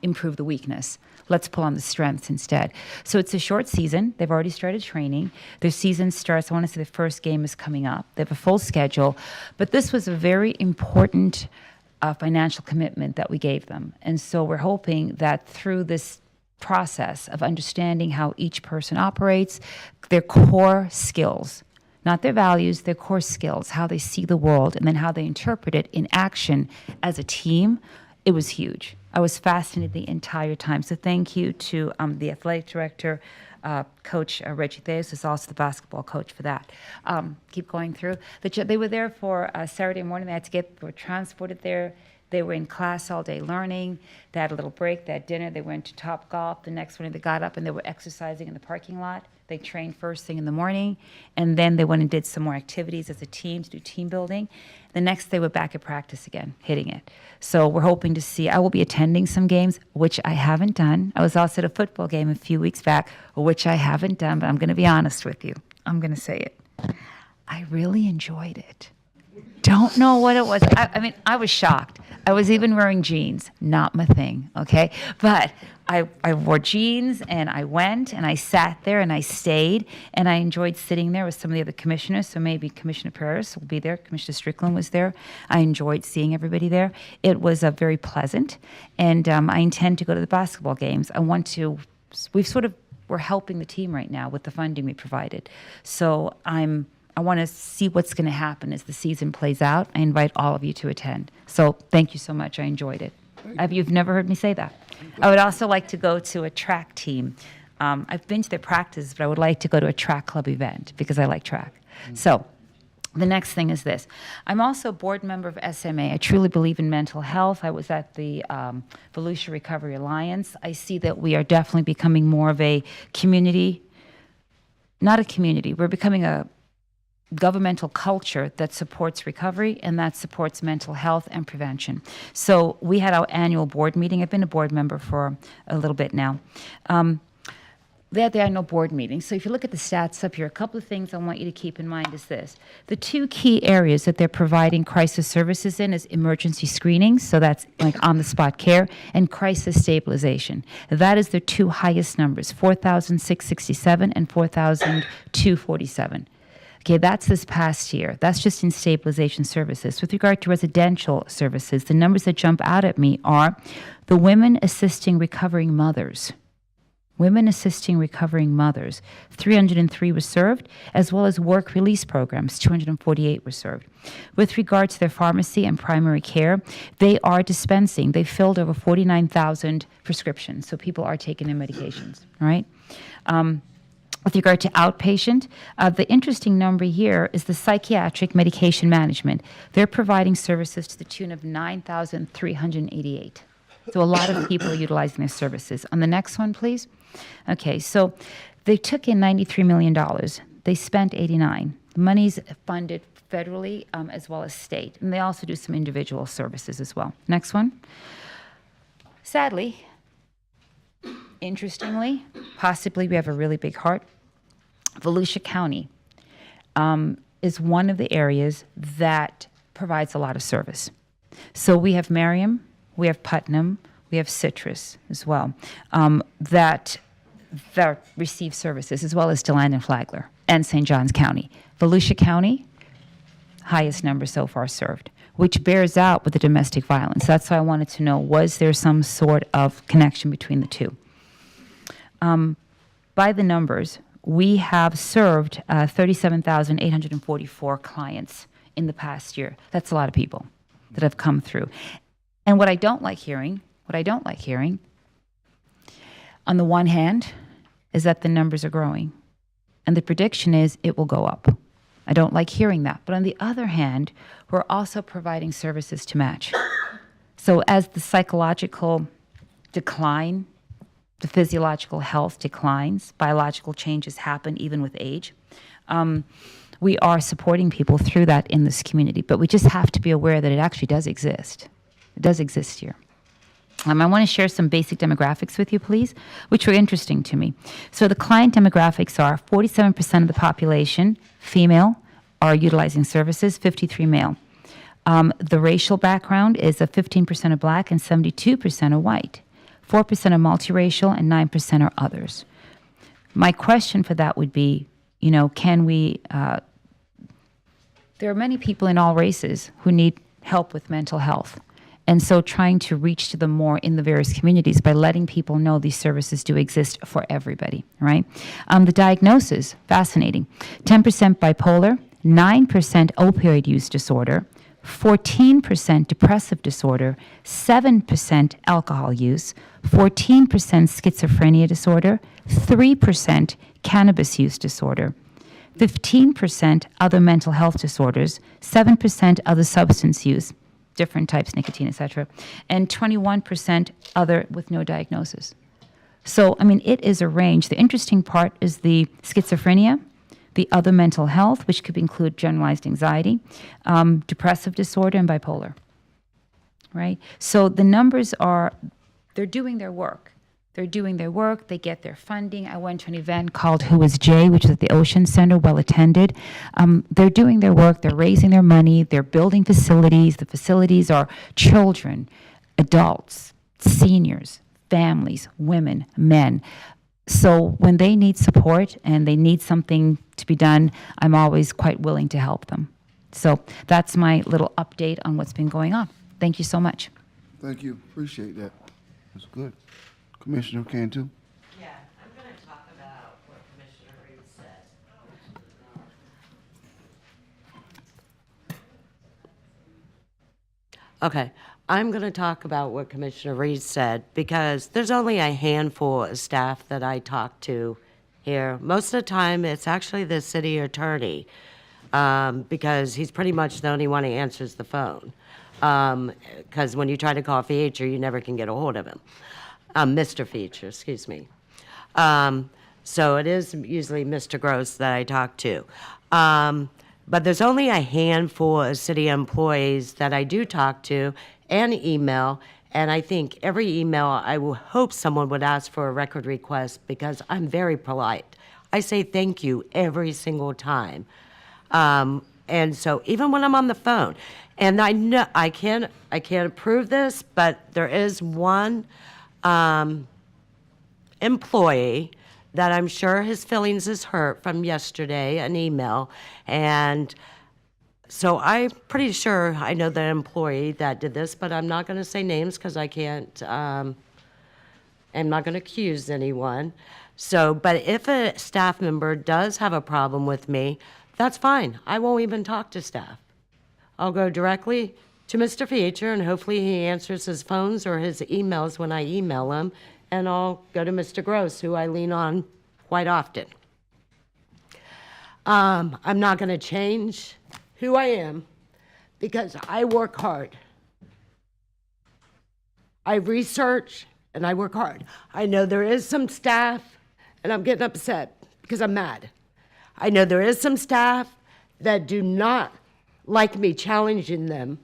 improve the weakness? Let's pull on the strengths instead. So it's a short season. They've already started training. Their season starts, I want to say the first game is coming up. They have a full schedule. But this was a very important financial commitment that we gave them. And so we're hoping that through this process of understanding how each person operates, their core skills, not their values, their core skills, how they see the world, and then how they interpret it in action as a team, it was huge. I was fascinated the entire time. So thank you to the athletic director, Coach Reggie Theus is also the basketball coach for that. Keep going through. They were there for Saturday morning. They were transported there. They were in class all day learning. They had a little break. They had dinner. They went to Top Golf. The next morning they got up and they were exercising in the parking lot. They trained first thing in the morning, and then they went and did some more activities as a team to do team building. The next day, we're back at practice again, hitting it. So we're hoping to see, I will be attending some games, which I haven't done. I was also at a football game a few weeks back, which I haven't done, but I'm going to be honest with you. I'm going to say it. I really enjoyed it. Don't know what it was. I mean, I was shocked. I was even wearing jeans. Not my thing, okay? But I wore jeans, and I went, and I sat there, and I stayed, and I enjoyed sitting there with some of the other commissioners. So maybe Commissioner Paris will be there. Commissioner Strickland was there. I enjoyed seeing everybody there. It was very pleasant, and I intend to go to the basketball games. We're helping the team right now with the funding we provided. So I want to see what's going to happen as the season plays out. I invite all of you to attend. So thank you so much. I enjoyed it. You've never heard me say that. I would also like to go to a track team. I've been to their practice, but I would like to go to a track club event because I like track. So the next thing is this. I'm also a board member of SMA. I truly believe in mental health. I was at the Volusia Recovery Alliance. I see that we are definitely becoming more of a community, not a community. We're becoming a governmental culture that supports recovery and that supports mental health and prevention. So we had our annual board meeting. I've been a board member for a little bit now. They had the annual board meeting. So if you look at the stats up here, a couple of things I want you to keep in mind is this. The two key areas that they're providing crisis services in is emergency screening, so that's like on-the-spot care, and crisis stabilization. That is their two highest numbers, 4,667 and 4,247. Okay, that's this past year. That's just in stabilization services. With regard to residential services, the numbers that jump out at me are the women assisting recovering mothers. Women assisting recovering mothers, 303 were served, as well as work release programs, 248 were served. With regard to their pharmacy and primary care, they are dispensing. They filled over 49,000 prescriptions, so people are taking their medications, all right? With regard to outpatient, the interesting number here is the psychiatric medication management. They're providing services to the tune of 9,388. So a lot of people are utilizing their services. On the next one, please. Okay, so they took in $93 million. They spent 89. The money's funded federally as well as state. And they also do some individual services as well. Next one. Sadly, interestingly, possibly we have a really big heart. Volusia County is one of the areas that provides a lot of service. So we have Merriam, we have Putnam, we have Citrus as well, that receive services, as well as DeLand and Flagler and St. Johns County. Volusia County, highest number so far served, which bears out with the domestic violence. That's why I wanted to know, was there some sort of connection between the two? By the numbers, we have served 37,844 clients in the past year. That's a lot of people that have come through. And what I don't like hearing, on the one hand, is that the numbers are growing. And the prediction is it will go up. I don't like hearing that. But on the other hand, we're also providing services to match. So as the psychological decline, the physiological health declines, biological changes happen even with age, we are supporting people through that in this community. But we just have to be aware that it actually does exist. It does exist here. I want to share some basic demographics with you, please, which were interesting to me. So the client demographics are 47% of the population, female, are utilizing services, 53 male. The racial background is 15% are black and 72% are white. 4% are multiracial and 9% are others. My question for that would be, can we, there are many people in all races who need help with mental health. And so trying to reach to them more in the various communities by letting people know these services do exist for everybody, right? The diagnosis, fascinating. 10% bipolar, 9% opioid use disorder, 14% depressive disorder, 7% alcohol use, 14% schizophrenia disorder, 3% cannabis use disorder, 15% other mental health disorders, 7% other substance use, different types, nicotine, etc., and 21% other with no diagnosis. So, it is a range. The interesting part is the schizophrenia, the other mental health, which could include generalized anxiety, depressive disorder, and bipolar, right? So the numbers they're doing their work. They get their funding. I went to an event called Who is Jay, which is at the Ocean Center, well attended. They're doing their work. They're raising their money. They're building facilities. The facilities are children, adults, seniors, families, women, men. So when they need support and they need something to be done, I'm always quite willing to help them. So that's my little update on what's been going on. Thank you so much. Thank you. Appreciate that. That's good. Commissioner Cantu? Yeah, I'm going to talk about what Commissioner Reed said. Okay, I'm going to talk about what Commissioner Reed said because there's only a handful of staff that I talk to here. Most of the time, it's actually the city attorney because he's pretty much the only one who answers the phone. Because when you try to call Feature, you never can get a hold of him. Mr. Feature, excuse me. So it is usually Mr. Gross that I talk to. But there's only a handful of city employees that I do talk to and email. And I think every email, I will hope someone would ask for a record request because I'm very polite. I say thank you every single time. And so even when I'm on the phone, and I know I can't prove this, but there is one employee that I'm sure his feelings is hurt from yesterday, an email. And so I'm pretty sure I know the employee that did this, but I'm not going to say names because I can't, I'm not going to accuse anyone. So, but if a staff member does have a problem with me, that's fine. I won't even talk to staff. I'll go directly to Mr. Feature, and hopefully he answers his phones or his emails when I email him, and I'll go to Mr. Gross, who I lean on quite often. I'm not going to change who I am because I work hard. I research and I work hard. I know there is some staff, and I'm getting upset because I'm mad. I know there is some staff that do not like me challenging them.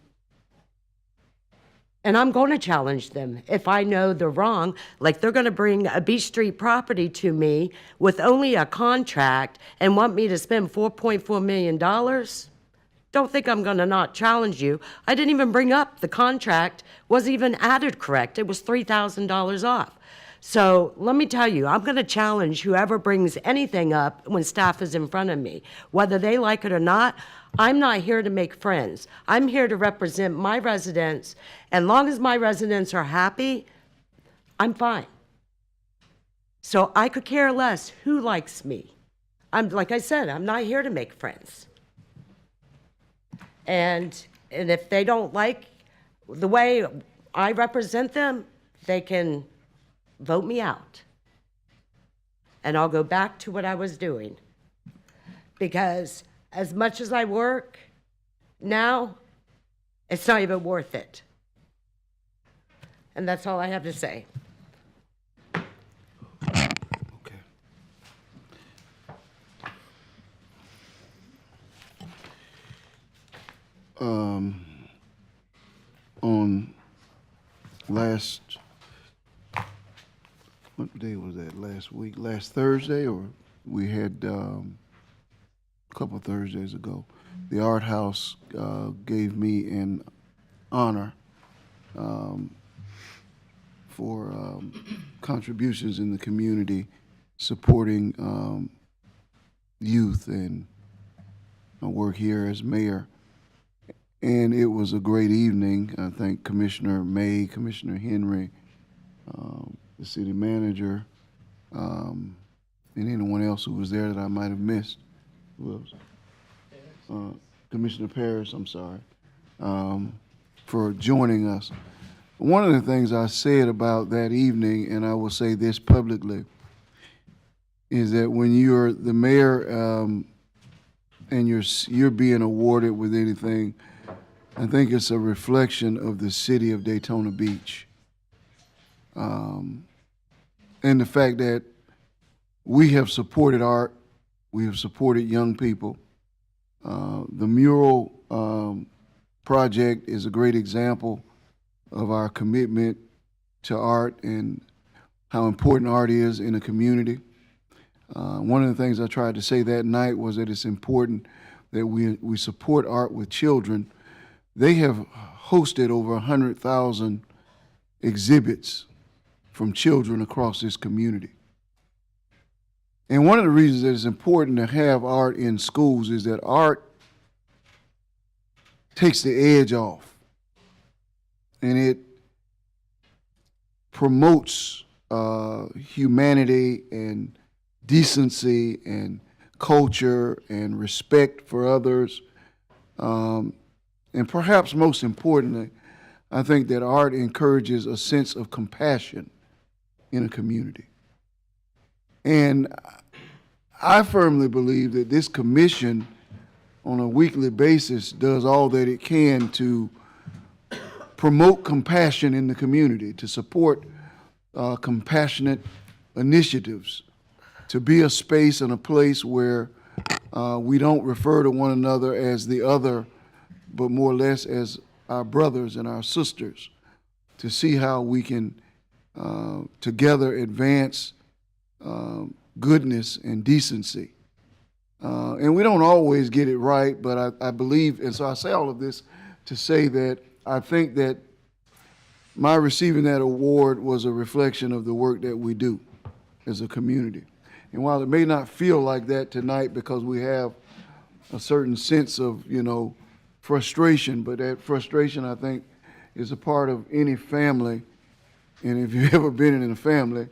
And I'm going to challenge them if I know they're wrong. Like they're going to bring a Beach Street property to me with only a contract and want me to spend $4.4 million. Don't think I'm going to not challenge you. I didn't even bring up the contract was even added correct. It was $3,000 off. So let me tell you, I'm going to challenge whoever brings anything up when staff is in front of me. Whether they like it or not, I'm not here to make friends. I'm here to represent my residents. And long as my residents are happy, I'm fine. So I could care less who likes me. Like I said, I'm not here to make friends. And if they don't like the way I represent them, they can vote me out. And I'll go back to what I was doing. Because as much as I work now, it's not even worth it. And that's all I have to say. On what day was that? Last week, last Thursday, or we had a couple of Thursdays ago, the Art House gave me an honor for contributions in the community supporting youth and my work here as mayor. And it was a great evening. I thank Commissioner May, Commissioner Henry, the city manager, and anyone else who was there that I might have missed. Who else? Commissioner Parrish, I'm sorry, for joining us. One of the things I said about that evening, and I will say this publicly, is that when you're the mayor and you're being awarded with anything, I think it's a reflection of the city of Daytona Beach. And the fact that we have supported art, we have supported young people. The mural project is a great example of our commitment to art and how important art is in a community. One of the things I tried to say that night was that it's important that we support art with children. They have hosted over 100,000 exhibits from children across this community. And one of the reasons that it's important to have art in schools is that art takes the edge off, and it promotes humanity and decency and culture and respect for others. And perhaps most importantly, I think that art encourages a sense of compassion in a community. And I firmly believe that this commission on a weekly basis does all that it can to promote compassion in the community, to support compassionate initiatives, to be a space and a place where we don't refer to one another as the other, but more or less as our brothers and our sisters, to see how we can together advance goodness and decency. And we don't always get it right, but I believe, and so I say all of this to say that I think that my receiving that award was a reflection of the work that we do as a community. And while it may not feel like that tonight because we have a certain sense of, frustration, but that frustration, I think, is a part of any family. And if you've ever been in a family,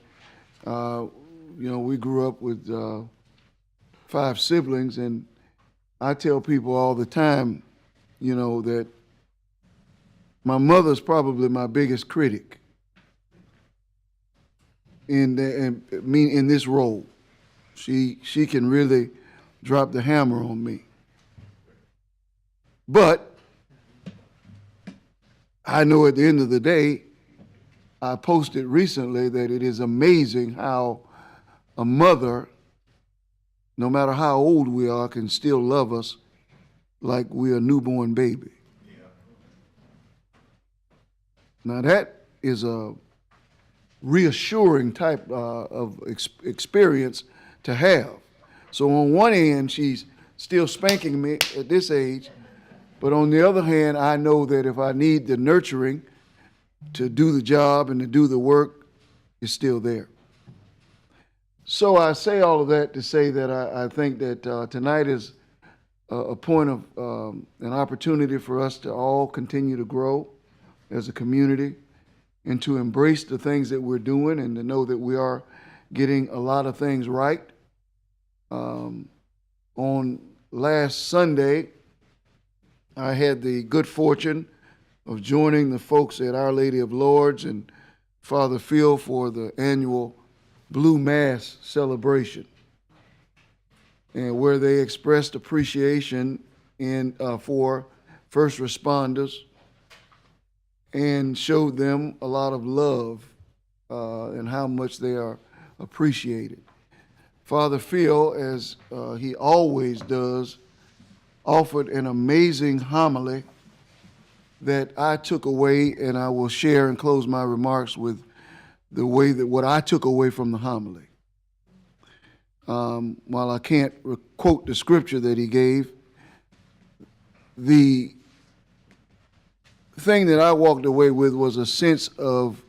we grew up with 5 siblings, and I tell people all the time, that my mother's probably my biggest critic in this role. She can really dropped the hammer on me. But I know at the end of the day, I posted recently that it is amazing how a mother, no matter how old we are, can still love us like we're a newborn baby. Now that is a reassuring type of experience to have. So on one end, she's still spanking me at this age, but on the other hand, I know that if I need the nurturing to do the job and to do the work, it's still there. So I say all of that to say that I think that tonight is a point of an opportunity for us to all continue to grow as a community and to embrace the things that we're doing and to know that we are getting a lot of things right. On last Sunday, I had the good fortune of joining the folks at Our Lady of Lourdes and Father Phil for the annual Blue Mass celebration, and where they expressed appreciation for first responders and showed them a lot of love and how much they are appreciated. Father Phil, as he always does, offered an amazing homily that I took away, and I will share and close my remarks with the way that what I took away from the homily. While I can't quote the scripture that he gave, the thing that I walked away with was a sense of,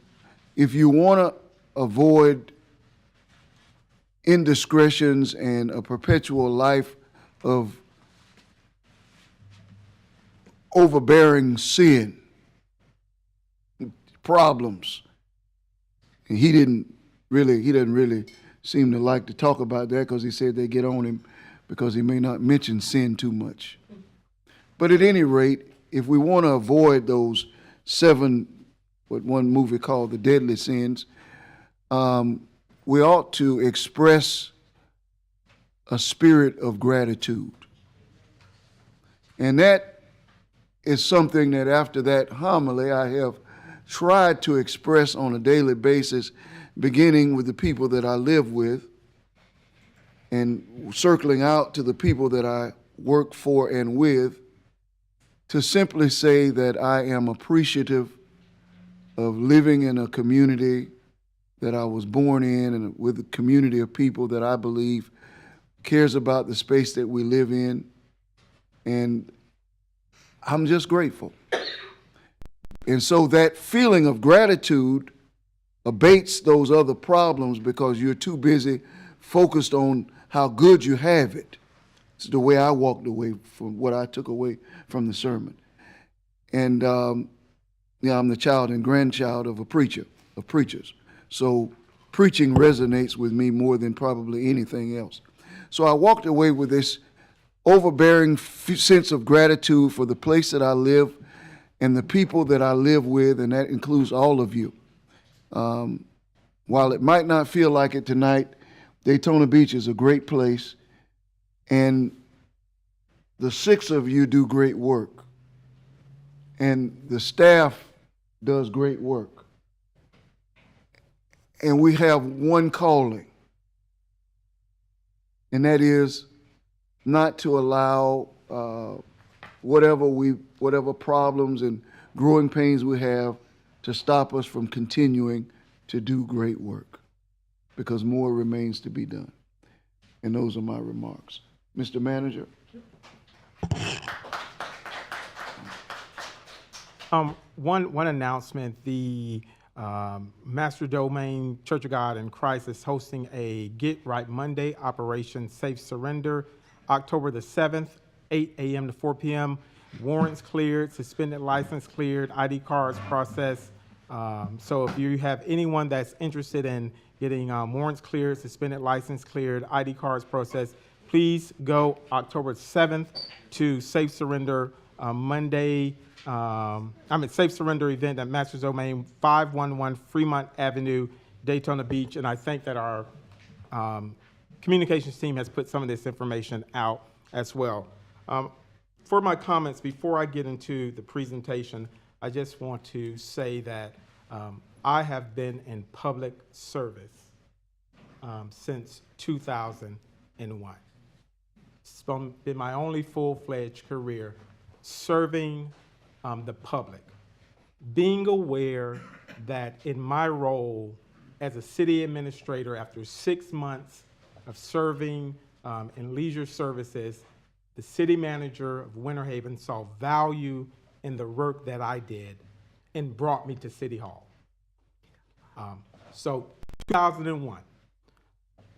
if you want to avoid indiscretions and a perpetual life of overbearing sin, problems. And he doesn't really seem to like to talk about that, because he said they get on him because he may not mention sin too much. But at any rate, if we want to avoid those 7, what one movie called the deadly sins, we ought to express a spirit of gratitude. And that is something that after that homily I have tried to express on a daily basis, beginning with the people that I live with and circling out to the people that I work for and with, to simply say that I am appreciative of living in a community that I was born in and with a community of people that I believe cares about the space that we live in. And I'm just grateful. And so that feeling of gratitude abates those other problems because you're too busy focused on how good you have it. It's the way I walked away from what I took away from the sermon. And I'm the child and grandchild of preachers. So preaching resonates with me more than probably anything else. So I walked away with this overbearing sense of gratitude for the place that I live and the people that I live with, and that includes all of you. While it might not feel like it tonight, Daytona Beach is a great place, and the 6 of you do great work, and the staff does great work. And we have one calling, and that is not to allow whatever problems and growing pains we have to stop us from continuing to do great work, because more remains to be done. And those are my remarks. Mr. Manager. One announcement, the Master Domain Church of God in Christ is hosting a Get Right Monday, Operation Safe Surrender, October the 7th, 8 a.m. to 4 p.m. Warrants cleared, suspended license cleared, ID cards processed. So if you have anyone that's interested in getting warrants cleared, suspended license cleared, ID cards processed, please go October 7th to Safe Surrender Monday. Safe Surrender event at Master Domain, 511 Fremont Avenue, Daytona Beach. And I think that our communications team has put some of this information out as well. For my comments, before I get into the presentation, I just want to say that I have been in public service since 2001. It's been my only full-fledged career serving the public, being aware that in my role as a city administrator, after 6 months of serving in leisure services, the city manager of Winter Haven saw value in the work that I did and brought me to City Hall. So 2001,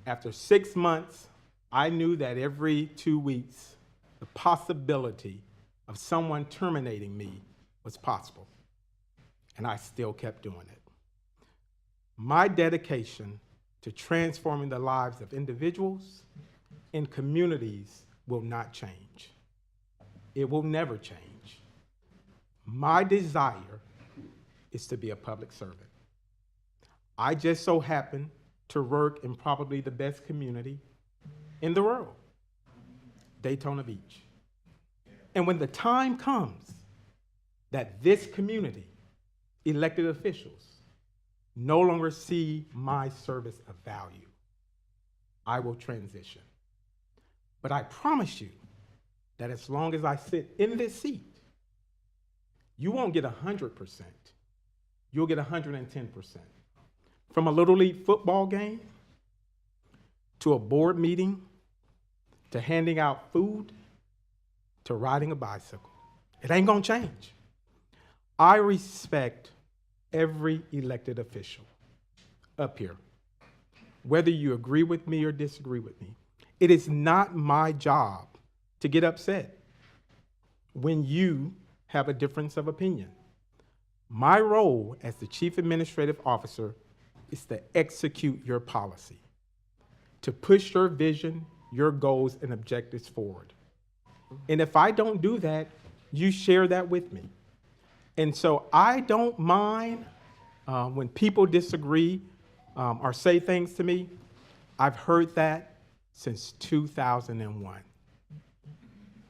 after 6 months, I knew that every 2 weeks, the possibility of someone terminating me was possible, and I still kept doing it. My dedication to transforming the lives of individuals and communities will not change. It will never change. My desire is to be a public servant. I just so happen to work in probably the best community in the world, Daytona Beach. And when the time comes that this community, elected officials, no longer see my service of value, I will transition. But I promise you that as long as I sit in this seat, you won't get 100%. You'll get 110%. From a Little League football game, to a board meeting, to handing out food, to riding a bicycle. It ain't gonna change. I respect every elected official up here, whether you agree with me or disagree with me. It is not my job to get upset when you have a difference of opinion. My role as the Chief Administrative Officer is to execute your policy, to push your vision, your goals, and objectives forward. And if I don't do that, you share that with me. And so I don't mind when people disagree or say things to me. I've heard that since 2001.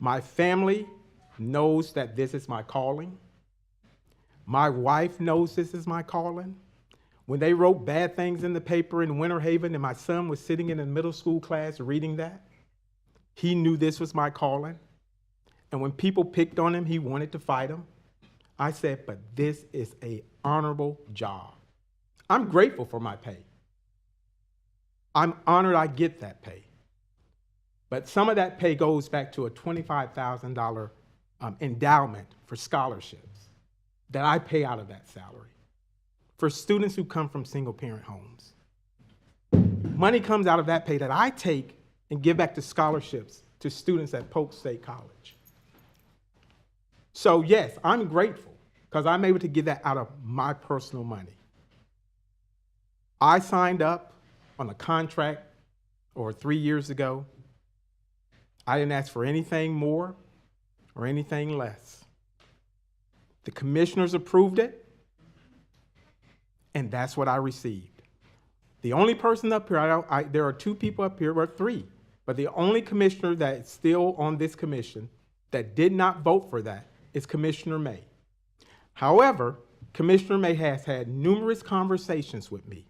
My family knows that this is my calling. My wife knows this is my calling. When they wrote bad things in the paper in Winter Haven and my son was sitting in a middle school class reading that, he knew this was my calling. And when people picked on him, he wanted to fight them. I said, but this is an honorable job. I'm grateful for my pay. I'm honored I get that pay. But some of that pay goes back to a $25,000 endowment for scholarships that I pay out of that salary for students who come from single-parent homes. Money comes out of that pay that I take and give back to scholarships to students at Polk State College. So yes, I'm grateful because I'm able to get that out of my personal money. I signed up on a contract over 3 years ago. I didn't ask for anything more or anything less. The commissioners approved it, and that's what I received. The only person up here, there are 2 people up here, or 3, but the only commissioner that's still on this commission that did not vote for that is Commissioner May. However, Commissioner May has had numerous conversations with me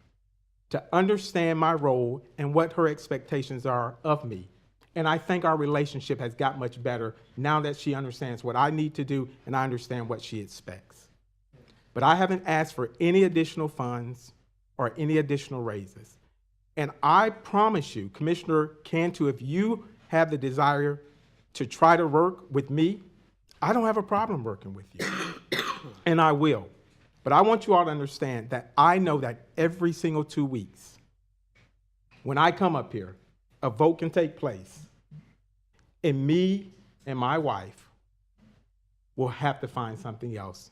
to understand my role and what her expectations are of me. And I think our relationship has got much better now that she understands what I need to do and I understand what she expects. But I haven't asked for any additional funds or any additional raises. And I promise you, Commissioner Cantu, if you have the desire to try to work with me, I don't have a problem working with you, and I will. But I want you all to understand that I know that every single 2 weeks, when I come up here, a vote can take place, and me and my wife will have to find something else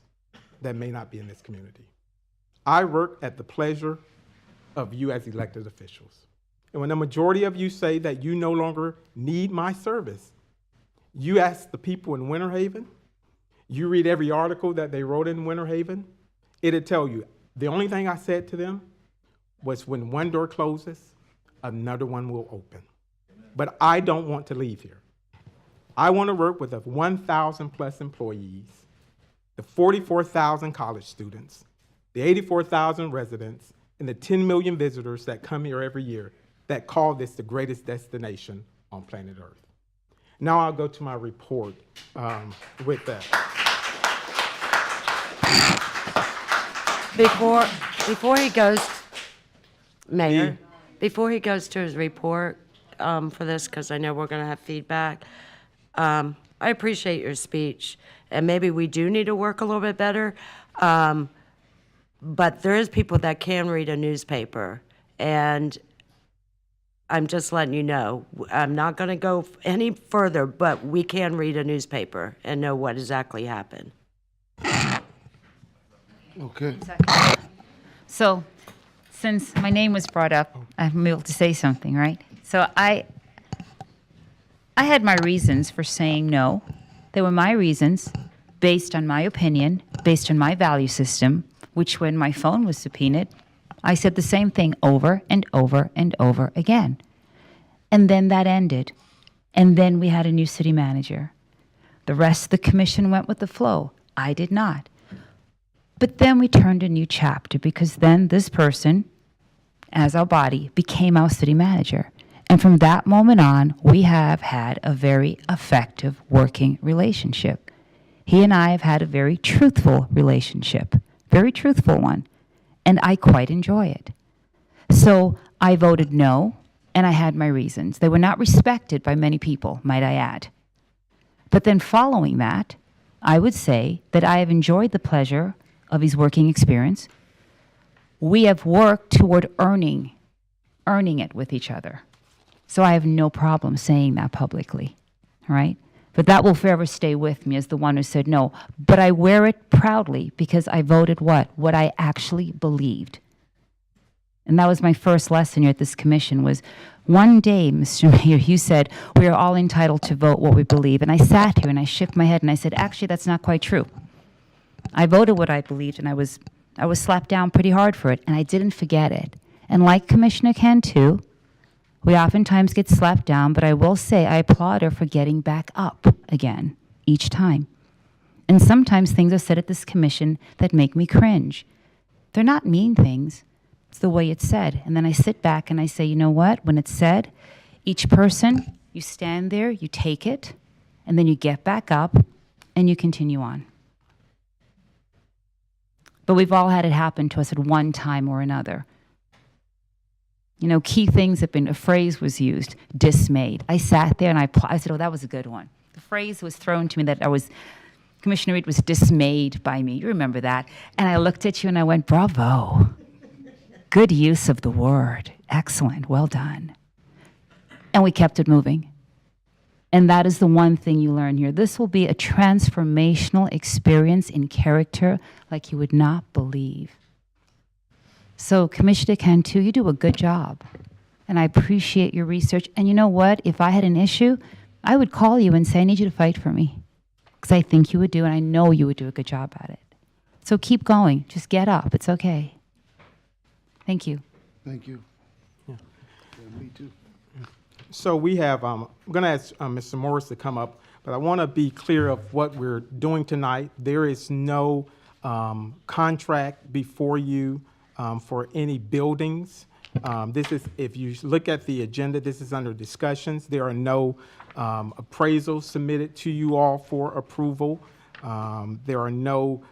that may not be in this community. I work at the pleasure of you as elected officials. And when the majority of you say that you no longer need my service, you ask the people in Winter Haven, you read every article that they wrote in Winter Haven, it'll tell you, the only thing I said to them was when one door closes, another one will open. But I don't want to leave here. I want to work with the 1,000 plus employees, the 44,000 college students, the 84,000 residents, and the 10 million visitors that come here every year that call this the greatest destination on planet Earth. Now I'll go to my report with that. Before he goes, Mayor, before he goes to his report for this, because I know we're going to have feedback, I appreciate your speech, and maybe we do need to work a little bit better, but there is people that can read a newspaper, and I'm just letting you know. I'm not going to go any further, but we can read a newspaper and know what exactly happened. Okay. So, since my name was brought up, I'm able to say something, right? So I had my reasons for saying no. They were my reasons, based on my opinion, based on my value system, which when my phone was subpoenaed, I said the same thing over and over and over again. And then that ended. And then we had a new city manager. The rest of the commission went with the flow. I did not. But then we turned a new chapter, because then this person, as our body, became our city manager. And from that moment on, we have had a very effective working relationship. He and I have had a very truthful relationship, very truthful one, and I quite enjoy it. So I voted no, and I had my reasons. They were not respected by many people, might I add. But then following that, I would say that I have enjoyed the pleasure of his working experience. We have worked toward earning it with each other. So I have no problem saying that publicly, all right? But that will forever stay with me as the one who said no. But I wear it proudly because I voted what? What I actually believed. And that was my first lesson here at this commission was one day, Mr. Mayor, you said, we are all entitled to vote what we believe. And I sat here and I shook my head and I said, actually, that's not quite true. I voted what I believed, and I was slapped down pretty hard for it, and I didn't forget it. And like Commissioner Ken, too, we oftentimes get slapped down, but I will say I applaud her for getting back up again each time. And sometimes things are said at this commission that make me cringe. They're not mean things. It's the way it's said. And then I sit back and I say, you know what? When it's said, each person, you stand there, you take it, and then you get back up, and you continue on. But we've all had it happen to us at one time or another. You know, key things have been, a phrase was used, dismayed. I sat there and I said, oh, that was a good one. The phrase was thrown to me that Commissioner Reed was dismayed by me. You remember that. And I looked at you and I went, bravo. Good use of the word. Excellent. Well done. And we kept it moving. And that is the one thing you learn here. This will be a transformational experience in character like you would not believe. So, Commissioner Cantu, you do a good job. And I appreciate your research. And you know what? If I had an issue, I would call you and say, I need you to fight for me. Because I think you would do, and I know you would do a good job at it. So keep going. Just get up. It's okay. Thank you. Thank you. Yeah, me too. So we have, I'm going to ask Mr. Morris to come up, but I want to be clear of what we're doing tonight. There is no contract before you for any buildings. This is, if you look at the agenda, this is under discussions. There are no appraisals submitted to you all for approval. There are no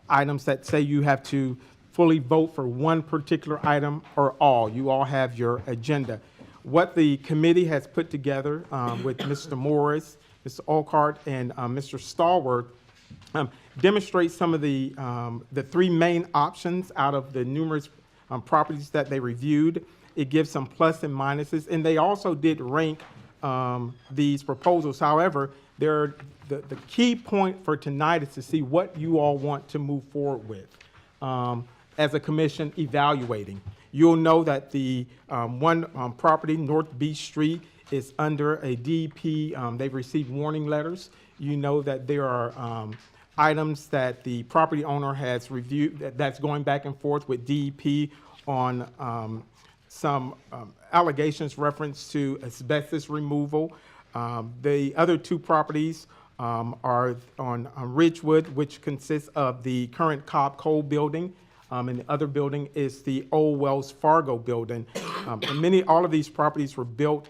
items that say you have to fully vote for one particular item or all. You all have your agenda. What the committee has put together with Mr. Morris, Mr. Olcott, and Mr. Stallworth demonstrates some of the three main options out of the numerous properties that they reviewed. It gives some plus and minuses, and they also did rank these proposals. However, the key point for tonight is to see what you all want to move forward with as a commission evaluating. You'll know that the one property, North Beach Street, is under a DEP. They've received warning letters. You know that there are items that the property owner has reviewed that's going back and forth with DEP on some allegations reference to asbestos removal. The other two properties are on Ridgewood, which consists of the current Cobb Coal building, and the other building is the old Wells Fargo building. And all of these properties were built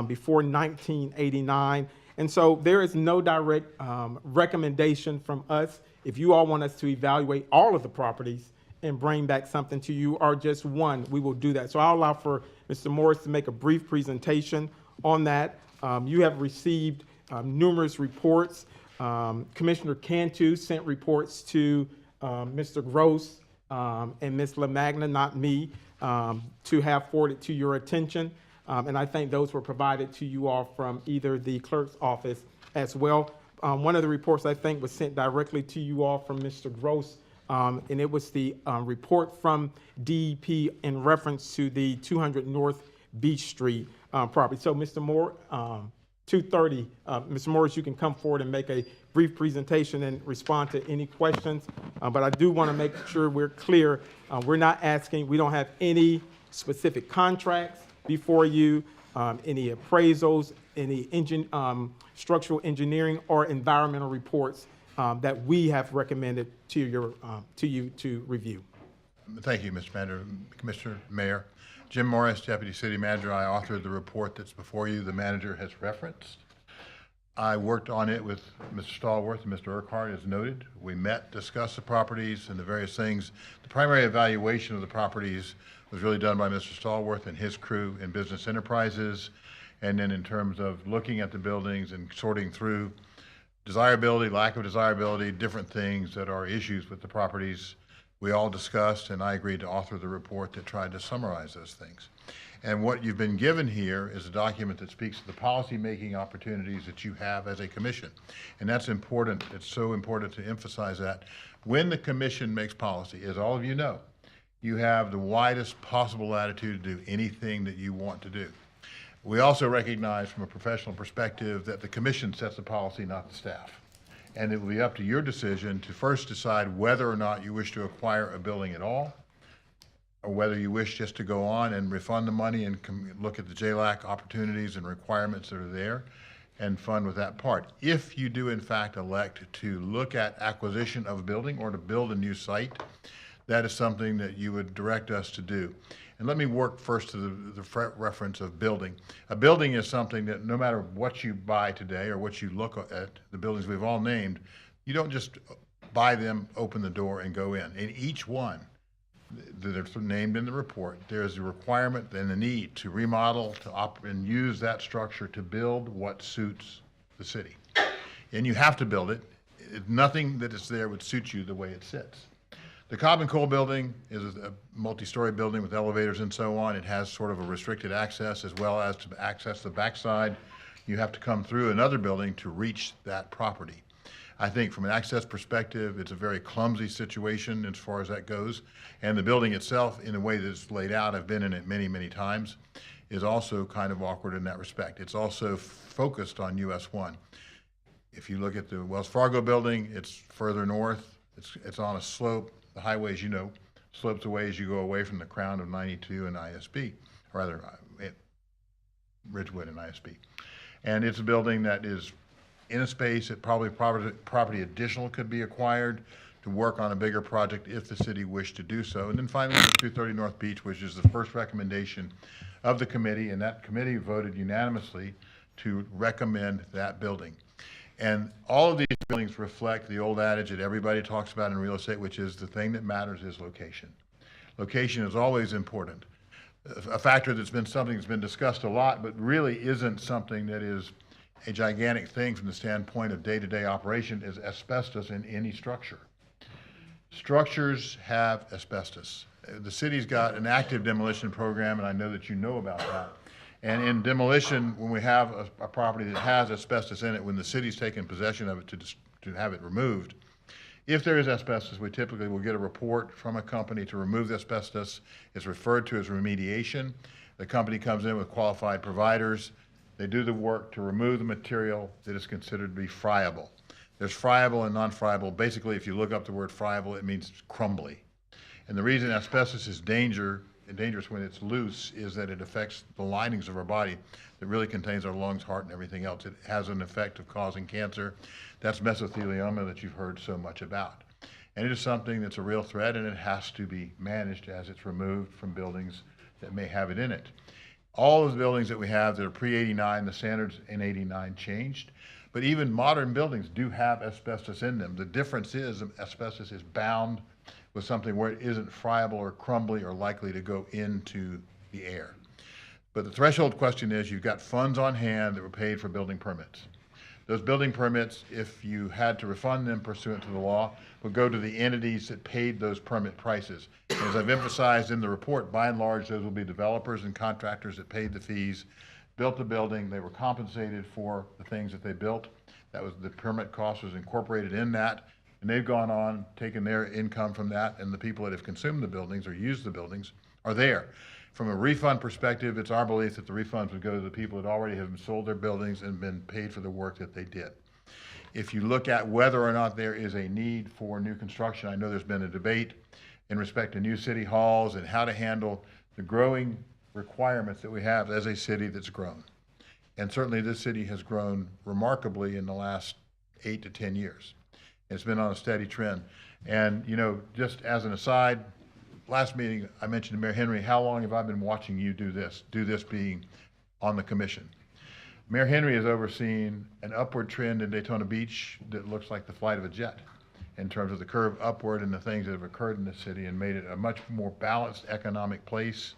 before 1989. And so there is no direct recommendation from us. If you all want us to evaluate all of the properties and bring back something to you, or just one, we will do that. So I'll allow for Mr. Morris to make a brief presentation on that. You have received numerous reports. Commissioner Cantu sent reports to Mr. Gross and Ms. LaMagna, not me, to have forwarded to your attention. And I think those were provided to you all from either the clerk's office as well. One of the reports I think was sent directly to you all from Mr. Gross, and it was the report from DEP in reference to the 200 North Beach Street property. So Mr. Moore, 2:30, Mr. Morris, you can come forward and make a brief presentation and respond to any questions. But I do want to make sure we're clear. We don't have any specific contracts before you, any appraisals, any structural engineering or environmental reports that we have recommended to you to review. Thank you, Mr. Manager. Commissioner Mayor. Jim Morris, Deputy City Manager. I authored the report that's before you. The manager has referenced. I worked on it with Mr. Stallworth and Mr. Urquhart, as noted. We met, discussed the properties and the various things. The primary evaluation of the properties was really done by Mr. Stallworth and his crew in Business Enterprises. And then in terms of looking at the buildings and sorting through desirability, lack of desirability, different things that are issues with the properties, we all discussed, and I agreed to author the report that tried to summarize those things. And what you've been given here is a document that speaks to the policy-making opportunities that you have as a commission. And that's important. It's so important to emphasize that. When the commission makes policy, as all of you know, you have the widest possible latitude to do anything that you want to do. We also recognize from a professional perspective that the commission sets the policy, not the staff. And it will be up to your decision to first decide whether or not you wish to acquire a building at all, or whether you wish just to go on and refund the money and look at the JLAC opportunities and requirements that are there and fund with that part. If you do in fact elect to look at acquisition of a building or to build a new site, that is something that you would direct us to do. And let me work first to the reference of building. A building is something that no matter what you buy today or what you look at, the buildings we've all named, you don't just buy them, open the door, and go in. In each one that are named in the report, there's a requirement and a need to remodel, and use that structure to build what suits the city. And you have to build it. Nothing that is there would suit you the way it sits. The Cobb and Coal building is a multi-story building with elevators and so on. It has sort of a restricted access, as well as to access the backside. You have to come through another building to reach that property. I think from an access perspective, it's a very clumsy situation as far as that goes. And the building itself, in the way that it's laid out, I've been in it many, many times, is also kind of awkward in that respect. It's also focused on US 1. If you look at the Wells Fargo building, it's further north. It's on a slope. The highway, as you know, slopes away as you go away from the crown of 92 and ISB, or rather Ridgewood and ISB. And it's a building that is in a space that probably property additional could be acquired to work on a bigger project if the city wished to do so. And then finally, 230 North Beach, which is the first recommendation of the committee, and that committee voted unanimously to recommend that building. And all of these buildings reflect the old adage that everybody talks about in real estate, which is the thing that matters is location. Location is always important. A factor that's been something that's been discussed a lot, but really isn't something that is a gigantic thing from the standpoint of day-to-day operation, is asbestos in any structure. Structures have asbestos. The city's got an active demolition program, and I know that you know about that. And in demolition, when we have a property that has asbestos in it, when the city's taken possession of it to have it removed, if there is asbestos, we typically will get a report from a company to remove the asbestos. It's referred to as remediation. The company comes in with qualified providers. They do the work to remove the material that is considered to be friable. There's friable and non-friable. Basically, if you look up the word friable, it means crumbly. And the reason asbestos is dangerous when it's loose is that it affects the linings of our body that really contains our lungs, heart, and everything else. It has an effect of causing cancer. That's mesothelioma that you've heard so much about. And it is something that's a real threat, and it has to be managed as it's removed from buildings that may have it in it. All of the buildings that we have that are pre-89, the standards in 89 changed, but even modern buildings do have asbestos in them. The difference is asbestos is bound with something where it isn't friable or crumbly or likely to go into the air. But the threshold question is, you've got funds on hand that were paid for building permits. Those building permits, if you had to refund them pursuant to the law, would go to the entities that paid those permit prices. And as I've emphasized in the report, by and large, those will be developers and contractors that paid the fees, built the building, they were compensated for the things that they built. That was, the permit cost was incorporated in that, and they've gone on, taken their income from that, and the people that have consumed the buildings or used the buildings are there. From a refund perspective, it's our belief that the refunds would go to the people that already have sold their buildings and been paid for the work that they did. If you look at whether or not there is a need for new construction, I know there's been a debate in respect to new city halls and how to handle the growing requirements that we have as a city that's grown. And certainly this city has grown remarkably in the last 8 to 10 years. It's been on a steady trend. And, you know, just as an aside, last meeting I mentioned to Mayor Henry, how long have I been watching you do this being on the commission? Mayor Henry has overseen an upward trend in Daytona Beach that looks like the flight of a jet in terms of the curve upward and the things that have occurred in the city, and made it a much more balanced economic place.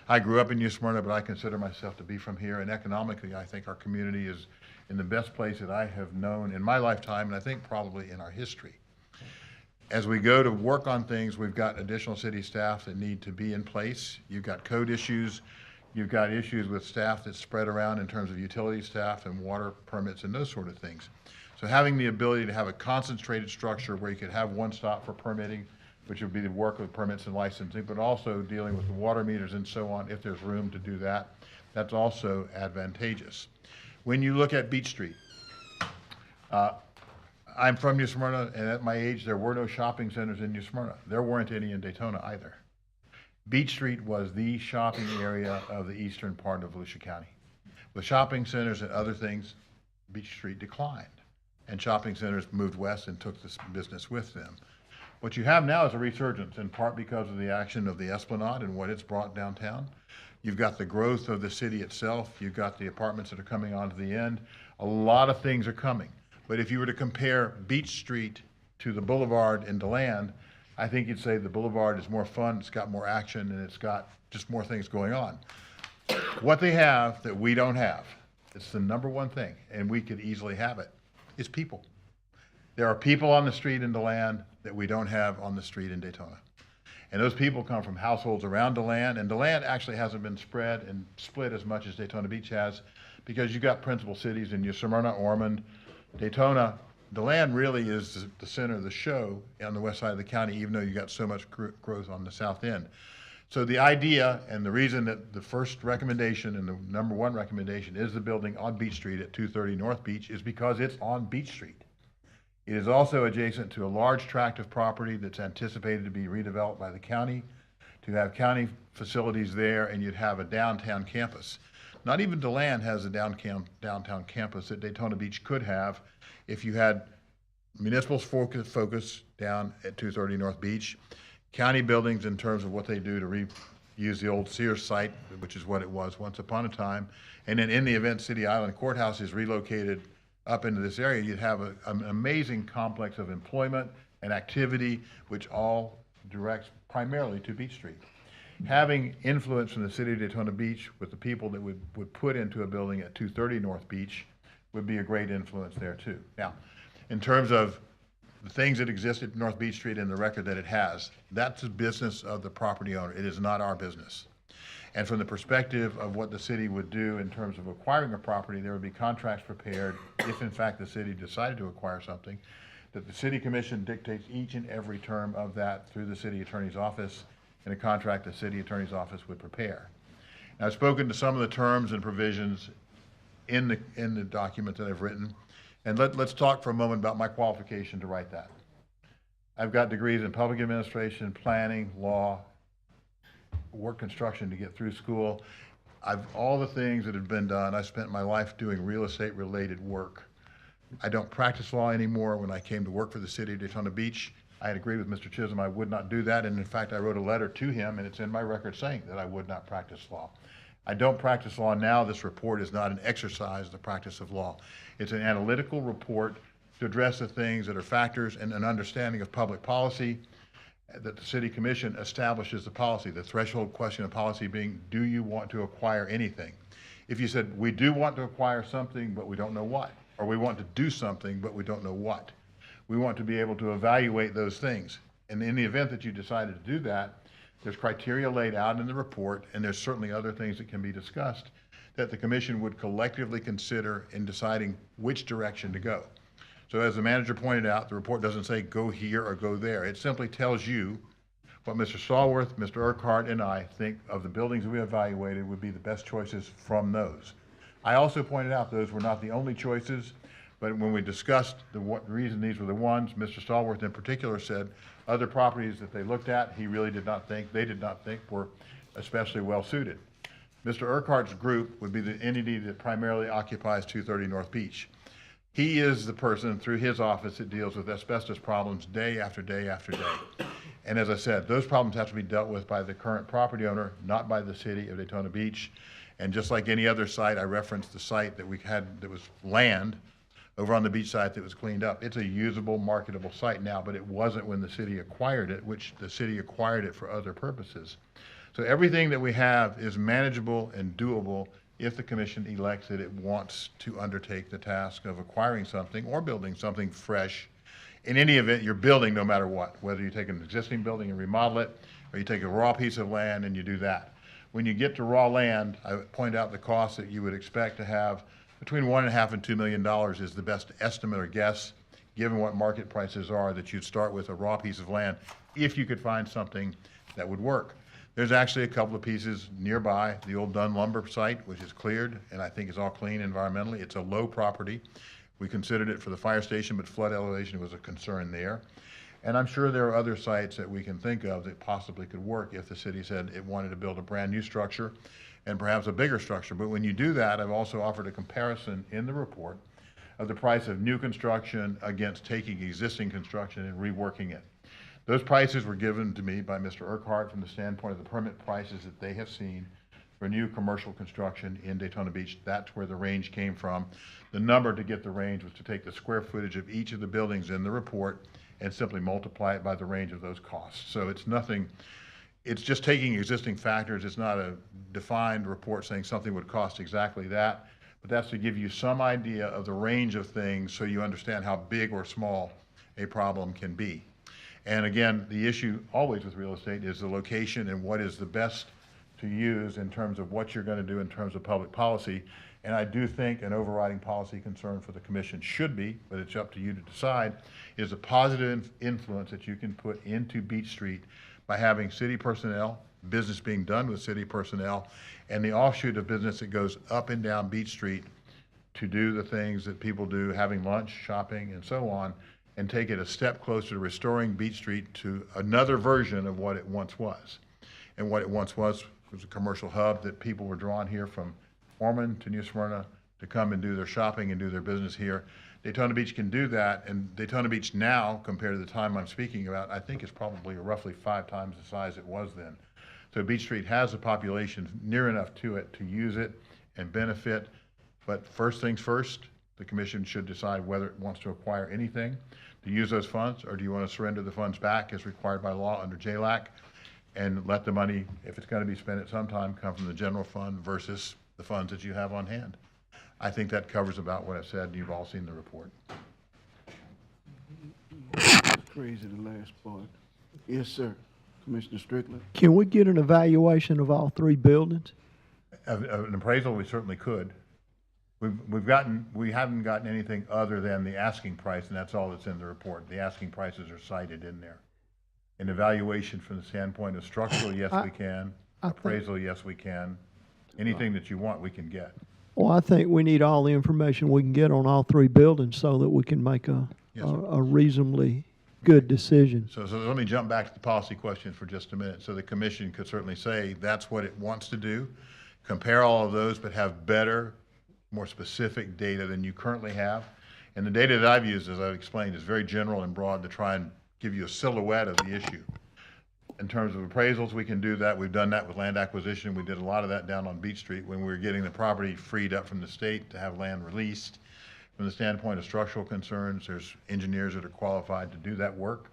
I grew up in New Smyrna, but I consider myself to be from here, and economically I think our community is in the best place that I have known in my lifetime, and I think probably in our history. As we go to work on things, we've got additional city staff that need to be in place. You've got code issues. You've got issues with staff that's spread around in terms of utility staff and water permits and those sort of things. So having the ability to have a concentrated structure where you could have one stop for permitting, which would be the work of permits and licensing, but also dealing with the water meters and so on, if there's room to do that, that's also advantageous. When you look at Beach Street, I'm from New Smyrna, and at my age, there were no shopping centers in New Smyrna. There weren't any in Daytona either. Beach Street was the shopping area of the eastern part of Volusia County. With shopping centers and other things, Beach Street declined, and shopping centers moved west and took this business with them. What you have now is a resurgence, in part because of the action of the Esplanade and what it's brought downtown. You've got the growth of the city itself. You've got the apartments that are coming onto the end. A lot of things are coming. But if you were to compare Beach Street to the Boulevard in DeLand, I think you'd say the Boulevard is more fun, it's got more action, and it's got just more things going on. What they have that we don't have, it's the number one thing, and we could easily have it, is people. There are people on the street in DeLand that we don't have on the street in Daytona. And those people come from households around DeLand, and DeLand actually hasn't been spread and split as much as Daytona Beach has, because you've got principal cities in New Smyrna, Ormond, Daytona. DeLand really is the center of the show on the west side of the county, even though you got so much growth on the south end. So the idea and the reason that the first recommendation and the number one recommendation is the building on Beach Street at 230 North Beach is because it's on Beach Street. It is also adjacent to a large tract of property that's anticipated to be redeveloped by the county, to have county facilities there, and you'd have a downtown campus. Not even DeLand has a downtown campus that Daytona Beach could have if you had municipal focus down at 230 North Beach, county buildings in terms of what they do to reuse the old Sears site, which is what it was once upon a time, and then in the event City Island Courthouse is relocated up into this area, you'd have an amazing complex of employment and activity, which all directs primarily to Beach Street. Having influence from the city of Daytona Beach with the people that would put into a building at 230 North Beach would be a great influence there too. Now, in terms of the things that exist at North Beach Street and the record that it has, that's the business of the property owner. It is not our business. And from the perspective of what the city would do in terms of acquiring a property, there would be contracts prepared if in fact the city decided to acquire something, that the city commission dictates each and every term of that through the city attorney's office, in a contract the city attorney's office would prepare. Now, I've spoken to some of the terms and provisions in the document that I've written, and let's talk for a moment about my qualification to write that. I've got degrees in public administration, planning, law, worked construction to get through school. All the things that have been done, I spent my life doing real estate related work. I don't practice law anymore. When I came to work for the city of Daytona Beach, I had agreed with Mr. Chisholm I would not do that, and in fact, I wrote a letter to him, and it's in my record saying that I would not practice law. I don't practice law now. This report is not an exercise in the practice of law. It's an analytical report to address the things that are factors and an understanding of public policy that the City Commission establishes the policy. The threshold question of policy being, do you want to acquire anything? If you said, we do want to acquire something, but we don't know what, or we want to do something, but we don't know what, we want to be able to evaluate those things. And in the event that you decided to do that, there's criteria laid out in the report, and there's certainly other things that can be discussed that the commission would collectively consider in deciding which direction to go. So as the manager pointed out, the report doesn't say go here or go there. It simply tells you what Mr. Stallworth, Mr. Urquhart, and I think of the buildings we evaluated would be the best choices from those. I also pointed out those were not the only choices, but when we discussed the reason these were the ones, Mr. Stallworth in particular said other properties that they looked at, he really did not think, they did not think were especially well suited. Mr. Urquhart's group would be the entity that primarily occupies 230 North Beach. He is the person through his office that deals with asbestos problems day after day after day. And as I said, those problems have to be dealt with by the current property owner, not by the city of Daytona Beach. And just like any other site, I referenced the site that we had that was land over on the beach site that was cleaned up. It's a usable, marketable site now, but it wasn't when the city acquired it, which the city acquired it for other purposes. So everything that we have is manageable and doable if the commission elects that it wants to undertake the task of acquiring something or building something fresh. In any event, you're building no matter what, whether you take an existing building and remodel it, or you take a raw piece of land and you do that. When you get to raw land, I would point out the cost that you would expect to have between $1.5 and $2 million is the best estimate or guess, given what market prices are, that you'd start with a raw piece of land if you could find something that would work. There's actually a couple of pieces nearby, the old Dunn lumber site, which is cleared, and I think is all clean environmentally. It's a low property. We considered it for the fire station, but flood elevation was a concern there. And I'm sure there are other sites that we can think of that possibly could work if the city said it wanted to build a brand new structure and perhaps a bigger structure. But when you do that, I've also offered a comparison in the report of the price of new construction against taking existing construction and reworking it. Those prices were given to me by Mr. Urquhart from the standpoint of the permit prices that they have seen for new commercial construction in Daytona Beach. That's where the range came from. The number to get the range was to take the square footage of each of the buildings in the report and simply multiply it by the range of those costs. So it's nothing, it's just taking existing factors. It's not a defined report saying something would cost exactly that, but that's to give you some idea of the range of things so you understand how big or small a problem can be. And again, the issue always with real estate is the location and what is the best to use in terms of what you're going to do in terms of public policy. And I do think an overriding policy concern for the commission should be, but it's up to you to decide, is a positive influence that you can put into Beach Street by having city personnel, business being done with city personnel, and the offshoot of business that goes up and down Beach Street to do the things that people do, having lunch, shopping, and so on, and take it a step closer to restoring Beach Street to another version of what it once was. And what it once was a commercial hub that people were drawn here from Ormond to New Smyrna to come and do their shopping and do their business here. Daytona Beach can do that, and Daytona Beach now, compared to the time I'm speaking about, I think is probably roughly 5 times the size it was then. So Beach Street has a population near enough to it to use it and benefit. But first things first, the commission should decide whether it wants to acquire anything to use those funds, or do you want to surrender the funds back as required by law under JLAC and let the money, if it's going to be spent at some time, come from the general fund versus the funds that you have on hand. I think that covers about what I've said. You've all seen the report. Crazy, the last part. Yes, sir. Commissioner Strickland. Can we get an evaluation of all 3 buildings? An appraisal, we certainly could. We haven't gotten anything other than the asking price, and that's all that's in the report. The asking prices are cited in there. An evaluation from the standpoint of structural, yes, we can. Appraisal, yes, we can. Anything that you want, we can get. Well, I think we need all the information we can get on all 3 buildings so that we can make a reasonably good decision. So let me jump back to the policy question for just a minute. So the commission could certainly say that's what it wants to do, compare all of those, but have better, more specific data than you currently have. And the data that I've used, as I've explained, is very general and broad to try and give you a silhouette of the issue. In terms of appraisals, we can do that. We've done that with land acquisition. We did a lot of that down on Beach Street when we were getting the property freed up from the state to have land released. From the standpoint of structural concerns, there's engineers that are qualified to do that work.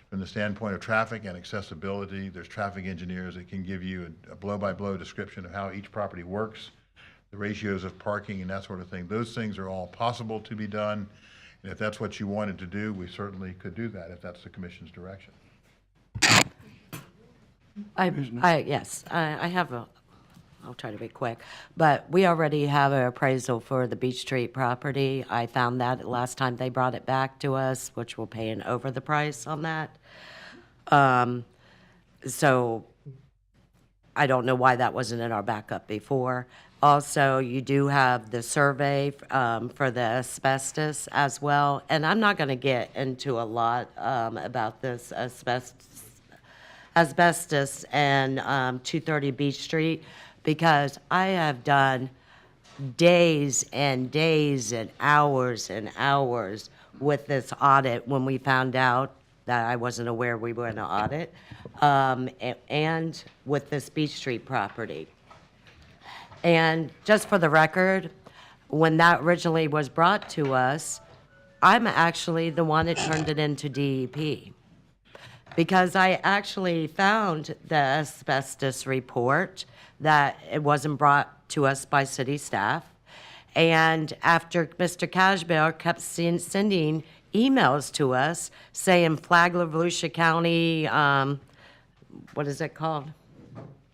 From the standpoint of traffic and accessibility, there's traffic engineers that can give you a blow-by-blow description of how each property works, the ratios of parking and that sort of thing. Those things are all possible to be done. And if that's what you wanted to do, we certainly could do that if that's the commission's direction. Yes, I have I'll try to be quick, but we already have an appraisal for the Beach Street property. I found that last time they brought it back to us, which we'll pay an over the price on that. So I don't know why that wasn't in our backup before. Also, you do have the survey for the asbestos as well, and I'm not going to get into a lot about this asbestos and 230 Beach Street, because I have done days and days and hours with this audit when we found out that I wasn't aware we were in an audit, and with this Beach Street property. And just for the record, when that originally was brought to us, I'm actually the one that turned it into DEP. Because I actually found the asbestos report that it wasn't brought to us by city staff. And after Mr. Cashbear kept sending emails to us saying Flagler, Volusia County, what is it called?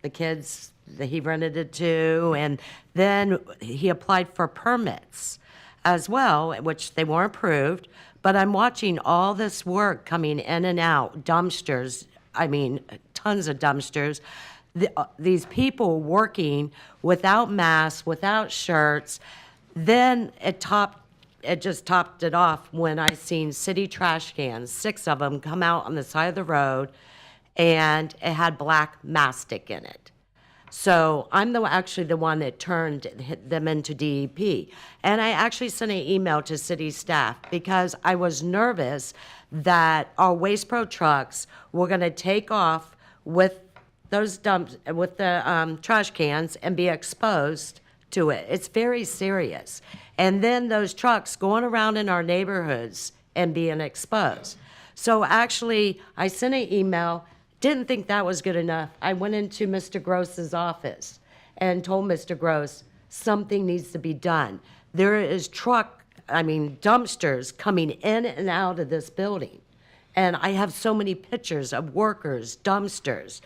The kids that he rented it to, and then he applied for permits as well, which they weren't approved. But I'm watching all this work coming in and out, dumpsters, I mean, tons of dumpsters. These people working without masks, without shirts. Then it just topped it off when I seen city trash cans, 6 of them, come out on the side of the road, and it had black mastic in it. So I'm actually the one that turned them into DEP. And I actually sent an email to city staff because I was nervous that our Waste Pro trucks were going to take off with those with the trash cans and be exposed to it. It's very serious. And then those trucks going around in our neighborhoods and being exposed. So actually, I sent an email. Didn't think that was good enough. I went into Mr. Gross's office and told Mr. Gross something needs to be done. There is dumpsters coming in and out of this building. And I have so many pictures of workers, dumpsters.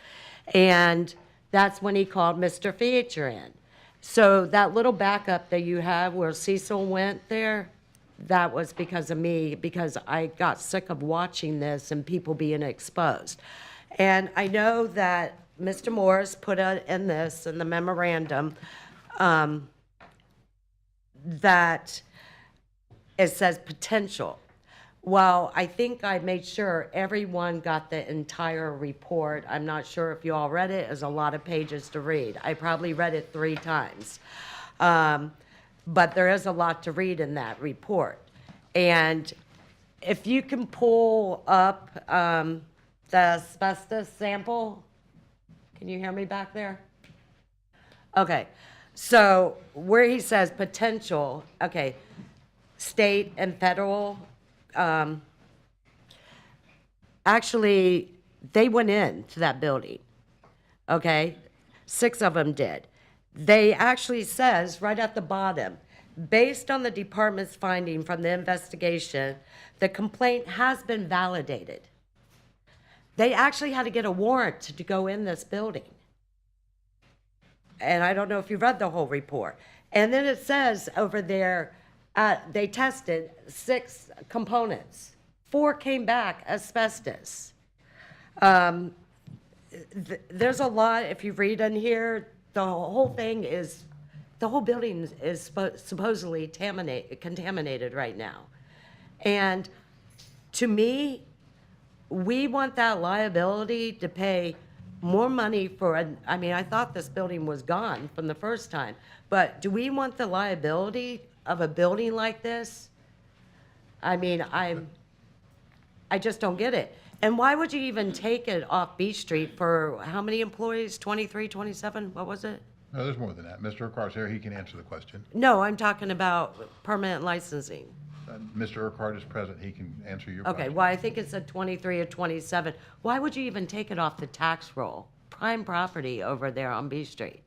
And that's when he called Mr. Feature in. So that little backup that you have where Cecil went there, that was because of me, because I got sick of watching this and people being exposed. And I know that Mr. Morris put in the memorandum, that it says potential. Well, I think I made sure everyone got the entire report. I'm not sure if you all read it. It's a lot of pages to read. I probably read it 3 times. But there is a lot to read in that report. And if you can pull up the asbestos sample. Can you hear me back there? Okay. So where he says potential, okay, state and federal, actually, they went into that building, okay? 6 of them did. They actually says right at the bottom, based on the department's finding from the investigation, the complaint has been validated. They actually had to get a warrant to go in this building. And I don't know if you read the whole report. And then it says over there, they tested 6 components. 4 came back asbestos. There's a lot, if you read in here, the whole building is supposedly contaminated right now. And to me, we want that liability to pay more money for, I mean, I thought this building was gone from the first time, but do we want the liability of a building like this? I mean, I just don't get it. And why would you even take it off Beach Street for how many employees? 23, 27? What was it? No, there's more than that. Mr. Urquhart's here, he can answer the question. No, I'm talking about permanent licensing. Mr. Urquhart is present, he can answer your Okay, question. well, I think it's a 23 or 27. Why would you even take it off the tax roll? Prime property over there on B Street.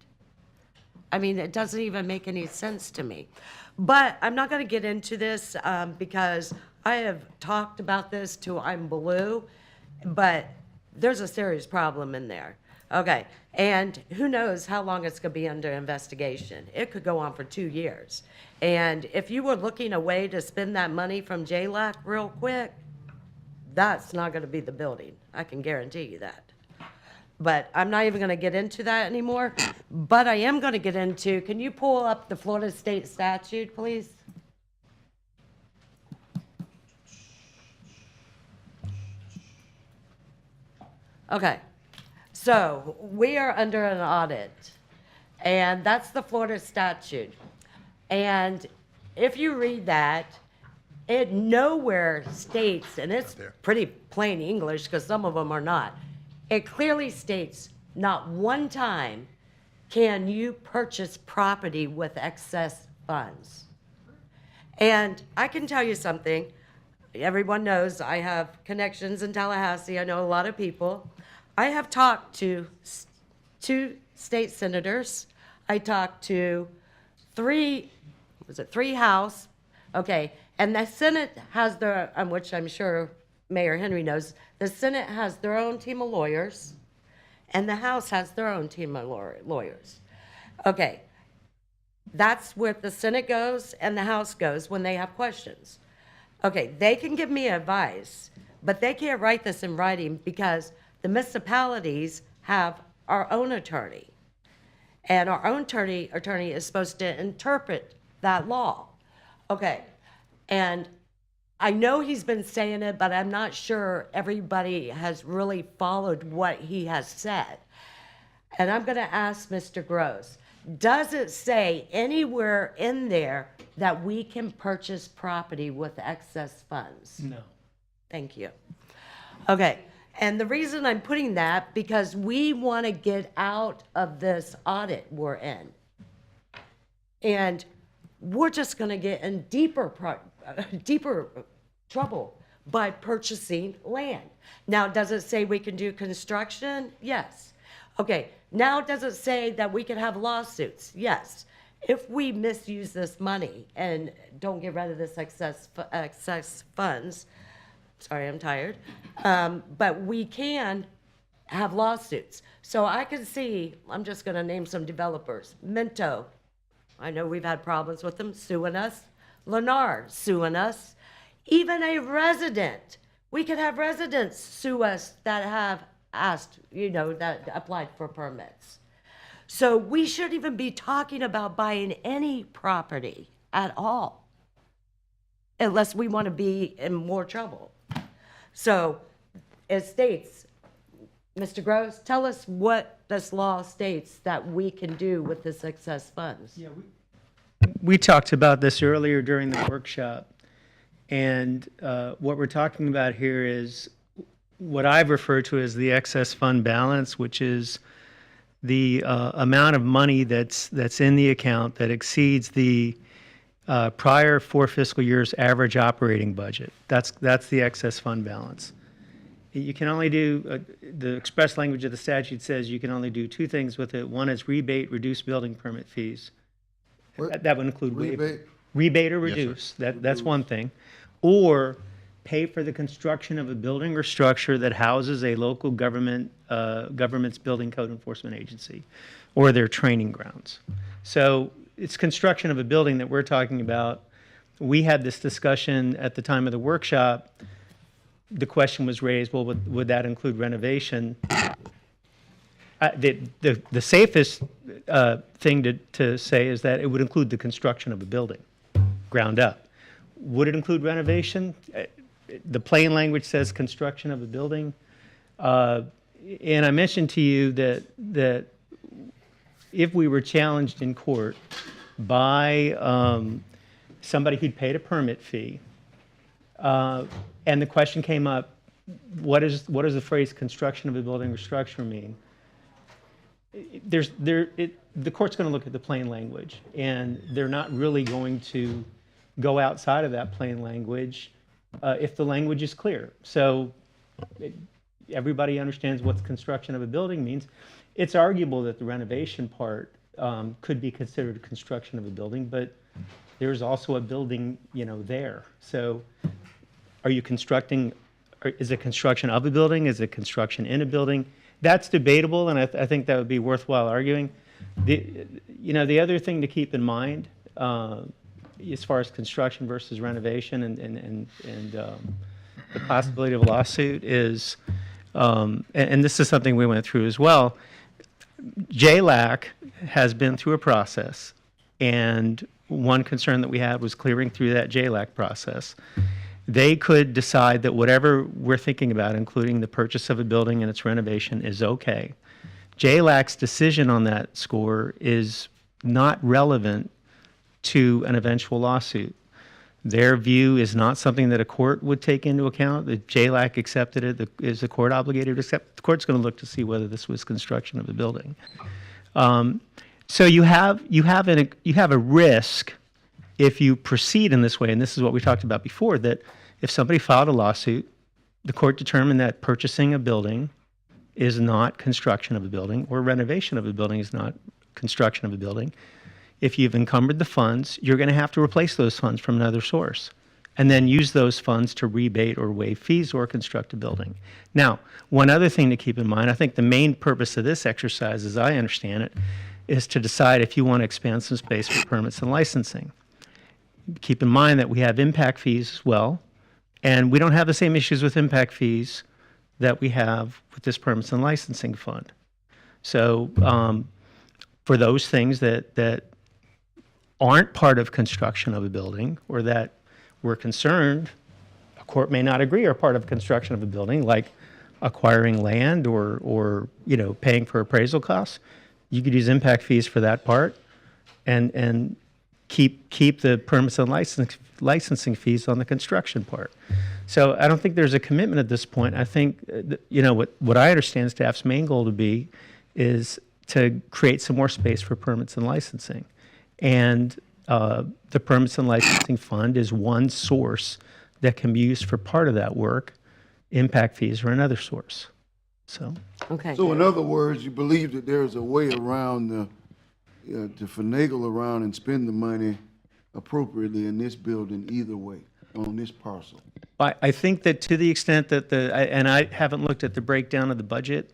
I mean, it doesn't even make any sense to me. But I'm not going to get into this because I have talked about this till I'm blue, but there's a serious problem in there. Okay, and who knows how long it's going to be under investigation. It could go on for 2 years. And if you were looking a way to spend that money from JLAC real quick, that's not going to be the building. I can guarantee you that. But I'm not even going to get into that anymore. But I am going to get into, can you pull up the Florida state statute, please? Okay. So we are under an audit, and that's the Florida statute. And if you read that, it nowhere states, and it's pretty plain English because some of them are not, it clearly states not one time can you purchase property with excess funds. And I can tell you something. Everyone knows I have connections in Tallahassee. I know a lot of people. I have talked to 2 state senators. I talked to 3 House? Okay, and the Senate has their, which I'm sure Mayor Henry knows, the Senate has their own team of lawyers, and the House has their own team of lawyers. Okay, that's where the Senate goes and the House goes when they have questions. Okay, they can give me advice, but they can't write this in writing because the municipalities have our own attorney. And our own attorney is supposed to interpret that law. Okay, and I know he's been saying it, but I'm not sure everybody has really followed what he has said. And I'm going to ask Mr. Gross, does it say anywhere in there that we can purchase property with excess funds? No. Thank you. Okay, and the reason I'm putting that, because we want to get out of this audit we're in. And we're just going to get in deeper trouble by purchasing land. Now, does it say we can do construction? Yes. Okay, now does it say that we can have lawsuits? Yes. If we misuse this money and don't get rid of this excess funds, sorry, I'm tired, but we can have lawsuits. So I can see, I'm just going to name some developers. Minto, I know we've had problems with them suing us. Lennar suing us. Even a resident. We could have residents sue us that have asked, that applied for permits. So we shouldn't even be talking about buying any property at all, unless we want to be in more trouble. So it states, Mr. Gross, tell us what this law states that we can do with this excess funds. Yeah, we talked about this earlier during the workshop, and what we're talking about here is what I've referred to as the excess fund balance, which is the amount of money that's in the account that exceeds the prior 4 fiscal years' average operating budget. That's the excess fund balance. You can only do, the express language of the statute says you can only do 2 things with it. One is rebate, reduce building permit fees. That would include rebate or reduce. That's one thing. Or pay for the construction of a building or structure that houses a local government's building code enforcement agency or their training grounds. So it's construction of a building that we're talking about. We had this discussion at the time of the workshop. The question was raised, well, would that include renovation? The safest thing to say is that it would include the construction of a building, ground up. Would it include renovation? the plain language says construction of a building. And I mentioned to you that if we were challenged in court by somebody who'd paid a permit fee, and the question came up, what does the phrase construction of a building or structure mean? The court's going to look at the plain language, and they're not really going to go outside of that plain language if the language is clear. So everybody understands what the construction of a building means. It's arguable that the renovation part could be considered construction of a building, but there's also a building, there. So are you constructing, is it construction of a building? Is it construction in a building? That's debatable, and I think that would be worthwhile arguing. The other thing to keep in mind, as far as construction versus renovation and the possibility of a lawsuit is, and this is something we went through as well, JLAC has been through a process, and one concern that we had was clearing through that JLAC process. They could decide that whatever we're thinking about, including the purchase of a building and its renovation, is okay. JLAC's decision on that score is not relevant to an eventual lawsuit. Their view is not something that a court would take into account. The JLAC accepted it. Is the court obligated to accept? The court's going to look to see whether this was construction of a building. So you have a risk if you proceed in this way, and this is what we talked about before, that if somebody filed a lawsuit, the court determined that purchasing a building is not construction of a building, or renovation of a building is not construction of a building. If you've encumbered the funds, you're going to have to replace those funds from another source, and then use those funds to rebate or waive fees or construct a building. Now, one other thing to keep in mind, I think the main purpose of this exercise, as I understand it, is to decide if you want to expand some space for permits and licensing. Keep in mind that we have impact fees as well, and we don't have the same issues with impact fees that we have with this permits and licensing fund. So for those things that aren't part of construction of a building, or that we're concerned a court may not agree are part of construction of a building, like acquiring land or paying for appraisal costs, you could use impact fees for that part, and keep the permits and licensing fees on the construction part. So I don't think there's a commitment at this point. I think what I understand staff's main goal to be is to create some more space for permits and licensing, and the permits and licensing fund is one source that can be used for part of that work. Impact fees are another source. So okay. So in other words, you believe that there's a way around to finagle around and spend the money appropriately in this building either way, on this parcel? I think that to the extent that and I haven't looked at the breakdown of the budget,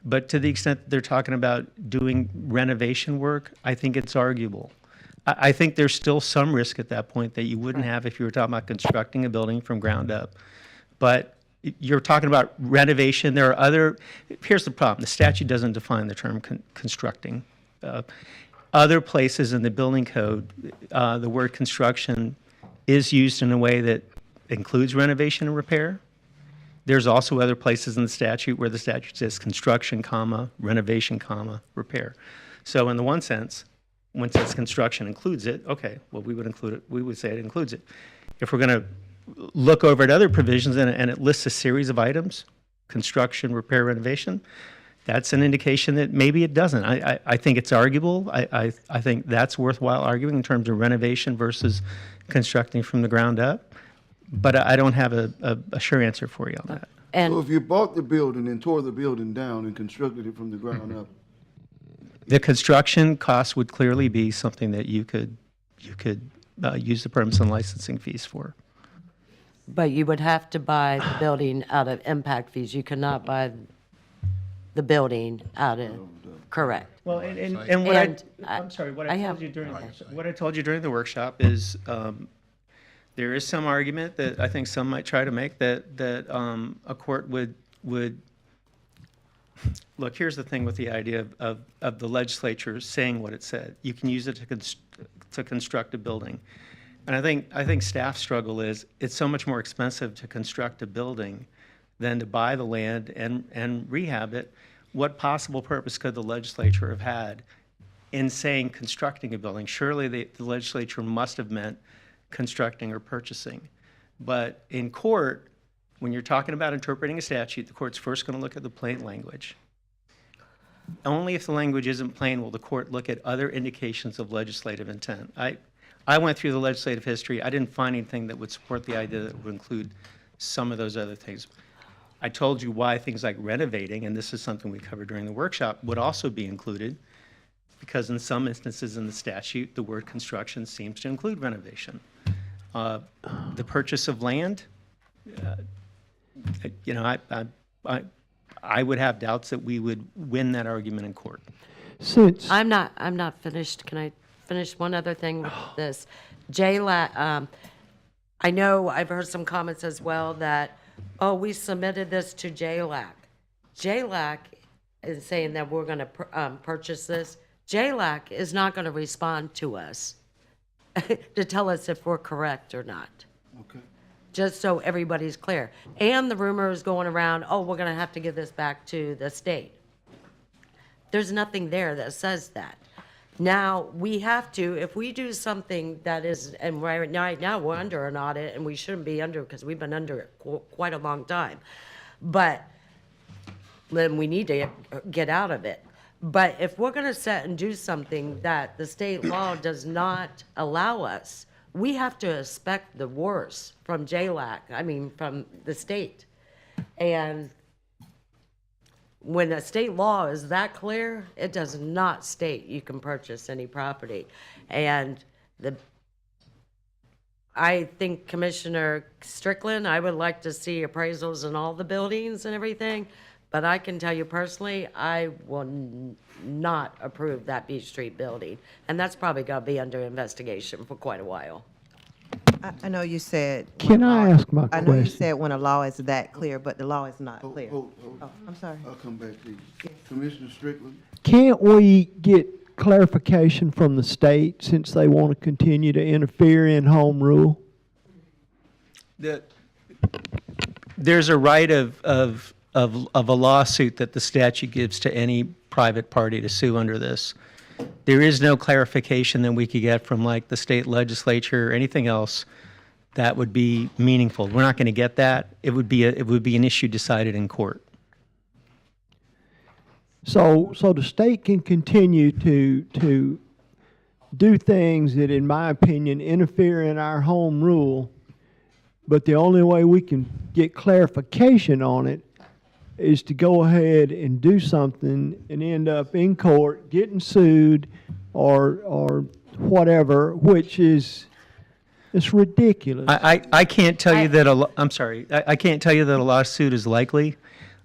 but to the extent that they're talking about doing renovation work, I think it's arguable. I think there's still some risk at that point that you wouldn't have if you were talking about constructing a building from ground up. But you're talking about renovation. There are here's the problem. The statute doesn't define the term constructing. Other places in the building code, the word construction is used in a way that includes renovation and repair. There's also other places in the statute where the statute says construction, comma, renovation, comma, repair. So in the one sense, when it says construction includes it, okay, well, we would include it. We would say it includes it. If we're going to look over at other provisions and it lists a series of items, construction, repair, renovation, that's an indication that maybe it doesn't. I think it's arguable. I think that's worthwhile arguing in terms of renovation versus constructing from the ground up. But I don't have a sure answer for you on that. So if you bought the building and tore the building down and constructed it from the ground up, the construction cost would clearly be something that you could use the permits and licensing fees for. But you would have to buy the building out of impact fees. You cannot buy the building out of, correct. Well, and what I'm sorry, what I told you during the workshop is there is some argument that I think some might try to make that a court would look. Here's the thing with the idea of the legislature saying what it said. You can use it to construct a building. And I think staff struggle is it's so much more expensive to construct a building than to buy the land and rehab it. What possible purpose could the legislature have had in saying constructing a building? Surely the legislature must have meant constructing or purchasing. But in court, when you're talking about interpreting a statute, the court's first going to look at the plain language. Only if the language isn't plain will the court look at other indications of legislative intent. I went through the legislative history. I didn't find anything that would support the idea that it would include some of those other things. I told you why things like renovating, and this is something we covered during the workshop, would also be included, because in some instances in the statute, the word construction seems to include renovation. The purchase of land, you know, I would have doubts that we would win that argument in court. Since I'm not finished. Can I finish one other thing with this? JLAC, I know I've heard some comments as well that, oh, we submitted this to JLAC. JLAC is saying that we're going to purchase this. JLAC is not going to respond to us to tell us if we're correct or not. Okay. Just so everybody's clear. And the rumor is going around, oh, we're going to have to give this back to the state. There's nothing there that says that. Now, we have to, if we do something that is, and right now we're under an audit, and we shouldn't be under, because we've been under it quite a long time. But then we need to get out of it. But if we're going to set and do something that the state law does not allow us, we have to expect the worst from JLAC, I mean, from the state. And when the state law is that clear, it does not state you can purchase any property. And I think Commissioner Strickland, I would like to see appraisals in all the buildings and everything, but I can tell you personally, I will not approve that Beach Street building. And that's probably going to be under investigation for quite a while. I know you said. Can I ask my I know you question? said when a law is that clear, but the law is not clear. Hold. Oh, I'm sorry. I'll come back to you. Commissioner Strickland? Can't we get clarification from the state since they want to continue to interfere in home rule? There's a right of a lawsuit that the statute gives to any private party to sue under this. There is no clarification that we could get from like the state legislature or anything else that would be meaningful. We're not going to get that. It would be an issue decided in court. So the state can continue to do things that, in my opinion, interfere in our home rule, but the only way we can get clarification on it is to go ahead and do something and end up in court getting sued or whatever, which is, it's ridiculous. I can't tell you that I'm sorry. I can't tell you that a lawsuit is likely,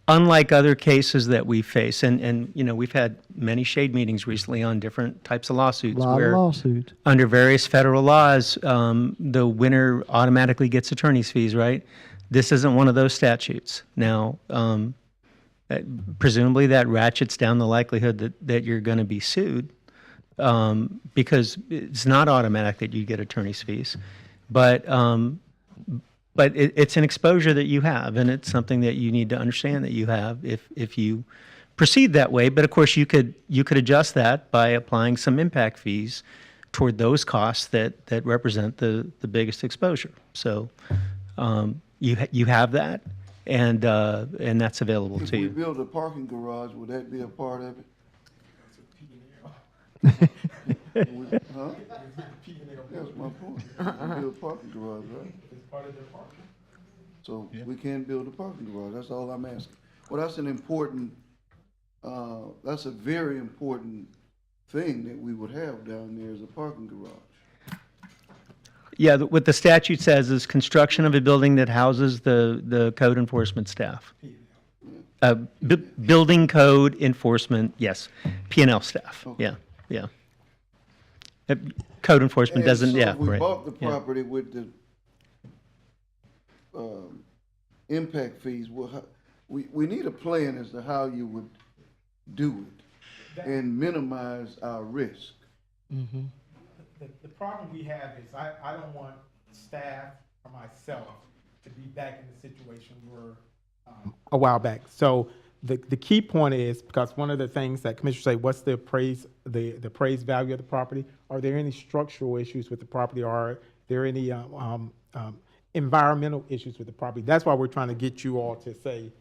unlike other cases that we face. And you know, we've had many shade meetings recently on different types of lawsuits. A lot of lawsuits. Under various federal laws, the winner automatically gets attorney's fees, right? This isn't one of those statutes. Now, presumably that ratchets down the likelihood that you're going to be sued, because it's not automatic that you get attorney's fees. But it's an exposure that you have, and it's something that you need to understand that you have if you proceed that way. But of course, you could adjust that by applying some impact fees toward those costs that represent the biggest exposure. So you have that, and that's available to you. If we build a parking garage, would that be a part of it? Huh? That's my point. We build a parking garage, right? It's part of their parking. So we can't build a parking garage. That's all I'm asking. Well, that's an important, that's a very important thing that we would have down there is a parking garage. Yeah, what the statute says is construction of a building that houses the code enforcement staff. Building code enforcement, yes, P&L staff. Okay. Yeah. Code enforcement doesn't, so yeah, if we right. bought the property with the impact fees, well, we need a plan as to how you would do it and minimize our risk. Mm-hmm. the problem we have is I don't want staff or myself to be back in the situation we were a while back. So the key point is, because one of the things that commissioners say, what's the appraised value of the property? Are there any structural issues with the property? Are there any environmental issues with the property? That's why we're trying to get you all to say,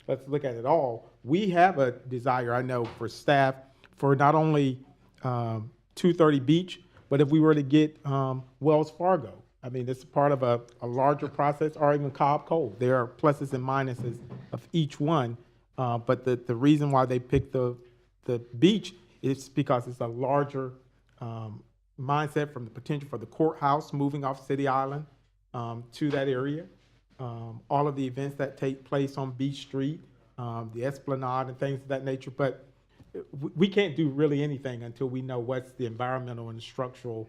let's look at it all. We have a desire, I know, for staff for not only 230 Beach, but if we were to get Wells Fargo, I mean, it's part of a larger process, or even Cobb Cole. There are pluses and minuses of each one, but the reason why they picked the beach is because it's a larger mindset from the potential for the courthouse moving off City Island to that area. All of the events that take place on Beach Street, the Esplanade and things of that nature, but we can't do really anything until we know what's the environmental and structural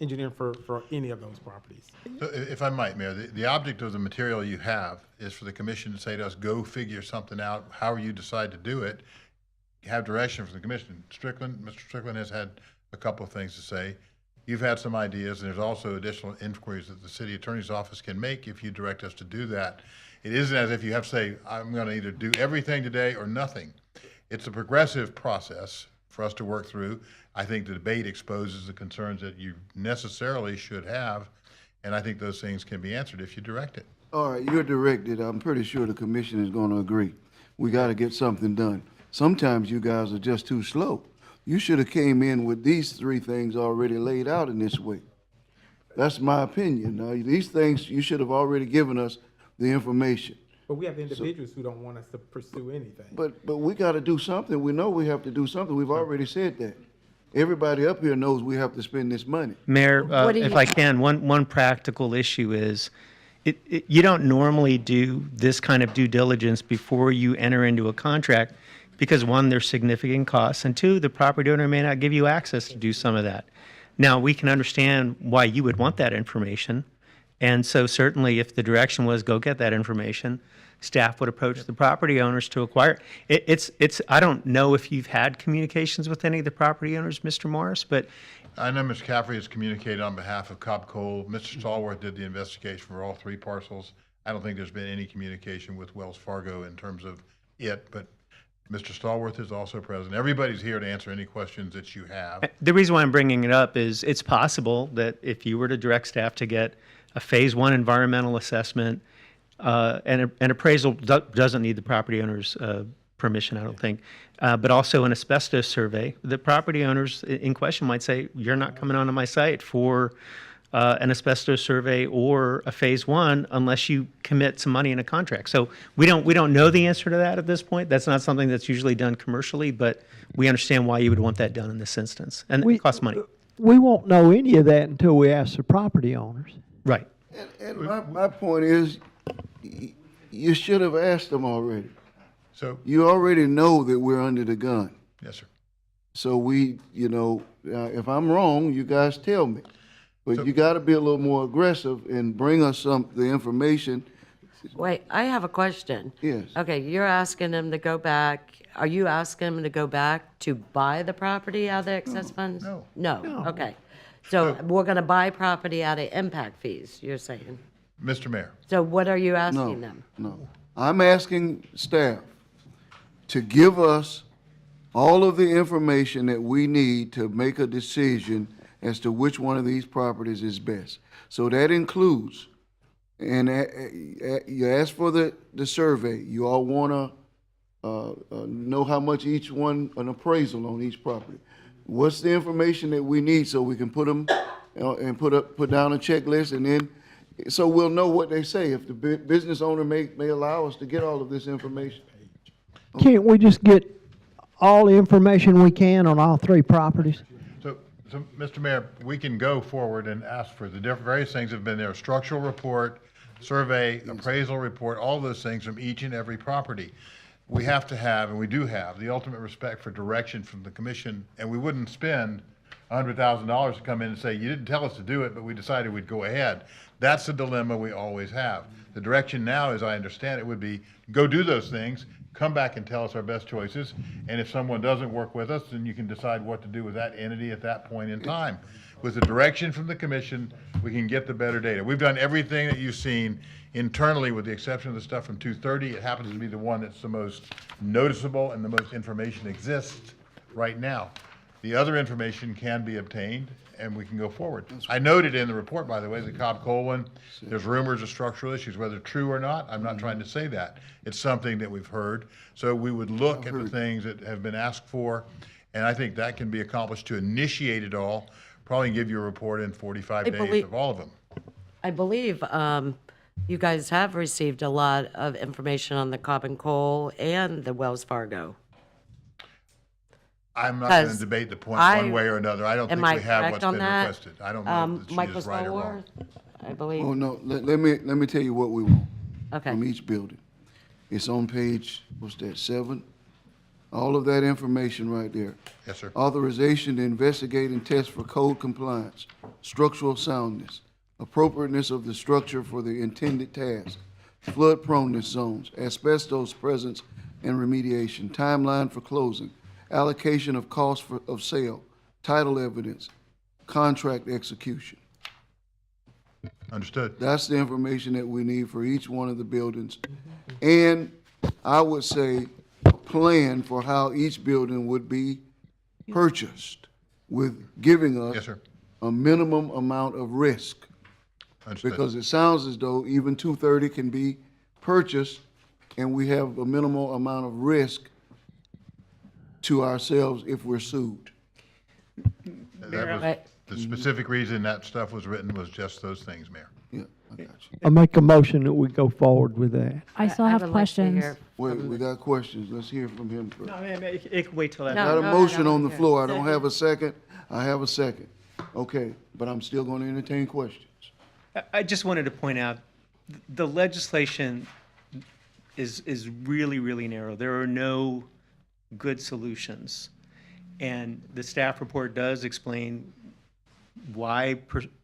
engineering for any of those properties. So if I might, Mayor, the object of the material you have is for the commission to say to us, go figure something out, however you decide to do it, have direction from the commission. Mr. Strickland has had a couple of things to say. You've had some ideas, and there's also additional inquiries that the city attorney's office can make if you direct us to do that. It isn't as if you have to say, I'm going to either do everything today or nothing. It's a progressive process for us to work through. I think the debate exposes the concerns that you necessarily should have, and I think those things can be answered if you direct it. All right, you're directed. I'm pretty sure the commission is going to agree. We got to get something done. Sometimes you guys are just too slow. You should have came in with these three things already laid out in this way. That's my opinion. Now, these things, you should have already given us the information. But we have individuals who don't want us to pursue anything. But we got to do something. We know we have to do something. We've already said that. Everybody up here knows we have to spend this money. Mayor, if I can, one practical issue is you don't normally do this kind of due diligence before you enter into a contract because, one, there's significant costs, and two, the property owner may not give you access to do some of that. Now, we can understand why you would want that information, and so certainly if the direction was go get that information, staff would approach the property owners to acquire it. I don't know if you've had communications with any of the property owners, Mr. Morris, but I know Mr. Caffrey has communicated on behalf of Cobb Cole. Mr. Stallworth did the investigation for all three parcels. I don't think there's been any communication with Wells Fargo in terms of it, but Mr. Stallworth is also present. Everybody's here to answer any questions that you have. the reason why I'm bringing it up is it's possible that if you were to direct staff to get a phase one environmental assessment, and an appraisal doesn't need the property owner's permission, I don't think, but also an asbestos survey, the property owners in question might say, you're not coming onto my site for an asbestos survey or a phase one unless you commit some money in a contract. So we don't know the answer to that at this point. That's not something that's usually done commercially, but we understand why you would want that done in this instance, and it costs money. We won't know any of that until we ask the property owners. Right. And my point is, you should have asked them already. So you already know that we're under the gun. Yes, sir. So if I'm wrong, you guys tell me. But you got to be a little more aggressive and bring us the information. Wait, I have a question. Yes. Okay, you're asking them to go back. Are you asking them to go back to buy the property out of the excess funds? No. No. Okay. So we're going to buy property out of impact fees, you're saying? Mr. Mayor. So what are you asking them? No. I'm asking staff to give us all of the information that we need to make a decision as to which one of these properties is best. So that includes, and you ask for the survey. You all want to know how much each one, an appraisal on each property. What's the information that we need so we can put them and put down a checklist, and then so we'll know what they say. If the business owner may allow us to get all of this information. Can't we just get all the information we can on all three properties? So, Mr. Mayor, we can go forward and ask for the various things that have been there, structural report, survey, appraisal report, all those things from each and every property. We have to have, and we do have, the ultimate respect for direction from the commission, and we wouldn't spend $100,000 to come in and say, you didn't tell us to do it, but we decided we'd go ahead. That's the dilemma we always have. The direction now, as I understand it, would be go do those things, come back and tell us our best choices, and if someone doesn't work with us, then you can decide what to do with that entity at that point in time. with the direction from the commission, we can get the better data. We've done everything that you've seen internally, with the exception of the stuff from 230. It happens to be the one that's the most noticeable and the most information exists right now. The other information can be obtained, and we can go forward. I noted in the report, by the way, the Cobb Coal one, there's rumors of structural issues, whether true or not. I'm not trying to say that. It's something that we've heard. So we would look at the things that have been asked for, and I think that can be accomplished to initiate it all. Probably give you a report in 45 days of all of them. I believe you guys have received a lot of information on the Cobb and Coal and the Wells Fargo. I'm not going to debate the point one way or another. I don't think we have what's been requested. I don't know if she is right or wrong. I believe. Oh, no, let me tell you what we want from each building. It's on page, what's that, 7? All of that information right there. Yes, sir. Authorization to investigate and test for code compliance, structural soundness, appropriateness of the structure for the intended task, flood proneness zones, asbestos presence and remediation, timeline for closing, allocation of cost of sale, title evidence, contract execution. Understood. That's the information that we need for each one of the buildings. And I would say a plan for how each building would be purchased, with giving us a minimum amount of risk. Understood. Because it sounds as though even 230 can be purchased and we have a minimal amount of risk to ourselves if we're sued. That was, the specific reason that stuff was written was just those things, Mayor. Yeah, I got you. I make a motion that we go forward with that. I still have questions. Wait, we got questions. Let's hear from him first. No, it can wait till that. Got a motion on the floor. I don't have a second. I have a second. Okay, but I'm still going to entertain questions. I just wanted to point out, the legislation is really, really narrow. There are no good solutions. And the staff report does explain why,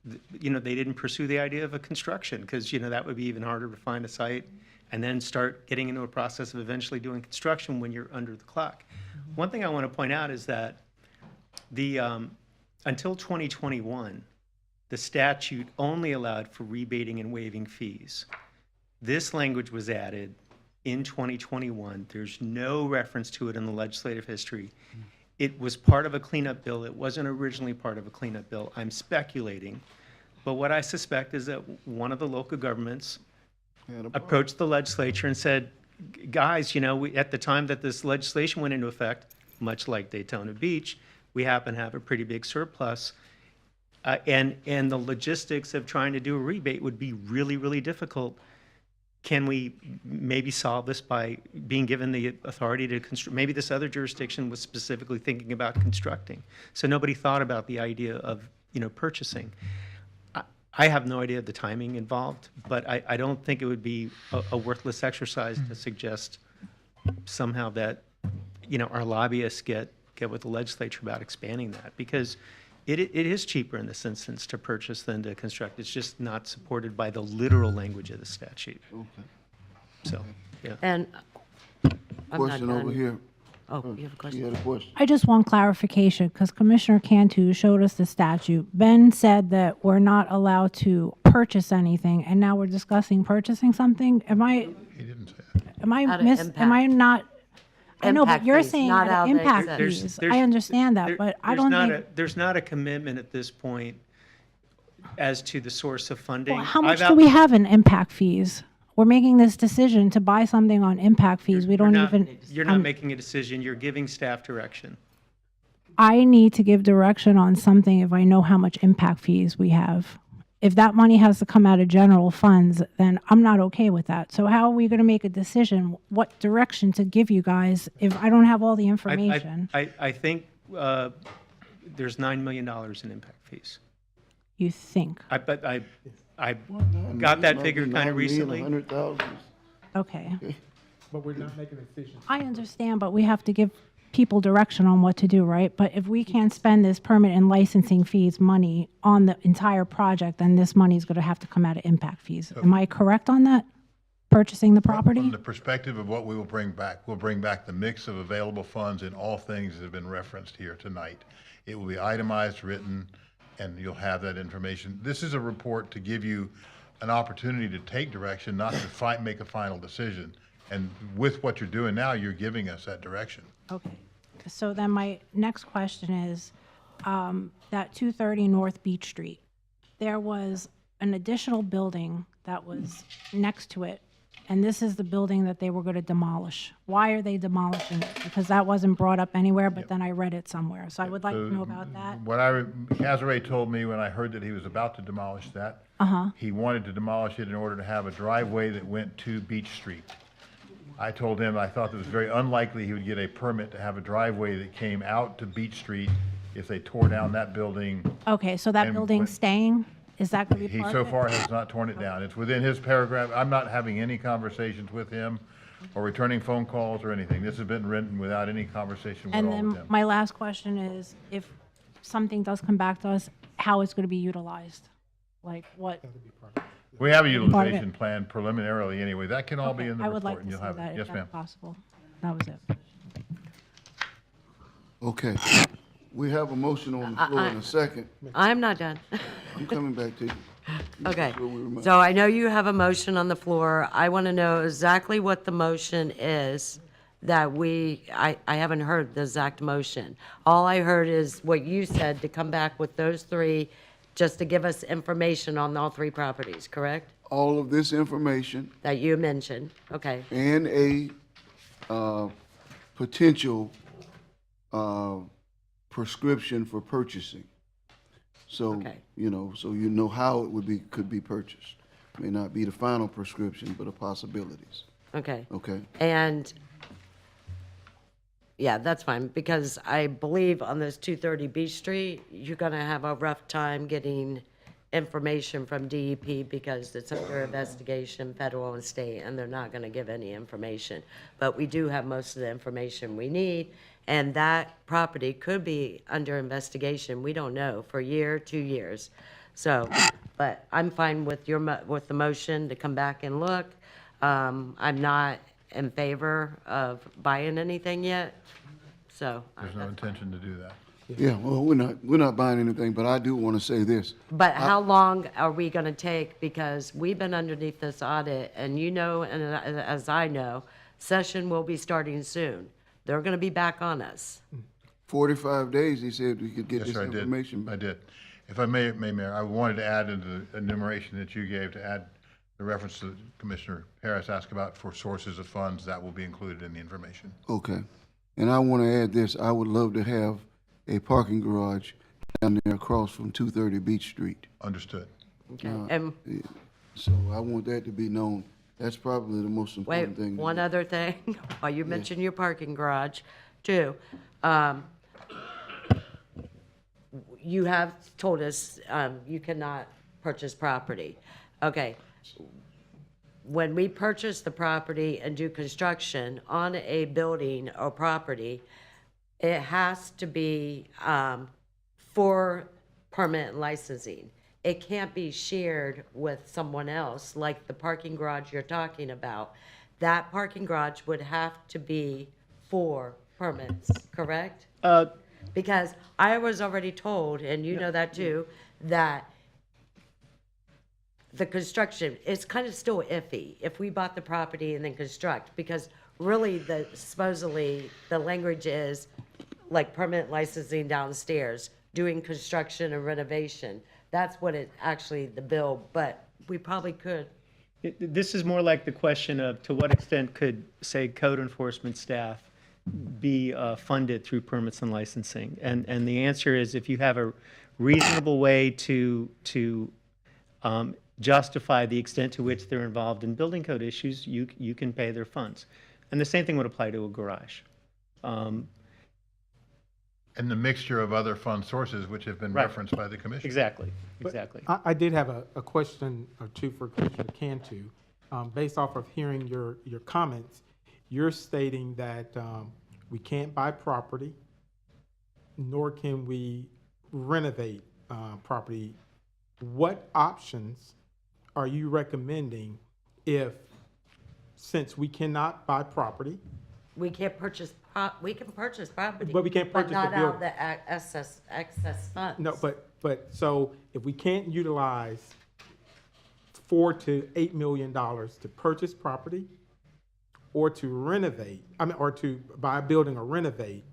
they didn't pursue the idea of a construction, because, that would be even harder to find a site and then start getting into a process of eventually doing construction when you're under the clock. One thing I want to point out is that until 2021, the statute only allowed for rebating and waiving fees. This language was added in 2021. There's no reference to it in the legislative history. It was part of a cleanup bill. It wasn't originally part of a cleanup bill. I'm speculating. But what I suspect is that one of the local governments approached the legislature and said, guys, at the time that this legislation went into effect, much like Daytona Beach, we happen to have a pretty big surplus. And the logistics of trying to do a rebate would be really, really difficult. Can we maybe solve this by being given the authority to construct? Maybe this other jurisdiction was specifically thinking about constructing. So nobody thought about the idea of, purchasing. I have no idea of the timing involved, but I don't think it would be a worthless exercise to suggest somehow that, our lobbyists get with the legislature about expanding that, because it is cheaper in this instance to purchase than to construct. It's just not supported by the literal language of the statute. Okay. So, yeah. And Question over here. Oh, you have a question? You had a question? I just want clarification, because Commissioner Cantu showed us the statute. Ben said that we're not allowed to purchase anything, and now we're discussing purchasing something. Am I not? I know, but you're saying at impact fees. I understand that, but I don't think. There's not a commitment at this point as to the source of funding. Well, how much do we have in impact fees? We're making this decision to buy something on impact fees. We don't even. You're not making a decision. You're giving staff direction. I need to give direction on something if I know how much impact fees we have. If that money has to come out of general funds, then I'm not okay with that. So how are we going to make a decision what direction to give you guys if I don't have all the information? I think there's $9 million in impact fees. You think? I got that figure kind of recently. Okay. But we're not making a decision. I understand, but we have to give people direction on what to do, right? But if we can't spend this permit and licensing fees money on the entire project, then this money is going to have to come out of impact fees. Am I correct on that? Purchasing the property? From the perspective of what we will bring back, we'll bring back the mix of available funds in all things that have been referenced here tonight. It will be itemized, written, and you'll have that information. This is a report to give you an opportunity to take direction, not to make a final decision. And with what you're doing now, you're giving us that direction. Okay. So then my next question is, that 230 North Beach Street, there was an additional building that was next to it, and this is the building that they were going to demolish. Why are they demolishing it? Because that wasn't brought up anywhere, but then I read it somewhere. So I would like to know about that. What Casare told me when I heard that he was about to demolish that, he wanted to demolish it in order to have a driveway that went to Beach Street. I told him I thought it was very unlikely he would get a permit to have a driveway that came out to Beach Street if they tore down that building. Okay, so that And building's staying? Is that going to be He part so of it? far has not torn it down. It's within his paragraph. I'm not having any conversations with him or returning phone calls or anything. This has been written without any conversation And with all of then them. my last question is, if something does come back to us, how it's going to be utilized? Like what? We have a part of it. utilization plan preliminarily anyway. That can all be in the I would report like and to you'll see have that it. if Yes, that's ma'am. possible. That was it. Okay. We have a motion on the floor in a second. I'm not done. I'm coming back to you. Okay, Where we were- so I know you have a motion on the floor. I want to know exactly what the motion is that I haven't heard the exact motion. All I heard is what you said, to come back with those three, just to give us information on all three properties, correct? All of this information That you mentioned, okay. and a potential prescription for purchasing. So, Okay. so you know how it could be purchased. May not be the final prescription, but the possibilities. Okay. Okay? And, yeah, that's fine, because I believe on this 230 Beach Street, you're going to have a rough time getting information from DEP because it's under investigation, federal and state, and they're not going to give any information. But we do have most of the information we need, and that property could be under investigation, we don't know, for a year, 2 years. So, but I'm fine with with the motion to come back and look. I'm not in favor of buying anything yet, so. There's no intention to do that. Yeah, well, we're not buying anything, but I do want to say this. But how long are we going to take? Because we've been underneath this audit, and you know, and as I know, session will be starting soon. They're going to be back on us. 45 days, he said we could get Yes, this sir, I did. information. I did. If I may, Mayor, I wanted to add into the enumeration that you gave, to add the reference that Commissioner Harris asked about for sources of funds. That will be included in the information. Okay. And I want to add this, I would love to have a parking garage down there across from 230 Beach Street. Understood. Okay. And So I want that to be known. That's probably the most wait, important thing. one other thing, while you mentioned your parking garage, too. You have told us you cannot purchase property. Okay. When we purchase the property and do construction on a building or property, it has to be for permit and licensing. It can't be shared with someone else, like the parking garage you're talking about. That parking garage would have to be for permits, correct? Because I was already told, and you know that too, that the construction, it's kind of still iffy if we bought the property and then construct, because really supposedly the language is like permit licensing downstairs, doing construction and renovation. That's what it actually, the bill, but we probably could. This is more like the question of, to what extent could, say, code enforcement staff be funded through permits and licensing? And the answer is, if you have a reasonable way to justify the extent to which they're involved in building code issues, you can pay their funds. And the same thing would apply to a garage. And the mixture of other fund sources which have been Right. referenced by the commission. Exactly, exactly. I did have a question or two for Commissioner Cantu. Based off of hearing your comments, you're stating that we can't buy property, nor can we renovate property. What options are you recommending since we cannot buy property? We can't purchase, we can purchase property. But we can't purchase the But not out of building. the excess funds. No, but But so if we can't utilize $4 to $8 million to purchase property or to renovate, or to buy a building or renovate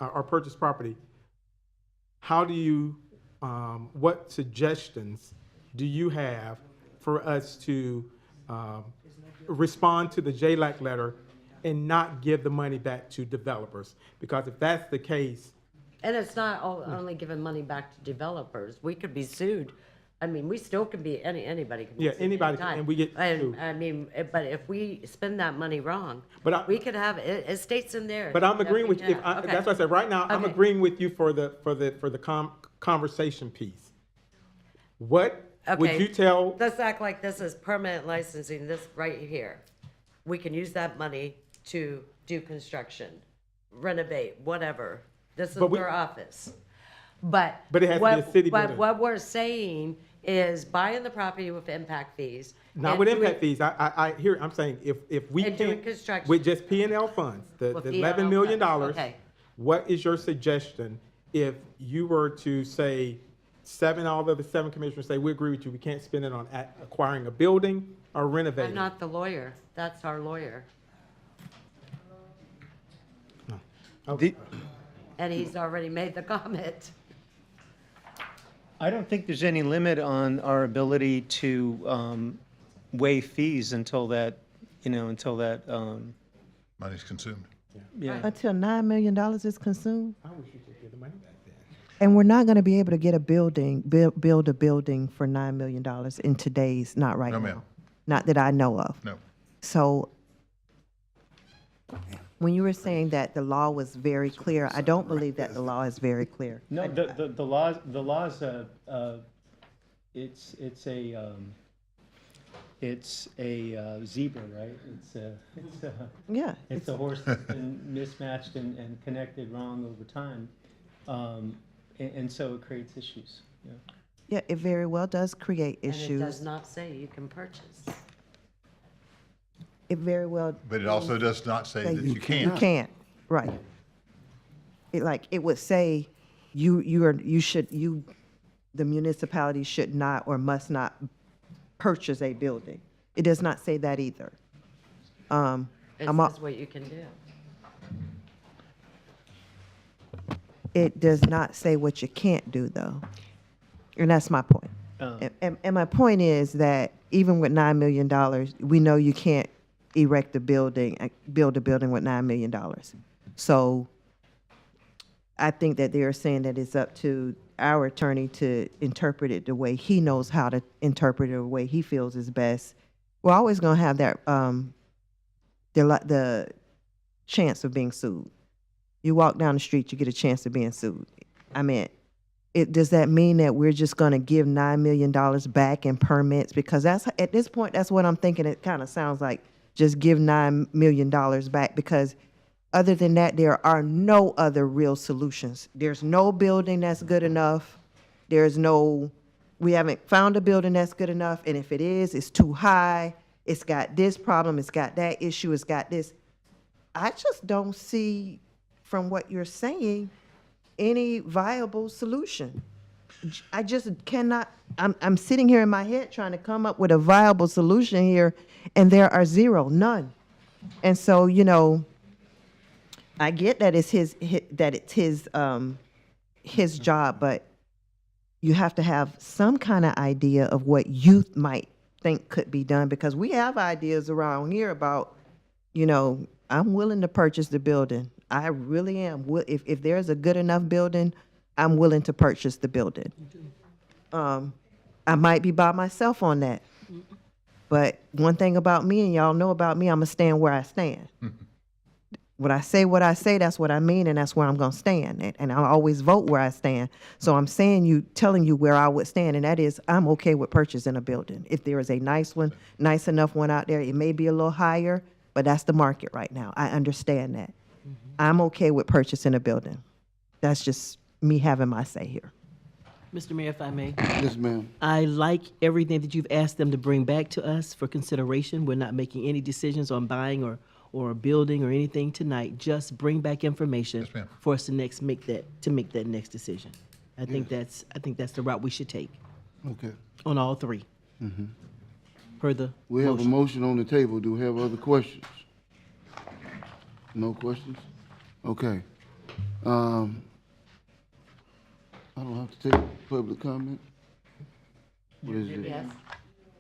or purchase property, how do you, what suggestions do you have for us to respond to the JLAC letter and not give the money back to developers? Because if that's the case. And it's not only giving money back to developers. We could be sued. I mean, we still can be, anybody can be Yeah, sued anybody can, anytime. and we get sued. I mean, but if we spend that money wrong, But we could have, it states in there. But I'm that agreeing we with you. have. Okay. That's what I said. Right now, I'm Okay. agreeing with you for the conversation piece. What would Okay. you tell? Let's act like this is permanent licensing, this right here. We can use that money to do construction, renovate, whatever. This is But we- our office. But. But it has to be a city But building. what we're saying is buying the property with impact fees. Not and with doing- impact fees. I'm saying if we And doing can't, construction. with just P&L funds, the With $11 P&L million, funds, okay. what is your suggestion if you were to say, all of the 7 commissioners say, we agree with you, we can't spend it on acquiring a building or renovating? I'm not the lawyer. That's our lawyer. Okay. And he's already made the comment. I don't think there's any limit on our ability to waive fees until that, Money's consumed. yeah. Until $9 million is consumed? I wish you could get the money back then. And we're not going to be able to get a building, build a building for $9 million in today's, not right No, now. ma'am. Not that I know of. No. So when you were saying that the law was very clear, I don't believe that the law is very clear. No, the laws, it's a zebra, right? Yeah. It's a horse that's been mismatched and connected wrong over time. And so it creates issues, yeah. Yeah, it very well does create And it does issues. not say you can purchase. It very well. But it also does not say that you You can't. can't, right. It would say the municipality should not or must not purchase a building. It does not say that either. It I'm al- says what you can do. It does not say what you can't do, though. And that's my point. And my point is that even with $9 million, we know you can't erect a building, build a building with $9 million. So I think that they're saying that it's up to our attorney to interpret it the way he knows how to interpret it, the way he feels is best. We're always going to have that, the chance of being sued. You walk down the street, you get a chance of being sued. I mean, does that mean that we're just going to give $9 million back in permits? Because that's, at this point, that's what I'm thinking. It kind of sounds like just give $9 million back, because other than that, there are no other real solutions. There's no building that's good enough. We haven't found a building that's good enough. And if it is, it's too high. It's got this problem. It's got that issue. It's got this. I just don't see, from what you're saying, any viable solution. I just cannot, I'm sitting here in my head trying to come up with a viable solution here, and there are none. And so, I get that it's his job, but you have to have some kind of idea of what you might think could be done, because we have ideas around here about, I'm willing to purchase the building. I really am. If there's a good enough building, I'm willing to purchase the building. I might be by myself on that. But one thing about me, and y'all know about me, I'm going to stand where I stand. When I say what I say, that's what I mean, and that's where I'm going to stand. And I'll always vote where I stand. So I'm telling you where I would stand, and that is I'm okay with purchasing a building. If there is a nice enough one out there, it may be a little higher, but that's the market right now. I understand that. I'm okay with purchasing a building. That's just me having my say here. Mr. Mayor, if I may. Yes, ma'am. I like everything that you've asked them to bring back to us for consideration. We're not making any decisions on buying or building or anything tonight. Just bring back information for us to make that next decision. I think that's the route we should take Okay. on all three. Mhm. Per the We have a motion. motion on the table. Do we have other questions? No questions? Okay. I don't have to take public comment? What is it?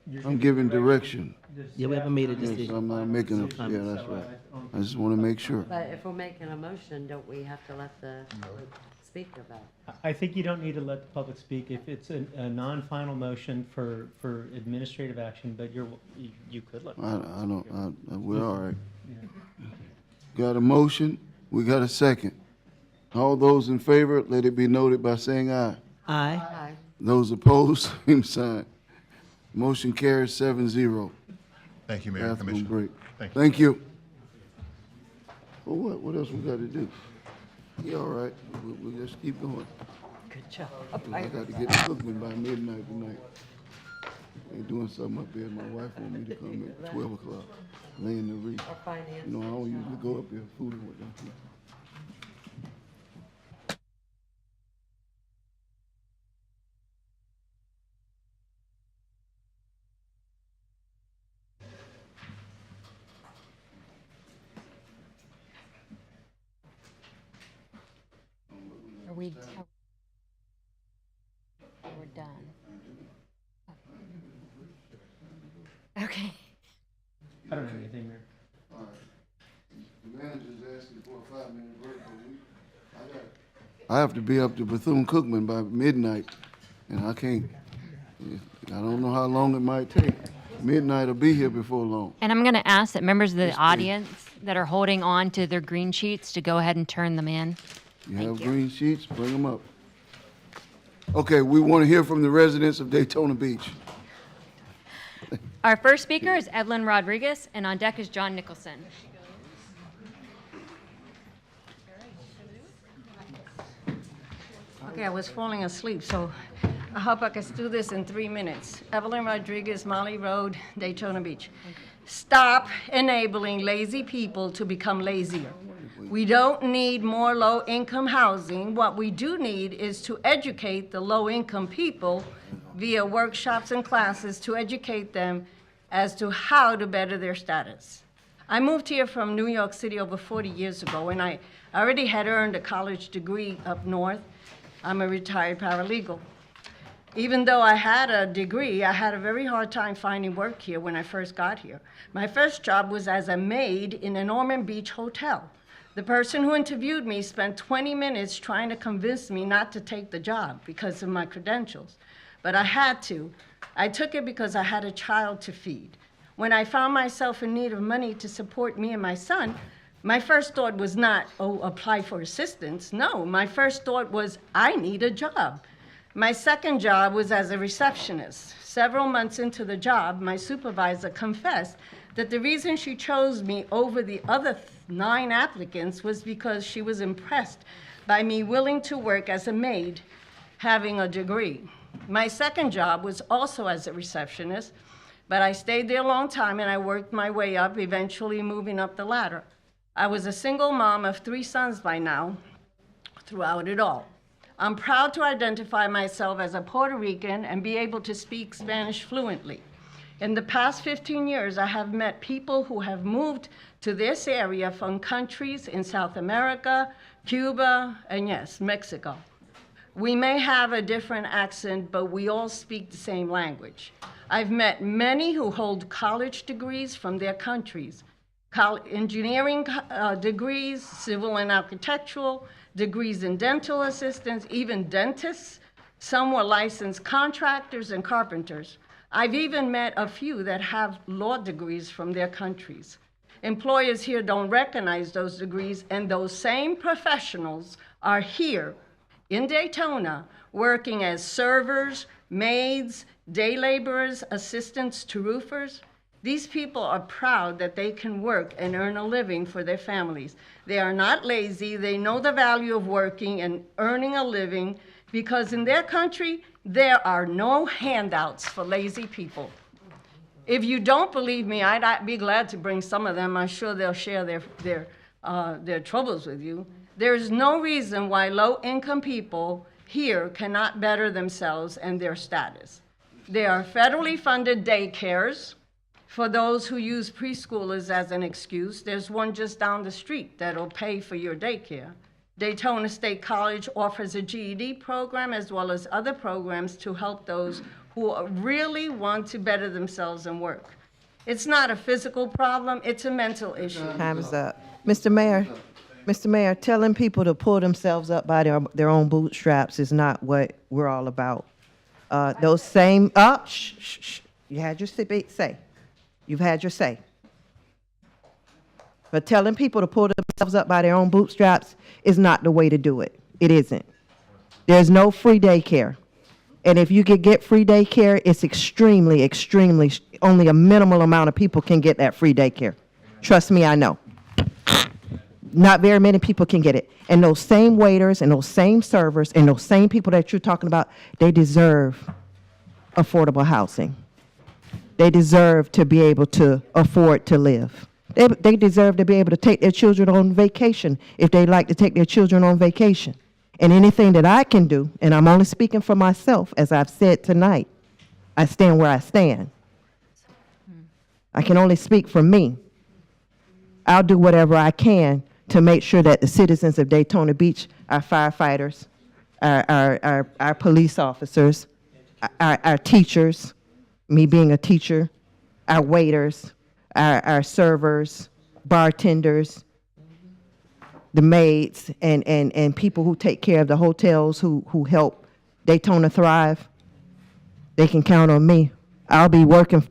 Yes. I'm giving direction. Yeah, we haven't made a Yes, decision. I'm not making a, yeah, that's right. I just want to make sure. But if we're making a motion, don't we have to let the public speak about it? I think you don't need to let the public speak if it's a non-final motion for administrative action, but you could let. We're all right. Got a motion, we got a second. All those in favor, let it be noted by saying aye. Aye. Aye. Those opposed, same sign. Motion carries 7-0. Thank you, Mayor and Bathroom Commissioner. break. Thank you. Well, what else we got to do? Yeah, all right, we'll just keep going. Good job. I got to get to Cookman by midnight tonight. They're doing something up there. My wife want me to come at 12 o'clock, laying the wreath. Our finance. You know, I don't usually go up there fooling with them people. Are we? We're done. Okay. I don't have anything, Mayor. All right. The manager's asking for a 5-minute break, but I have to be up to Bethune-Cookman by midnight, and I can't. I don't know how long it might take. Midnight will be here before long. And I'm going to ask that members of the audience that are holding on to their green sheets to go ahead and turn them in. You have green sheets, bring them up. Okay, we want to hear from the residents of Daytona Beach. Our first speaker is Evelyn Rodriguez, and on deck is John Nicholson. Okay, I was falling asleep, so I hope I can do this in 3 minutes. Evelyn Rodriguez, Molly Road, Daytona Beach. Stop enabling lazy people to become lazier. We don't need more low-income housing. What we do need is to educate the low-income people via workshops and classes to educate them as to how to better their status. I moved here from New York City over 40 years ago, and I already had earned a college degree up north. I'm a retired paralegal. Even though I had a degree, I had a very hard time finding work here when I first got here. My first job was as a maid in a Norman Beach hotel. The person who interviewed me spent 20 minutes trying to convince me not to take the job because of my credentials. But I had to. I took it because I had a child to feed. When I found myself in need of money to support me and my son, my first thought was not, oh, apply for assistance. No, my first thought was, I need a job. My second job was as a receptionist. Several months into the job, my supervisor confessed that the reason she chose me over the other 9 applicants was because she was impressed by me willing to work as a maid, having a degree. My second job was also as a receptionist, but I stayed there a long time and I worked my way up, eventually moving up the ladder. I was a single mom of 3 sons by now, throughout it all. I'm proud to identify myself as a Puerto Rican and be able to speak Spanish fluently. In the past 15 years, I have met people who have moved to this area from countries in South America, Cuba, and yes, Mexico. We may have a different accent, but we all speak the same language. I've met many who hold college degrees from their countries, engineering degrees, civil and architectural, degrees in dental assistance, even dentists. Some were licensed contractors and carpenters. I've even met a few that have law degrees from their countries. Employers here don't recognize those degrees, and those same professionals are here in Daytona working as servers, maids, day laborers, assistants to roofers. These people are proud that they can work and earn a living for their families. They are not lazy. They know the value of working and earning a living because in their country, there are no handouts for lazy people. If you don't believe me, I'd be glad to bring some of them. I'm sure they'll share their troubles with you. There's no reason why low-income people here cannot better themselves and their status. There are federally funded daycares for those who use preschoolers as an excuse. There's one just down the street that'll pay for your daycare. Daytona State College offers a GED program as well as other programs to help those who really want to better themselves and work. It's not a physical problem, it's a mental issue. Time is up. Mr. Mayor, telling people to pull themselves up by their own bootstraps is not what we're all about. Those same, you had your say. You've had your say. But telling people to pull themselves up by their own bootstraps is not the way to do it. It isn't. There's no free daycare. And if you could get free daycare, it's extremely, only a minimal amount of people can get that free daycare. Trust me, I know. Not very many people can get it. And those same waiters and those same servers and those same people that you're talking about, they deserve affordable housing. They deserve to be able to afford to live. They deserve to be able to take their children on vacation if they like to take their children on vacation. And anything that I can do, and I'm only speaking for myself, as I've said tonight, I stand where I stand. I can only speak for me. I'll do whatever I can to make sure that the citizens of Daytona Beach, our firefighters, our police officers, our teachers, me being a teacher, our waiters, our servers, bartenders, the maids, and people who take care of the hotels who help Daytona thrive, they can count on me. I'll be working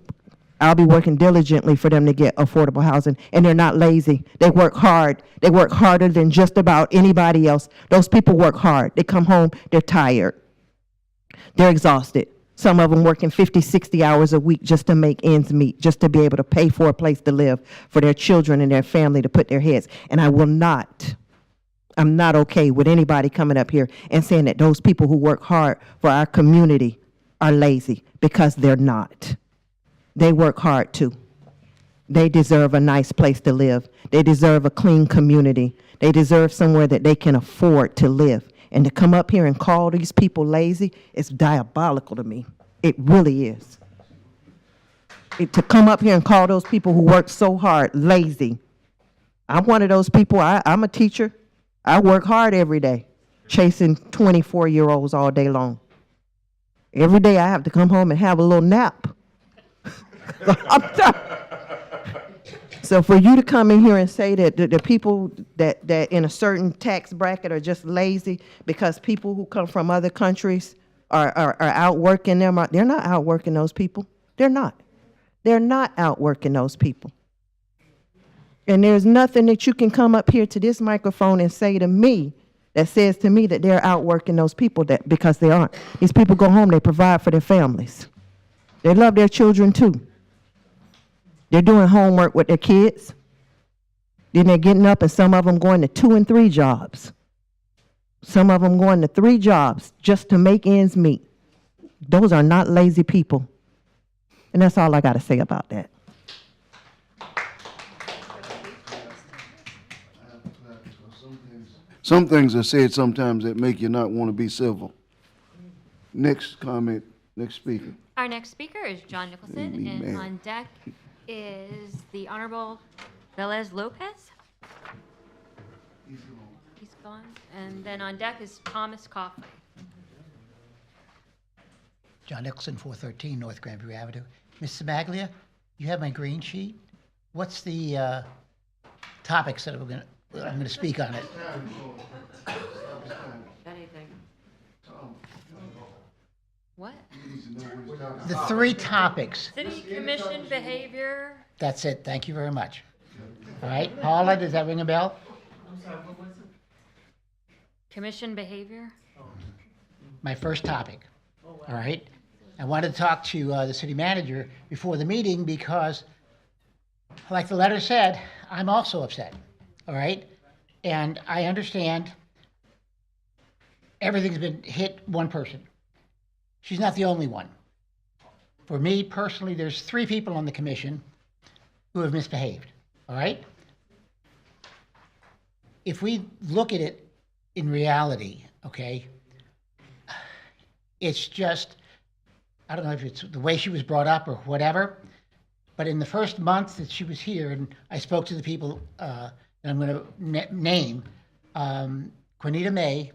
diligently for them to get affordable housing, and they're not lazy. They work hard. They work harder than just about anybody else. Those people work hard. They come home, they're tired. They're exhausted. Some of them working 50, 60 hours a week just to make ends meet, just to be able to pay for a place to live, for their children and their family to put their heads. And I'm not okay with anybody coming up here and saying that those people who work hard for our community are lazy, because they're not. They work hard too. They deserve a nice place to live. They deserve a clean community. They deserve somewhere that they can afford to live. And to come up here and call these people lazy is diabolical to me. It really is. To come up here and call those people who work so hard lazy. I'm one of those people. I'm a teacher. I work hard every day, chasing 24-year-olds all day long. Every day I have to come home and have a little nap. So for you to come in here and say that the people that in a certain tax bracket are just lazy because people who come from other countries are outworking them, they're not outworking those people. They're not. They're not outworking those people. And there's nothing that you can come up here to this microphone and say to me that says to me that they're outworking those people, because they aren't. These people go home, they provide for their families. They love their children too. They're doing homework with their kids. Then they're getting up, and some of them going to 2 and 3 jobs. Some of them going to 3 jobs just to make ends meet. Those are not lazy people. And that's all I got to say about that. Some things are said sometimes that make you not want to be civil. Next comment, next speaker. Our next speaker is John Nicholson, and on deck is the Honorable Velez Lopez. He's gone. And then on deck is Thomas Coughlin. John Nicholson, 413 North Granbury Avenue. Ms. Samaglia, you have my green sheet. What's the topics that I'm going to speak on it? Anything. What? The 3 topics. City Commission behavior. That's it. Thank you very much. All right. Paula, does that ring a bell? Commission behavior. My first topic. All right. I wanted to talk to the city manager before the meeting because, like the letter said, I'm also upset. All right. And I understand everything's been hit one person. She's not the only one. For me personally, there's 3 people on the commission who have misbehaved. All right. If we look at it in reality, okay, It's just, I don't know if it's the way she was brought up or whatever, but in the first month that she was here, and I spoke to the people that I'm going to name, Juanita May,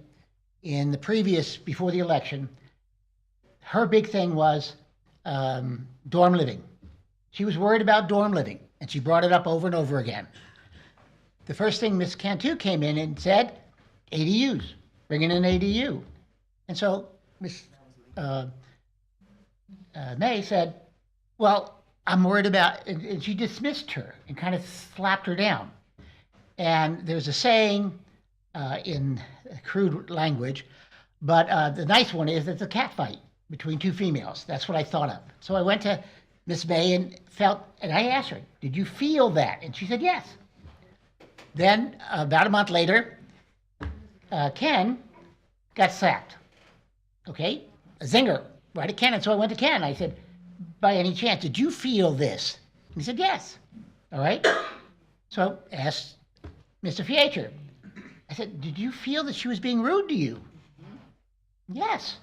in the previous, before the election, her big thing was dorm living. She was worried about dorm living, and she brought it up over and over again. The first thing Ms. Cantu came in and said, ADUs, bring in an ADU. And so Ms. May said, well, I'm worried about, and she dismissed her and kind of slapped her down. And there's a saying in crude language, but the nice one is it's a cat fight between two females. That's what I thought of. So I went to Miss May and I asked her, did you feel that? And she said, yes. Then about a month later, Ken got sacked. Okay? A zinger right at Ken. And so I went to Ken. I said, by any chance, did you feel this? And he said, yes. All right? So I asked Mr. Fiecher. I said, did you feel that she was being rude to you? Yes.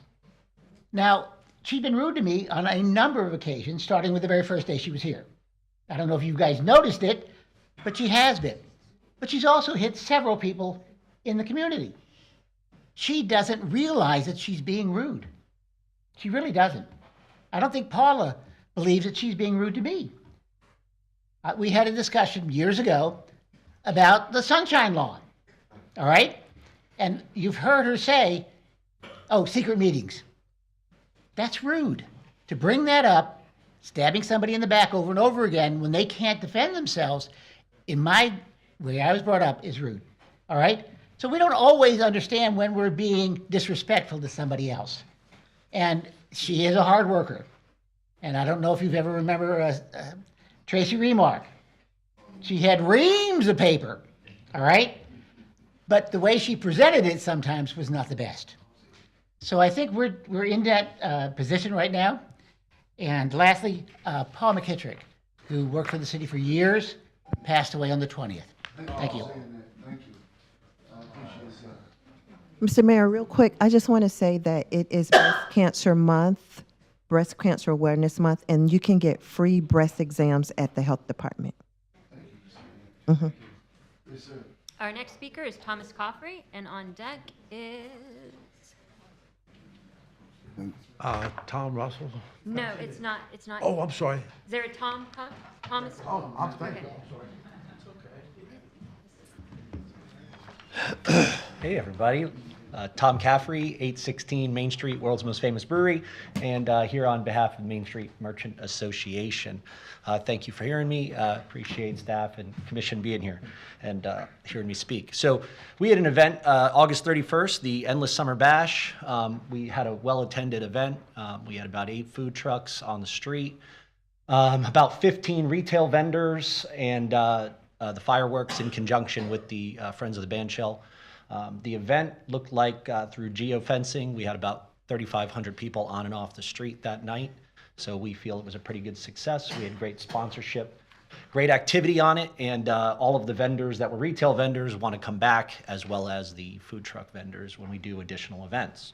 Now, she'd been rude to me on a number of occasions, starting with the very first day she was here. I don't know if you guys noticed it, but she has been. But she's also hit several people in the community. She doesn't realize that she's being rude. She really doesn't. I don't think Paula believes that she's being rude to me. We had a discussion years ago about the Sunshine Law, all right? And you've heard her say, oh, secret meetings. That's rude. To bring that up, stabbing somebody in the back over and over again when they can't defend themselves, in my way I was brought up, is rude, all right? So we don't always understand when we're being disrespectful to somebody else. And she is a hard worker. And I don't know if you've ever remember Tracy Remark. She had reams of paper, all right? But the way she presented it sometimes was not the best. So I think we're in that position right now. And lastly, Paul McKittrick, who worked for the city for years, passed away on the 20th. Thank you. Thank you. I appreciate that. Mr. Mayor, real quick, I just want to say that it is Breast Cancer Month, Breast Cancer Awareness Month, and you can get free breast exams at the health department. Yes, sir. Our next speaker is Thomas Coffrey, and on deck is... Tom Russell? No, it's not. It's not. Oh, I'm sorry. Is there a Thomas? Oh, I'm thinking. Okay. I'm sorry. Hey, everybody. Tom Caffrey, 816 Main Street, world's most famous brewery, and here on behalf of the Main Street Merchant Association. Thank you for hearing me. Appreciate staff and commission being here and hearing me speak. So we had an event August 31st, the Endless Summer Bash. We had a well-attended event. We had about 8 food trucks on the street, about 15 retail vendors, and the fireworks in conjunction with the Friends of the Bandshell. The event looked like through geofencing, we had about 3,500 people on and off the street that night. So we feel it was a pretty good success. We had great sponsorship, great activity on it, and all of the vendors that were retail vendors want to come back, as well as the food truck vendors when we do additional events.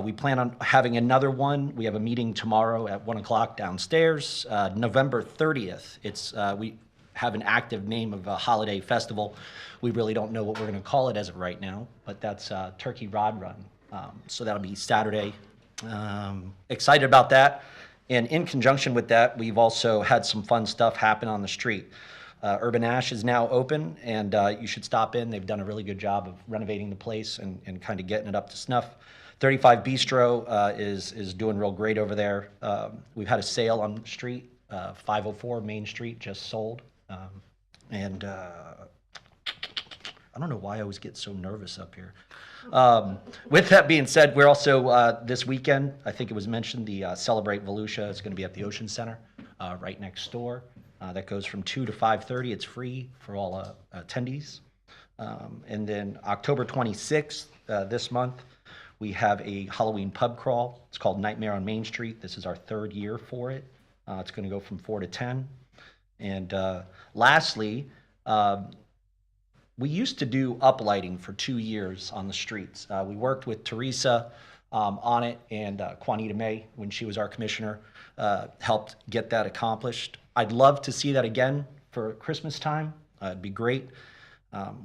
We plan on having another one. We have a meeting tomorrow at 1 o'clock downstairs. November 30th, we have an active name of a holiday festival. We really don't know what we're going to call it as of right now, but that's Turkey Rod Run. So that'll be Saturday. Excited about that. And in conjunction with that, we've also had some fun stuff happen on the street. Urban Ash is now open, and you should stop in. They've done a really good job of renovating the place and kind of getting it up to snuff. 35 Bistro is doing real great over there. We've had a sale on the street. 504 Main Street just sold. And I don't know why I always get so nervous up here. With that being said, we're also, this weekend, I think it was mentioned, the Celebrate Volusia is going to be at the Ocean Center right next door. That goes from 2 to 5:30. It's free for all attendees. And then October 26th, this month, we have a Halloween pub crawl. It's called Nightmare on Main Street. This is our 3rd year for it. It's going to go from 4 to 10. And lastly, we used to do uplighting for 2 years on the streets. We worked with Teresa on it, and Juanita May, when she was our commissioner, helped get that accomplished. I'd love to see that again for Christmas time. It'd be great.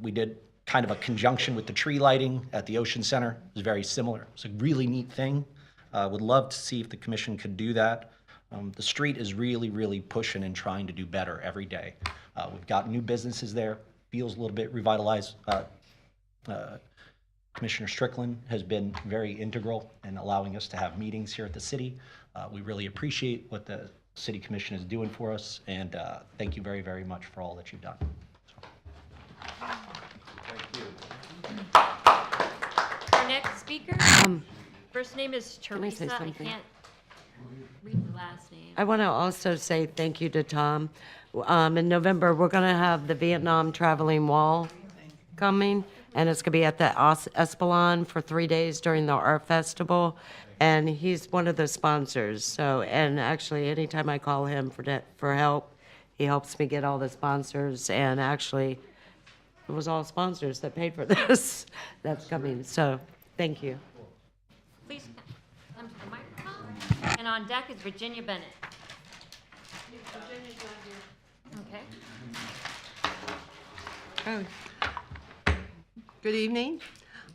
We did kind of a conjunction with the tree lighting at the Ocean Center. It was very similar. It's a really neat thing. Would love to see if the commission could do that. The street is really, really pushing and trying to do better every day. We've got new businesses there. Feels a little bit revitalized. Commissioner Strickland has been very integral in allowing us to have meetings here at the city. We really appreciate what the city commission is doing for us, and thank you very, very much for all that you've done. Our next speaker, first name is Can I say Teresa. I something? can't read the last name. I want to also say thank you to Tom. In November, we're going to have the Vietnam Traveling Wall coming, and it's going to be at the Espelon for 3 days during the art festival, and he's one of the sponsors. So, and actually, anytime I call him for help, he helps me get all the sponsors, and actually, it was all sponsors that paid for this that's coming. So, thank you. Please come to the microphone. And on deck is Virginia Bennett. Okay. Oh. Good evening.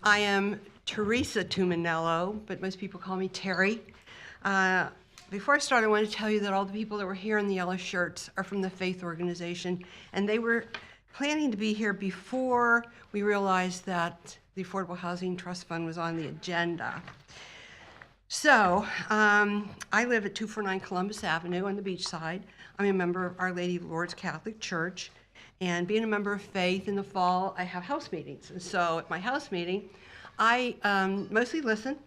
I am Teresa Tuminello, but most people call me Terry. Before I start, I want to tell you that all the people that were here in the yellow shirts are from the Faith Organization, and they were planning to be here before we realized that the Affordable Housing Trust Fund was on the agenda. So, I live at 249 Columbus Avenue on the beach side. I'm a member of Our Lady of Lourdes Catholic Church, and being a member of Faith, in the fall, I have house meetings. And so at my house meeting, I mostly listen,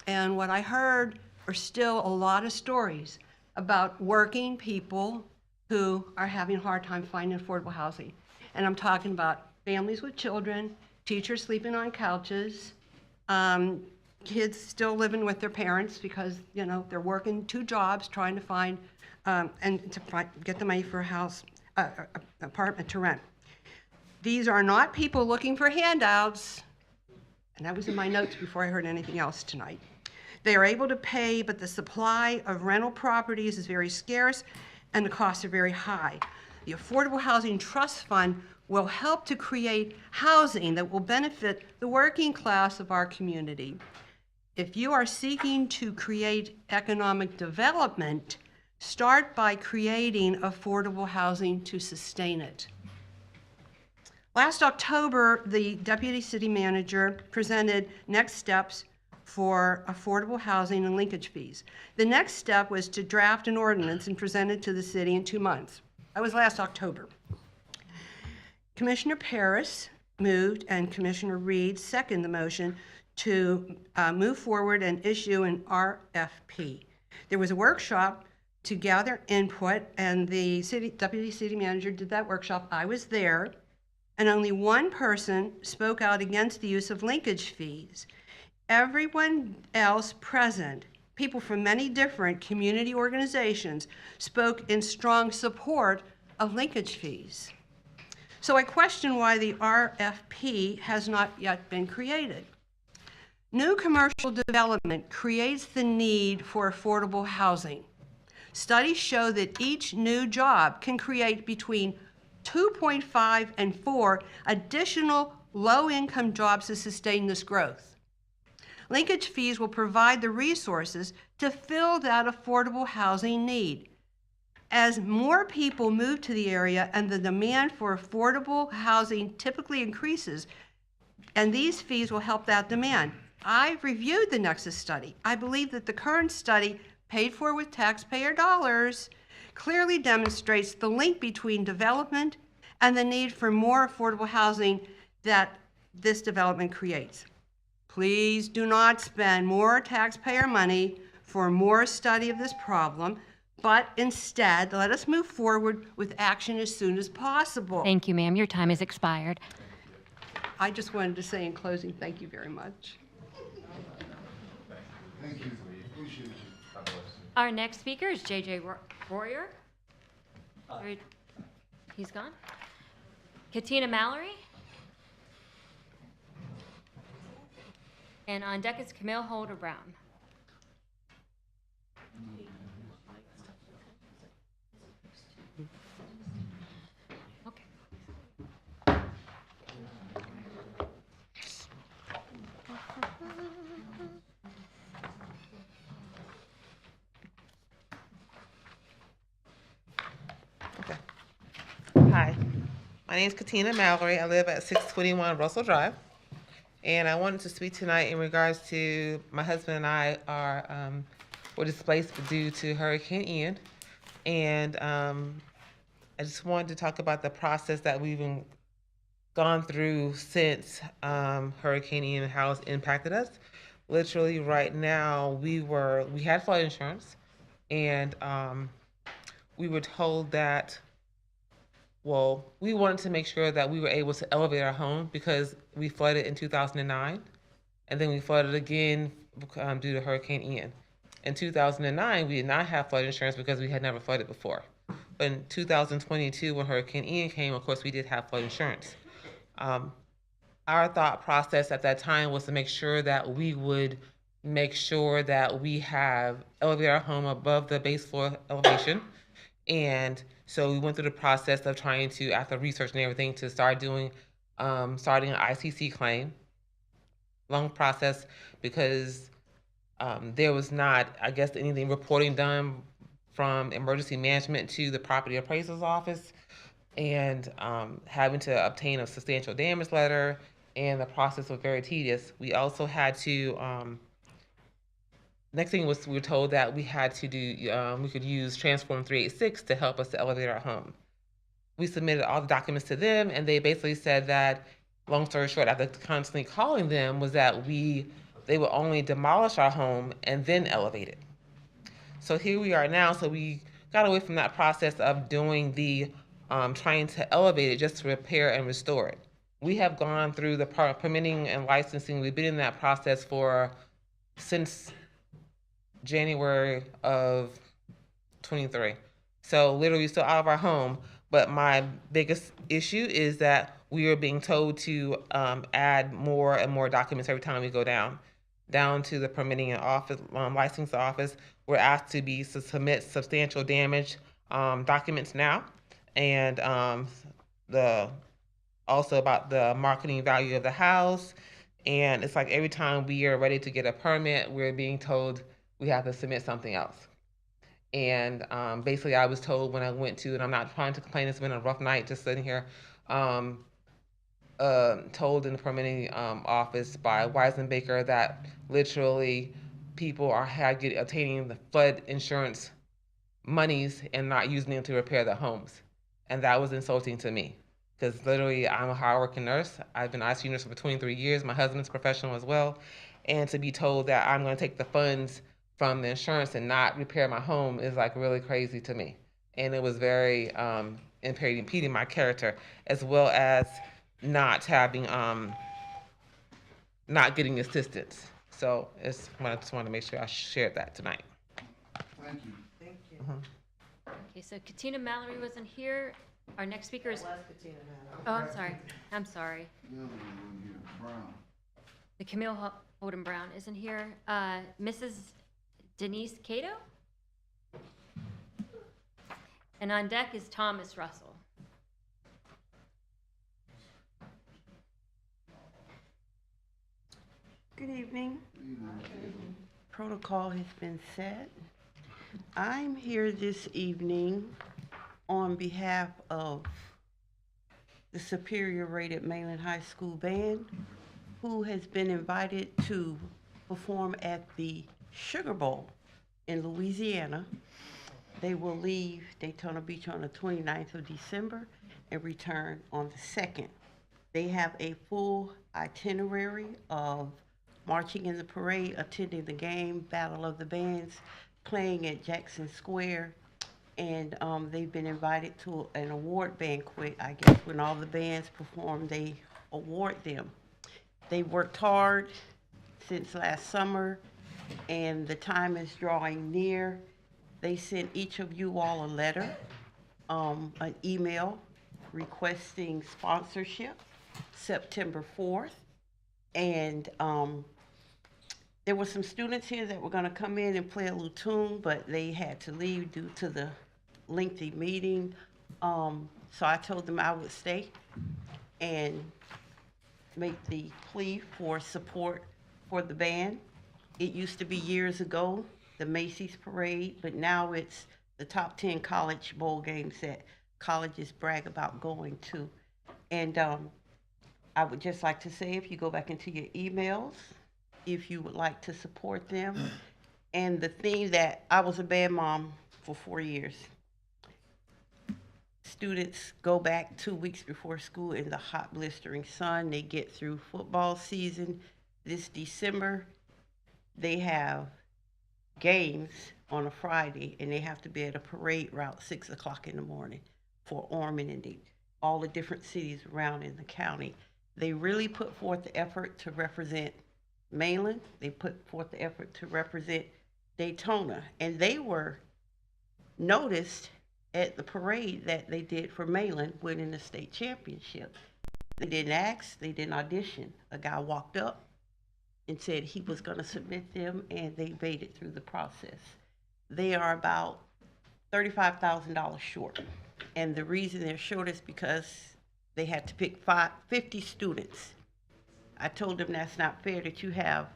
and what I heard are still a lot of stories about working people who are having a hard time finding affordable housing. And I'm talking about families with children, teachers sleeping on couches, kids still living with their parents because, you know, they're working 2 jobs trying to find and to get the money for a house, apartment to rent. These are not people looking for handouts, and that was in my notes before I heard anything else tonight. They are able to pay, but the supply of rental properties is very scarce and the costs are very high. The Affordable Housing Trust Fund will help to create housing that will benefit the working class of our community. If you are seeking to create economic development, start by creating affordable housing to sustain it. Last October, the Deputy City Manager presented next steps for affordable housing and linkage fees. The next step was to draft an ordinance and present it to the city in 2 months. That was last October. Commissioner Paris moved and Commissioner Reed seconded the motion to move forward and issue an RFP. There was a workshop to gather input, and the Deputy City Manager did that workshop. I was there, and only one person spoke out against the use of linkage fees. Everyone else present, people from many different community organizations, spoke in strong support of linkage fees. So I question why the RFP has not yet been created. New commercial development creates the need for affordable housing. Studies show that each new job can create between 2.5 and 4 additional low-income jobs to sustain this growth. Linkage fees will provide the resources to fill that affordable housing need. As more people move to the area and the demand for affordable housing typically increases, and these fees will help that demand. I've reviewed the Nexus study. I believe that the current study, paid for with taxpayer dollars, clearly demonstrates the link between development and the need for more affordable housing that this development creates. Please do not spend more taxpayer money for more study of this problem, but instead, let us move forward with action as soon as possible. Thank you, ma'am. Your time has expired. I just wanted to say in closing, thank you very much. Thank you. Appreciate you. Our next speaker is J.J. Royer. He's gone. Katina Mallory. And on deck is Camille Holder Brown. Hi, my name is Katina Mallory. I live at 621 Russell Drive. And I wanted to speak tonight in regards to my husband and I were displaced due to Hurricane Ian. And I just wanted to talk about the process that we've gone through since Hurricane Ian and how it's impacted us. Literally right now, we had flood insurance, and we were told that, well, we wanted to make sure that we were able to elevate our home because we flooded in 2009, and then we flooded again due to Hurricane Ian. In 2009, we did not have flood insurance because we had never flooded before. But in 2022, when Hurricane Ian came, of course, we did have flood insurance. Our thought process at that time was to make sure that we would make sure that we have elevated our home above the base floor elevation. And so we went through the process of trying to, after research and everything, to start doing, starting an ICC claim. Long process because there was not, I guess, anything reporting done from emergency management to the property appraiser's office, and having to obtain a substantial damage letter, and the process was very tedious. We also had to, next thing was we were told that we had to do, we could use Transform 386 to help us to elevate our home. We submitted all the documents to them, and they basically said that, long story short, after constantly calling them, was that they would only demolish our home and then elevate it. So here we are now. So we got away from that process of doing the trying to elevate it just to repair and restore it. We have gone through the permitting and licensing. We've been in that process since January of 23. So literally still out of our home. But my biggest issue is that we are being told to add more and more documents every time we go down to the permitting and office, license office. We're asked to submit substantial damage documents now, and also about the marketing value of the house. And it's like every time we are ready to get a permit, we're being told we have to submit something else. And basically I was told when I went to, and I'm not trying to complain, it's been a rough night just sitting here, told in the permitting office by Weisenbaker that literally people are obtaining the flood insurance monies and not using them to repair their homes. And that was insulting to me, because literally I'm a hardworking nurse. I've been an ICU nurse for 23 years. My husband's professional as well. And to be told that I'm going to take the funds from the insurance and not repair my home is like really crazy to me. And it was very impeding my character, as well as not having, not getting assistance. So I just wanted to make sure I shared that tonight. Thank you. Thank you. Okay, so Katina Mallory wasn't here. Our next speaker is. Katina Mallory. Oh, I'm sorry. I'm sorry. The Camille Holden Brown isn't here. Mrs. Denise Cato. And on deck is Thomas Russell. Good evening. Protocol has been set. I'm here this evening on behalf of the Superior Rated Mainland High School Band, who has been invited to perform at the Sugar Bowl in Louisiana. They will leave Daytona Beach on the 29th of December and return on the 2nd. They have a full itinerary of marching in the parade, attending the game, Battle of the Bands, playing at Jackson Square, and they've been invited to an award banquet. I guess when all the bands perform, they award them. They worked hard since last summer, and the time is drawing near. They sent each of you all a letter, an email requesting sponsorship September 4th, and there were some students here that were gonna come in and play a little tune, but they had to leave due to the lengthy meeting. So I told them I would stay and make the plea for support for the band. It used to be years ago, the Macy's Parade, but now it's the top 10 college bowl games that colleges brag about going to. And I would just like to say, if you go back into your emails, if you would like to support them. And the thing that I was a band mom for 4 years. Students go back 2 weeks before school in the hot blistering sun. They get through football season. This December, they have games on a Friday, and they have to be at a parade route 6 o'clock in the morning for Ormond and all the different cities around in the county. They really put forth the effort to represent Mainland. They put forth the effort to represent Daytona, and they were noticed at the parade that they did for Mainland, winning the state championship. They didn't ask, they didn't audition. A guy walked up and said he was going to submit them, and they made it through the process. They are about $35,000 short, and the reason they're short is because they had to pick 50 students. I told them that's not fair that you have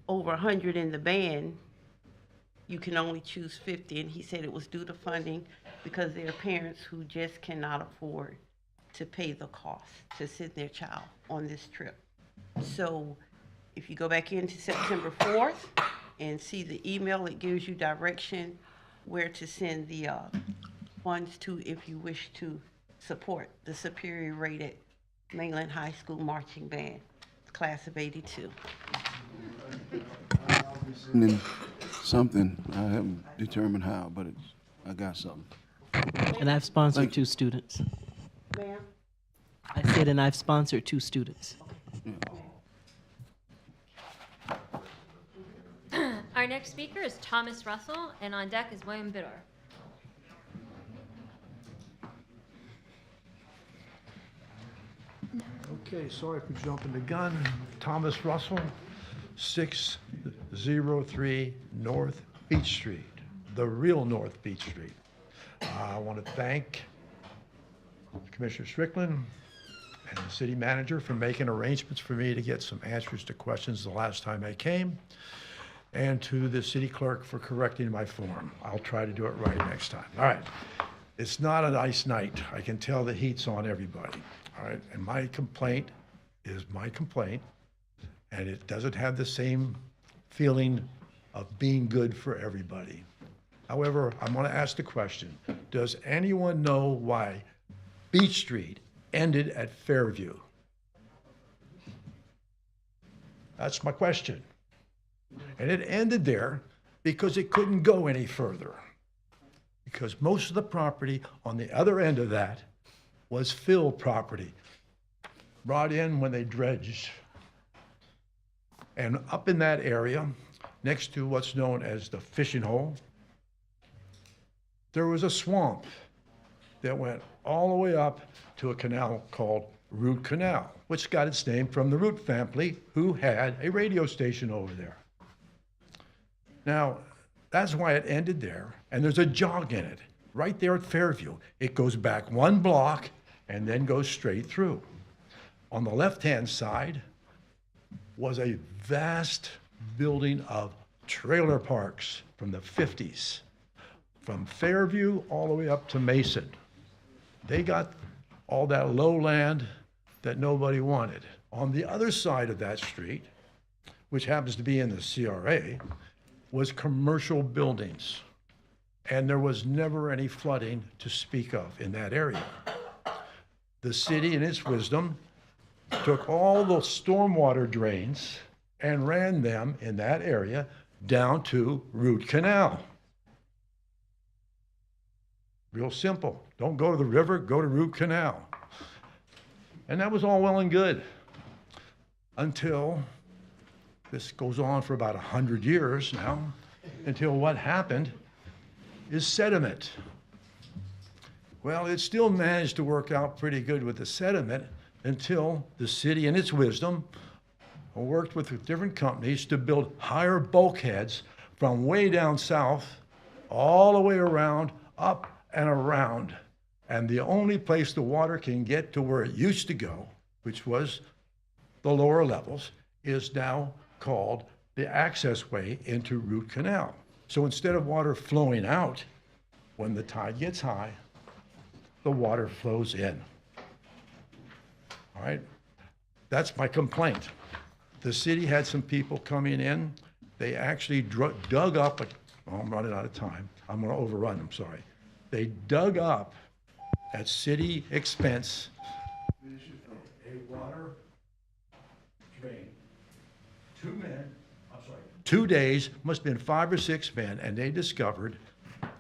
over 100 in the band, you can only choose 50, and he said it was due to funding because there are parents who just cannot afford to pay the cost to send their child on this trip. So if you go back into September 4th and see the email, it gives you direction where to send the funds to if you wish to support the superior rated Mainland High School marching band, class of '82. And then something, I haven't determined how, but I got something. And I've sponsored 2 students. Ma'am? I said, and I've sponsored 2 students. Our next speaker is Thomas Russell, and on deck is William Biddar. Okay, sorry for jumping the gun. Thomas Russell, 603 North Beach Street, the real North Beach Street. I want to thank Commissioner Strickland and the city manager for making arrangements for me to get some answers to questions the last time I came, and to the city clerk for correcting my form. I'll try to do it right next time. All right. It's not a nice night. I can tell the heat's on everybody. All right. And my complaint is my complaint, and it doesn't have the same feeling of being good for everybody. However, I'm going to ask the question, does anyone know why Beach Street ended at Fairview? That's my question. And it ended there because it couldn't go any further. Because most of the property on the other end of that was fill property, brought in when they dredged. And up in that area, next to what's known as the fishing hole, there was a swamp that went all the way up to a canal called Root Canal, which got its name from the Root family, who had a radio station over there. Now, that's why it ended there, and there's a jog in it, right there at Fairview. It goes back 1 block and then goes straight through. On the left-hand side was a vast building of trailer parks from the 50s, from Fairview all the way up to Mason. They got all that low land that nobody wanted. On the other side of that street, which happens to be in the CRA, was commercial buildings. And there was never any flooding to speak of in that area. The city, in its wisdom, took all the stormwater drains and ran them in that area down to Root Canal. Real simple. Don't go to the river, go to Root Canal. And that was all well and good until this goes on for about 100 years now, until what happened is sediment. Well, it still managed to work out pretty good with the sediment until the city, in its wisdom, worked with different companies to build higher bulkheads from way down south, all the way around, up and around. And the only place the water can get to where it used to go, which was the lower levels, is now called the access way into Root Canal. So instead of water flowing out, when the tide gets high, the water flows in. All right? That's my complaint. The city had some people coming in. They actually dug up, I'm running out of time. I'm going to overrun, I'm sorry. They dug up at city expense a water drain. 2 days, must have been 5 or 6 men, and they discovered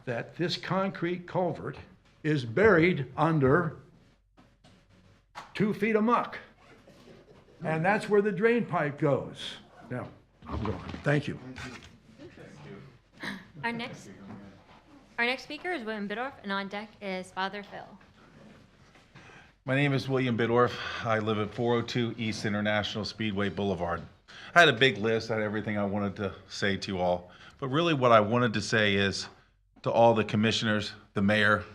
that this concrete culvert is buried under 2 feet of muck. And that's where the drain pipe goes. Now, I'm gone. Thank you. Our next speaker is William Bidorf, and on deck is Father Phil. My name is William Bidorf. I live at 402 East International Speedway Boulevard. I had a big list. I had everything I wanted to say to you all. But really what I wanted to say is to all the commissioners, the mayor,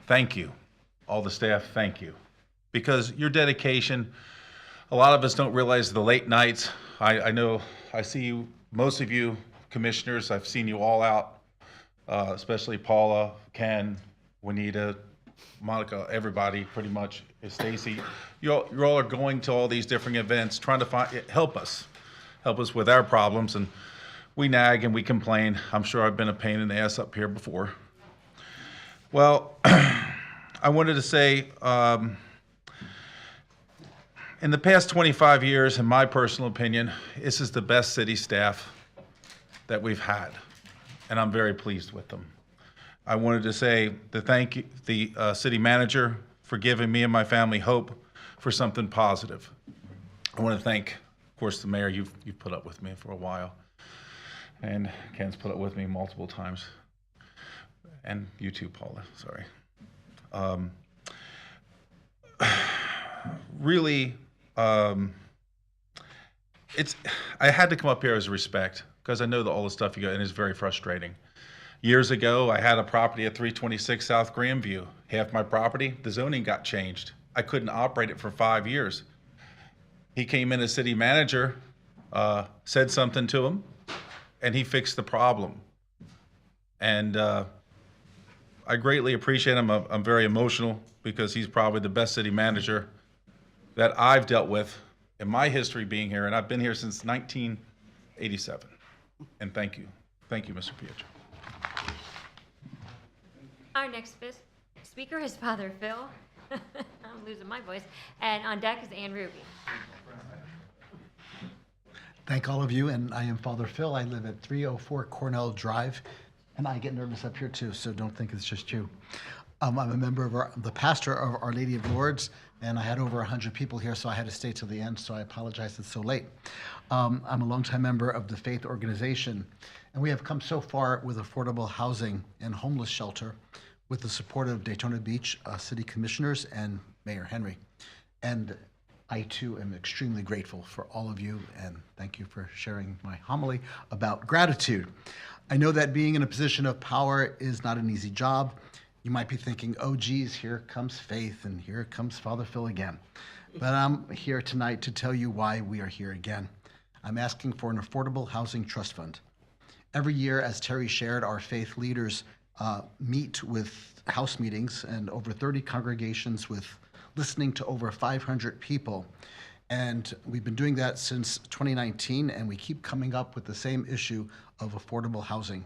thank you. All the staff, thank you. Because your dedication, a lot of us don't realize the late nights. I know I see you, most of you commissioners, I've seen you all out, especially Paula, Ken, Juanita, Monica, everybody pretty much, Stacy. You all are going to all these different events, trying to help us with our problems, and we nag and we complain. I'm sure I've been a pain in the ass up here before. Well, I wanted to say, in the past 25 years, in my personal opinion, this is the best city staff that we've had, and I'm very pleased with them. I wanted to say thank you, the city manager, for giving me and my family hope for something positive. I want to thank, of course, the mayor. You've put up with me for a while, and Ken's put up with me multiple times, and you too, Paula. Sorry. Really, I had to come up here as a respect because I know all the stuff you got, and it's very frustrating. Years ago, I had a property at 326 South Grandview. Half my property, the zoning got changed. I couldn't operate it for 5 years. He came in as city manager, said something to him, and he fixed the problem. And I greatly appreciate him. I'm very emotional because he's probably the best city manager that I've dealt with in my history being here, and I've been here since 1987. And thank you. Thank you, Mr. Pietro. Our next speaker is Father Phil. I'm losing my voice. And on deck is Ann Ruby. Thank all of you, and I am Father Phil. I live at 304 Cornell Drive, and I get nervous up here too, so don't think it's just you. I'm a member of the pastor of Our Lady of Lourdes, and I had over 100 people here, so I had to stay till the end, so I apologize it's so late. I'm a longtime member of the Faith Organization, and we have come so far with affordable housing and homeless shelter with the support of Daytona Beach City Commissioners and Mayor Henry. And I too am extremely grateful for all of you, and thank you for sharing my homily about gratitude. I know that being in a position of power is not an easy job. You might be thinking, oh geez, here comes Faith and here comes Father Phil again. But I'm here tonight to tell you why we are here again. I'm asking for an affordable housing trust fund. Every year, as Terry shared, our faith leaders meet with house meetings and over 30 congregations with listening to over 500 people. And we've been doing that since 2019, and we keep coming up with the same issue of affordable housing.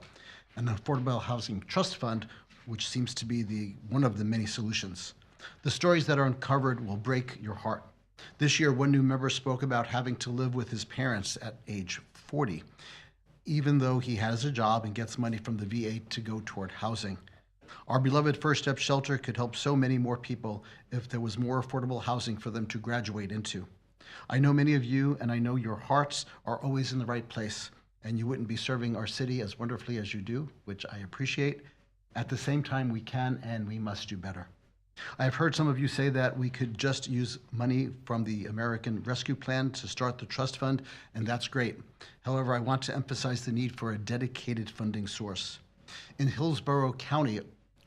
An affordable housing trust fund, which seems to be one of the many solutions. The stories that are uncovered will break your heart. This year, one new member spoke about having to live with his parents at age 40, even though he has a job and gets money from the VA to go toward housing. Our beloved First Step Shelter could help so many more people if there was more affordable housing for them to graduate into. I know many of you, and I know your hearts are always in the right place, and you wouldn't be serving our city as wonderfully as you do, which I appreciate. At the same time, we can and we must do better. I've heard some of you say that we could just use money from the American Rescue Plan to start the trust fund, and that's great. However, I want to emphasize the need for a dedicated funding source. In Hillsborough County,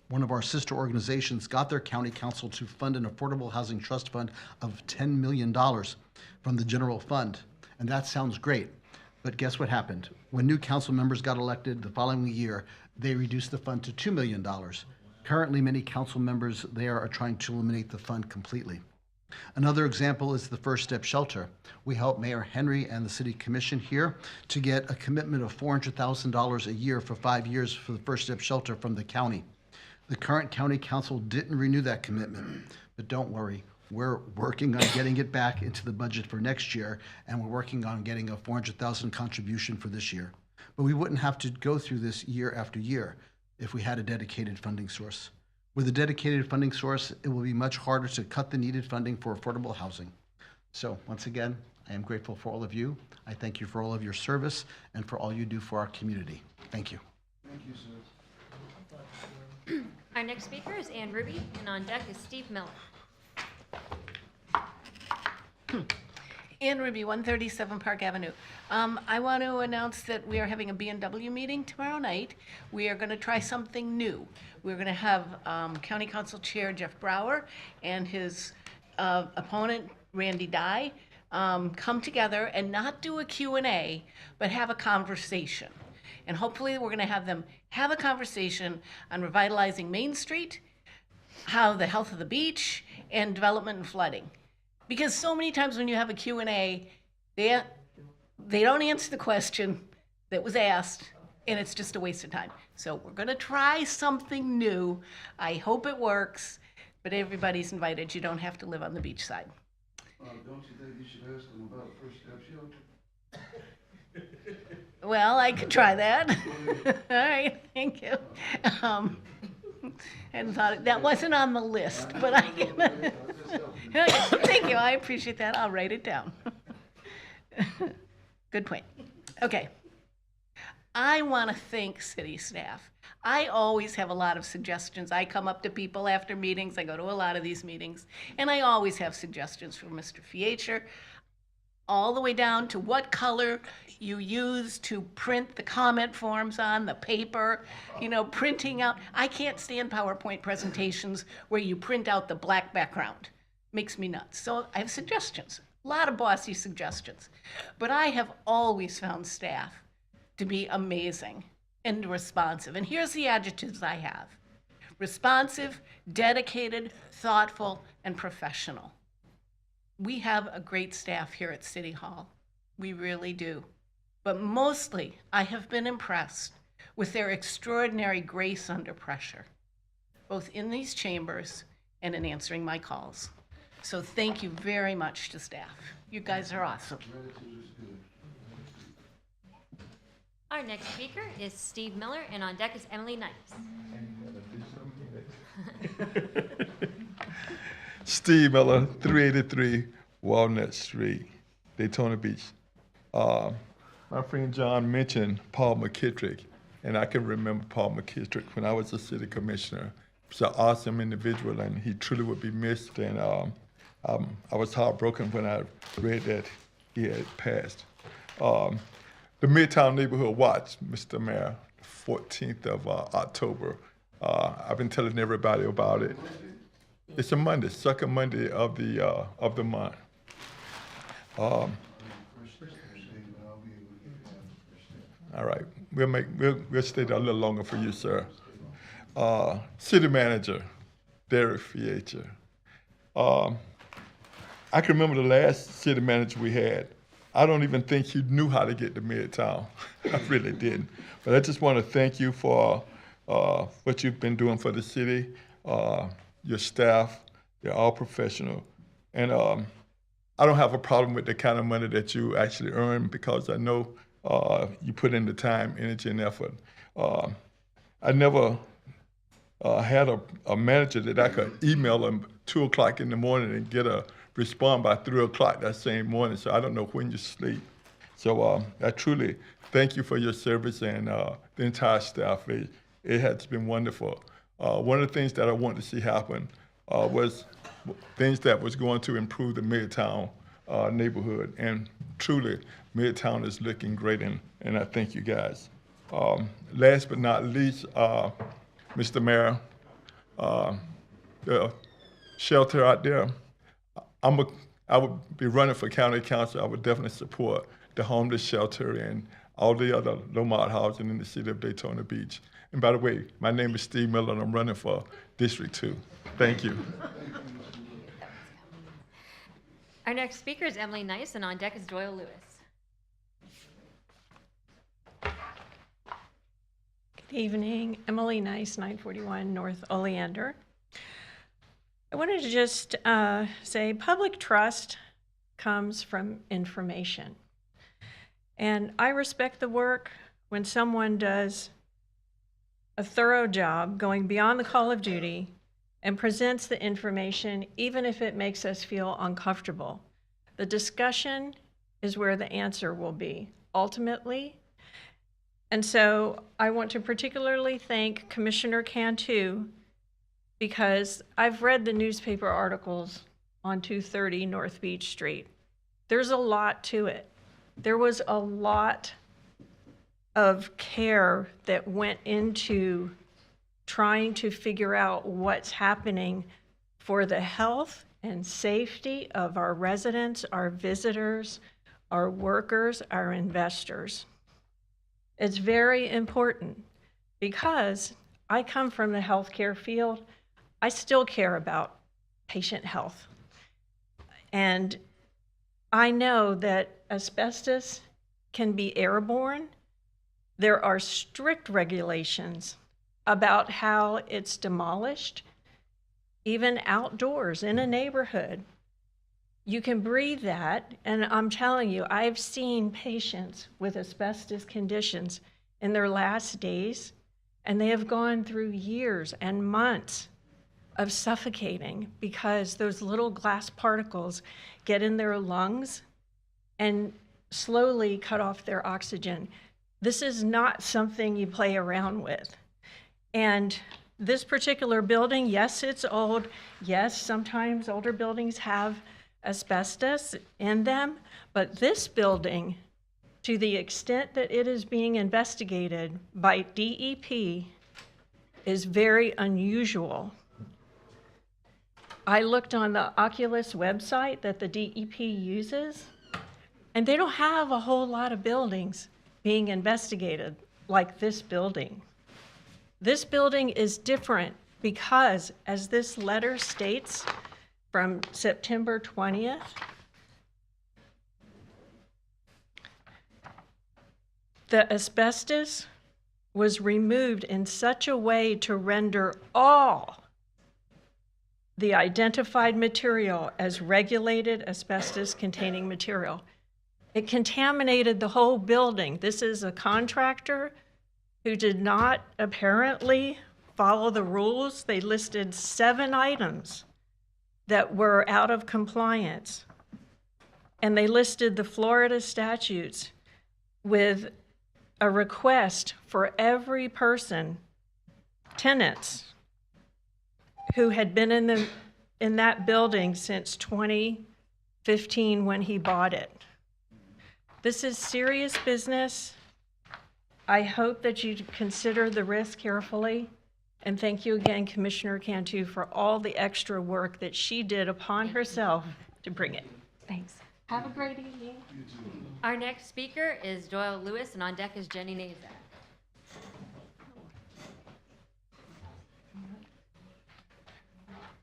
one of our sister organizations got their county council to fund an affordable housing trust fund of $10 million from the general fund, and that sounds great. But guess what happened? When new council members got elected the following year, they reduced the fund to $2 million. Currently, many council members there are trying to eliminate the fund completely. Another example is the First Step Shelter. We helped Mayor Henry and the City Commission here to get a commitment of $400,000 a year for 5 years for the First Step Shelter from the county. The current county council didn't renew that commitment, but don't worry. We're working on getting it back into the budget for next year, and we're working on getting a $400,000 contribution for this year. But we wouldn't have to go through this year after year if we had a dedicated funding source. With a dedicated funding source, it will be much harder to cut the needed funding for affordable housing. So once again, I am grateful for all of you. I thank you for all of your service and for all you do for our community. Thank you. Thank you, sir. Our next speaker is Ann Ruby, and on deck is Steve Miller. Ann Ruby, 137 Park Avenue. I want to announce that we are having a B&W meeting tomorrow night. We are going to try something new. We're going to have County Council Chair Jeff Brower and his opponent, Randy Dye, come together and not do a Q&A, but have a conversation. And hopefully we're going to have them have a conversation on revitalizing Main Street, how the health of the beach, and development and flooding. Because so many times when you have a Q&A, they don't answer the question that was asked, and it's just a waste of time. So we're going to try something new. I hope it works, but everybody's invited. You don't have to live on the beach side. Don't you think you should ask them about First Step Shelter? Well, I could try that. All right, thank you. And thought that wasn't on the list, but I can. Thank you, I appreciate that. I'll write it down. Good point. Okay. I want to thank city staff. I always have a lot of suggestions. I come up to people after meetings. I go to a lot of these meetings, and I always have suggestions from Mr. Fiecher, all the way down to what color you use to print the comment forms on, the paper, printing out. I can't stand PowerPoint presentations where you print out the black background. Makes me nuts. So I have suggestions, a lot of bossy suggestions. But I have always found staff to be amazing and responsive. And here's the adjectives I have: responsive, dedicated, thoughtful, and professional. We have a great staff here at City Hall. We really do. But mostly, I have been impressed with their extraordinary grace under pressure, both in these chambers and in answering my calls. So thank you very much to staff. You guys are awesome. Our next speaker is Steve Miller, and on deck is Emily Knights. Steve Miller, 383 Walnut Street, Daytona Beach. My friend John mentioned Paul McKittrick, and I can remember Paul McKittrick when I was a city commissioner. He's an awesome individual, and he truly would be missed. And I was heartbroken when I read that he had passed. The Midtown Neighborhood Watch, Mr. Mayor, 14th of October. I've been telling everybody about it. It's a Monday, second Monday of the month. All right, we'll stay there a little longer for you, sir. City Manager, Derek Fiecher. I can remember the last city manager we had. I don't even think he knew how to get to Midtown. I really didn't. But I just want to thank you for what you've been doing for the city, your staff. They're all professional. And I don't have a problem with the kind of money that you actually earn, because I know you put in the time, energy, and effort. I never had a manager that I could email him 2 o'clock in the morning and get a respond by 3 o'clock that same morning, so I don't know when you sleep. So I truly thank you for your service, and the entire staff. It has been wonderful. One of the things that I want to see happen, was things that was going to improve the Midtown neighborhood. And truly, Midtown is looking great, and I thank you guys. Last but not least, Mr. Mayor, the shelter out there, I would be running for county council. I would definitely support the homeless shelter and all the other low-mod housing in the city of Daytona Beach. And by the way, my name is Steve Miller, and I'm running for District 2. Thank you. Our next speaker is Emily Nice, and on deck is Doyle Lewis. Good evening, Emily Nice, 941 North Oleander. I wanted to just say public trust comes from information. And I respect the work when someone does a thorough job going beyond the call of duty and presents the information, even if it makes us feel uncomfortable. The discussion is where the answer will be, ultimately. And so I want to particularly thank Commissioner Cantu, because I've read the newspaper articles on 230 North Beach Street. There's a lot to it. There was a lot of care that went into trying to figure out what's happening for the health and safety of our residents, our visitors, our workers, our investors. It's very important because I come from the healthcare field. I still care about patient health. And I know that asbestos can be airborne. There are strict regulations about how it's demolished, even outdoors in a neighborhood. You can breathe that, and I'm telling you, I've seen patients with asbestos conditions in their last days, and they have gone through years and months of suffocating because those little glass particles get in their lungs and slowly cut off their oxygen. This is not something you play around with. And this particular building, yes, it's old. Yes, sometimes older buildings have asbestos in them, but this building, to the extent that it is being investigated by DEP, is very unusual. I looked on the Oculus website that the DEP uses, and they don't have a whole lot of buildings being investigated like this building. This building is different because, as this letter states from September 20th, the asbestos was removed in such a way to render all the identified material as regulated asbestos-containing material. It contaminated the whole building. This is a contractor who did not apparently follow the rules. They listed 7 items that were out of compliance. And they listed the Florida statutes with a request for every person, tenants, who had been in that building since 2015 when he bought it. This is serious business. I hope that you consider the risk carefully. And thank you again, Commissioner Cantu, for all the extra work that she did upon herself to bring it. Thanks. Have a great evening. Our next speaker is Doyle Lewis, and on deck is Jenny Nazak.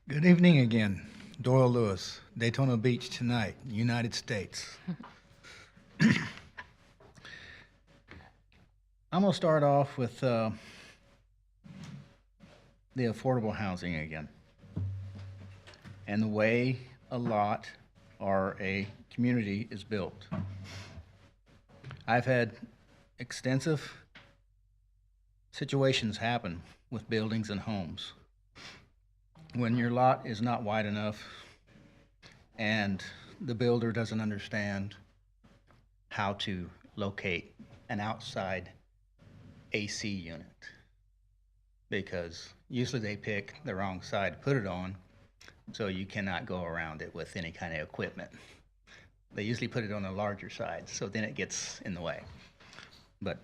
Good evening again. Doyle Lewis, Daytona Beach tonight, United States. I'm going to start off with the affordable housing again and the way a lot or a community is built. I've had extensive situations happen with buildings and homes when your lot is not wide enough and the builder doesn't understand how to locate an outside AC unit, because usually they pick the wrong side to put it on, so you cannot go around it with any kind of equipment. They usually put it on the larger side, so then it gets in the way. But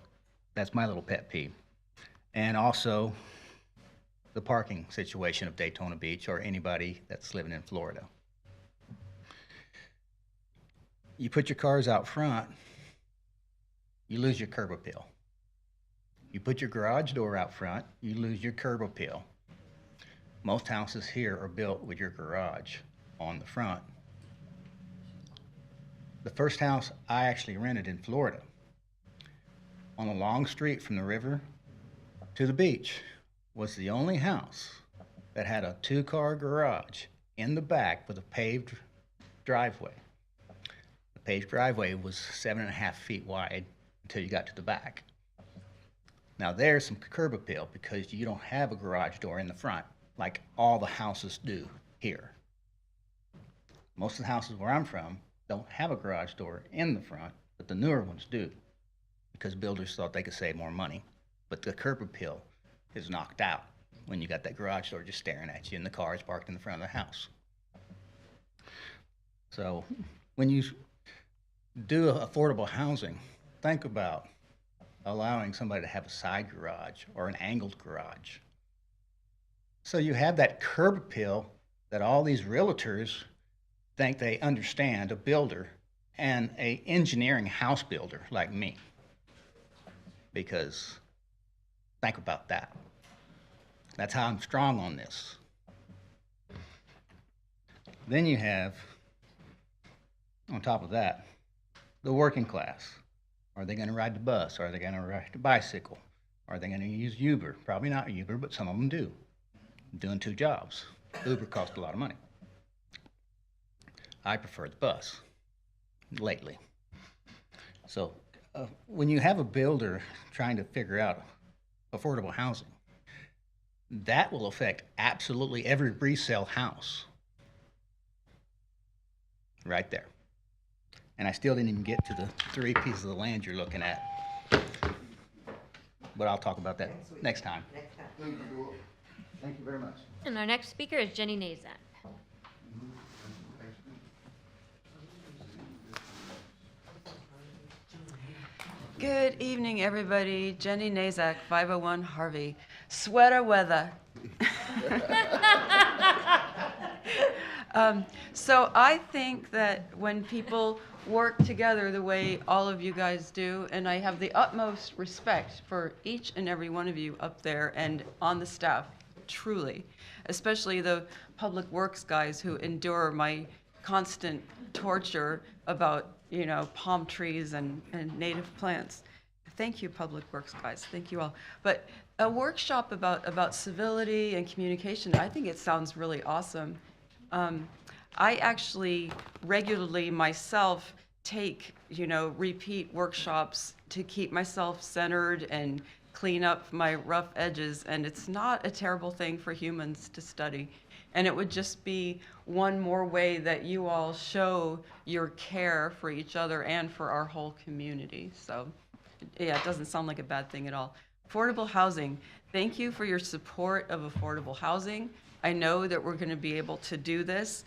that's my little pet peeve. And also the parking situation of Daytona Beach or anybody that's living in Florida. You put your cars out front, you lose your curb appeal. You put your garage door out front, you lose your curb appeal. Most houses here are built with your garage on the front. The first house I actually rented in Florida, on a long street from the river to the beach, was the only house that had a 2-car garage in the back with a paved driveway. The paved driveway was 7.5 feet wide until you got to the back. Now there's some curb appeal because you don't have a garage door in the front like all the houses do here. Most of the houses where I'm from don't have a garage door in the front, but the newer ones do because builders thought they could save more money. But the curb appeal is knocked out when you got that garage door just staring at you and the car is parked in the front of the house. So when you do affordable housing, think about allowing somebody to have a side garage or an angled garage. So you have that curb appeal that all these realtors think they understand, a builder and an engineering house builder like me. Because think about that. That's how I'm strong on this. Then you have, on top of that, the working class. Are they going to ride the bus? Are they going to ride the bicycle? Are they going to use Uber? Probably not Uber, but some of them do. Doing 2 jobs. Uber costs a lot of money. I prefer the bus lately. So when you have a builder trying to figure out affordable housing, that will affect absolutely every resale house. Right there. And I still didn't even get to the 3 pieces of land you're looking at. But I'll talk about that next time. Thank you very much. And our next speaker is Jenny Nazak. Good evening, everybody. Jenny Nazak, 501 Harvey. Sweater weather. So I think that when people work together the way all of you guys do, and I have the utmost respect for each and every one of you up there and on the staff, truly, especially the public works guys who endure my constant torture about, you know, palm trees and native plants. Thank you, public works guys. Thank you all. But a workshop about civility and communication, I think it sounds really awesome. I actually regularly myself take, you know, repeat workshops to keep myself centered and clean up my rough edges, and it's not a terrible thing for humans to study. And it would just be one more way that you all show your care for each other and for our whole community. So yeah, it doesn't sound like a bad thing at all. Affordable housing. Thank you for your support of affordable housing. I know that we're going to be able to do this.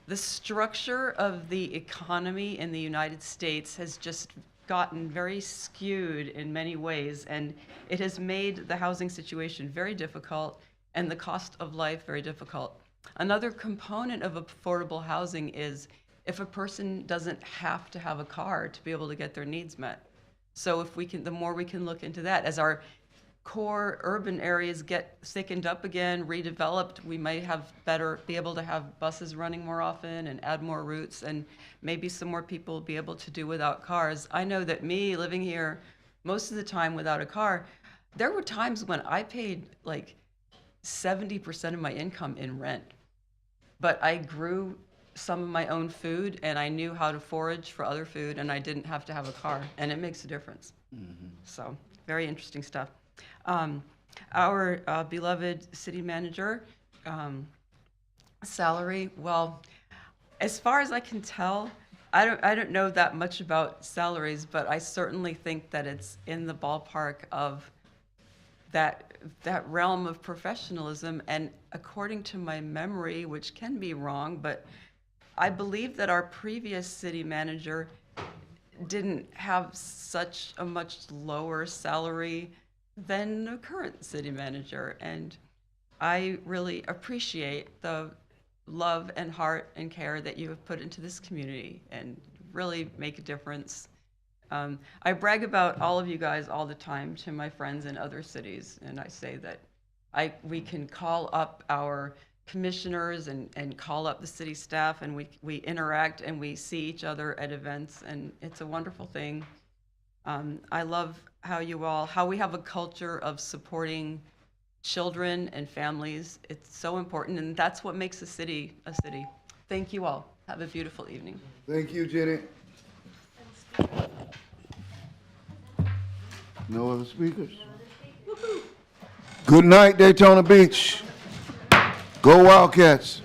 The structure of the economy in the United States has just gotten very skewed in many ways, and it has made the housing situation very difficult and the cost of life very difficult. Another component of affordable housing is if a person doesn't have to have a car to be able to get their needs met. So if we can, the more we can look into that, as our core urban areas get thickened up again, redeveloped, we might be able to have buses running more often and add more routes, and maybe some more people will be able to do without cars. I know that me living here most of the time without a car, there were times when I paid like 70% of my income in rent, but I grew some of my own food and I knew how to forage for other food and I didn't have to have a car, and it makes a difference. So very interesting stuff. Our beloved city manager salary, well, as far as I can tell, I don't know that much about salaries, but I certainly think that it's in the ballpark of that realm of professionalism. And according to my memory, which can be wrong, but I believe that our previous city manager didn't have such a much lower salary than the current city manager. And I really appreciate the love and heart and care that you have put into this community and really make a difference. I brag about all of you guys all the time to my friends in other cities, and I say that we can call up our commissioners and call up the city staff, and we interact and we see each other at events, and it's a wonderful thing. I love how we have a culture of supporting children and families. It's so important, and that's what makes a city a city. Thank you all. Have a beautiful evening. Thank you, Jenny. No other speakers? Good night, Daytona Beach. Go Wildcats.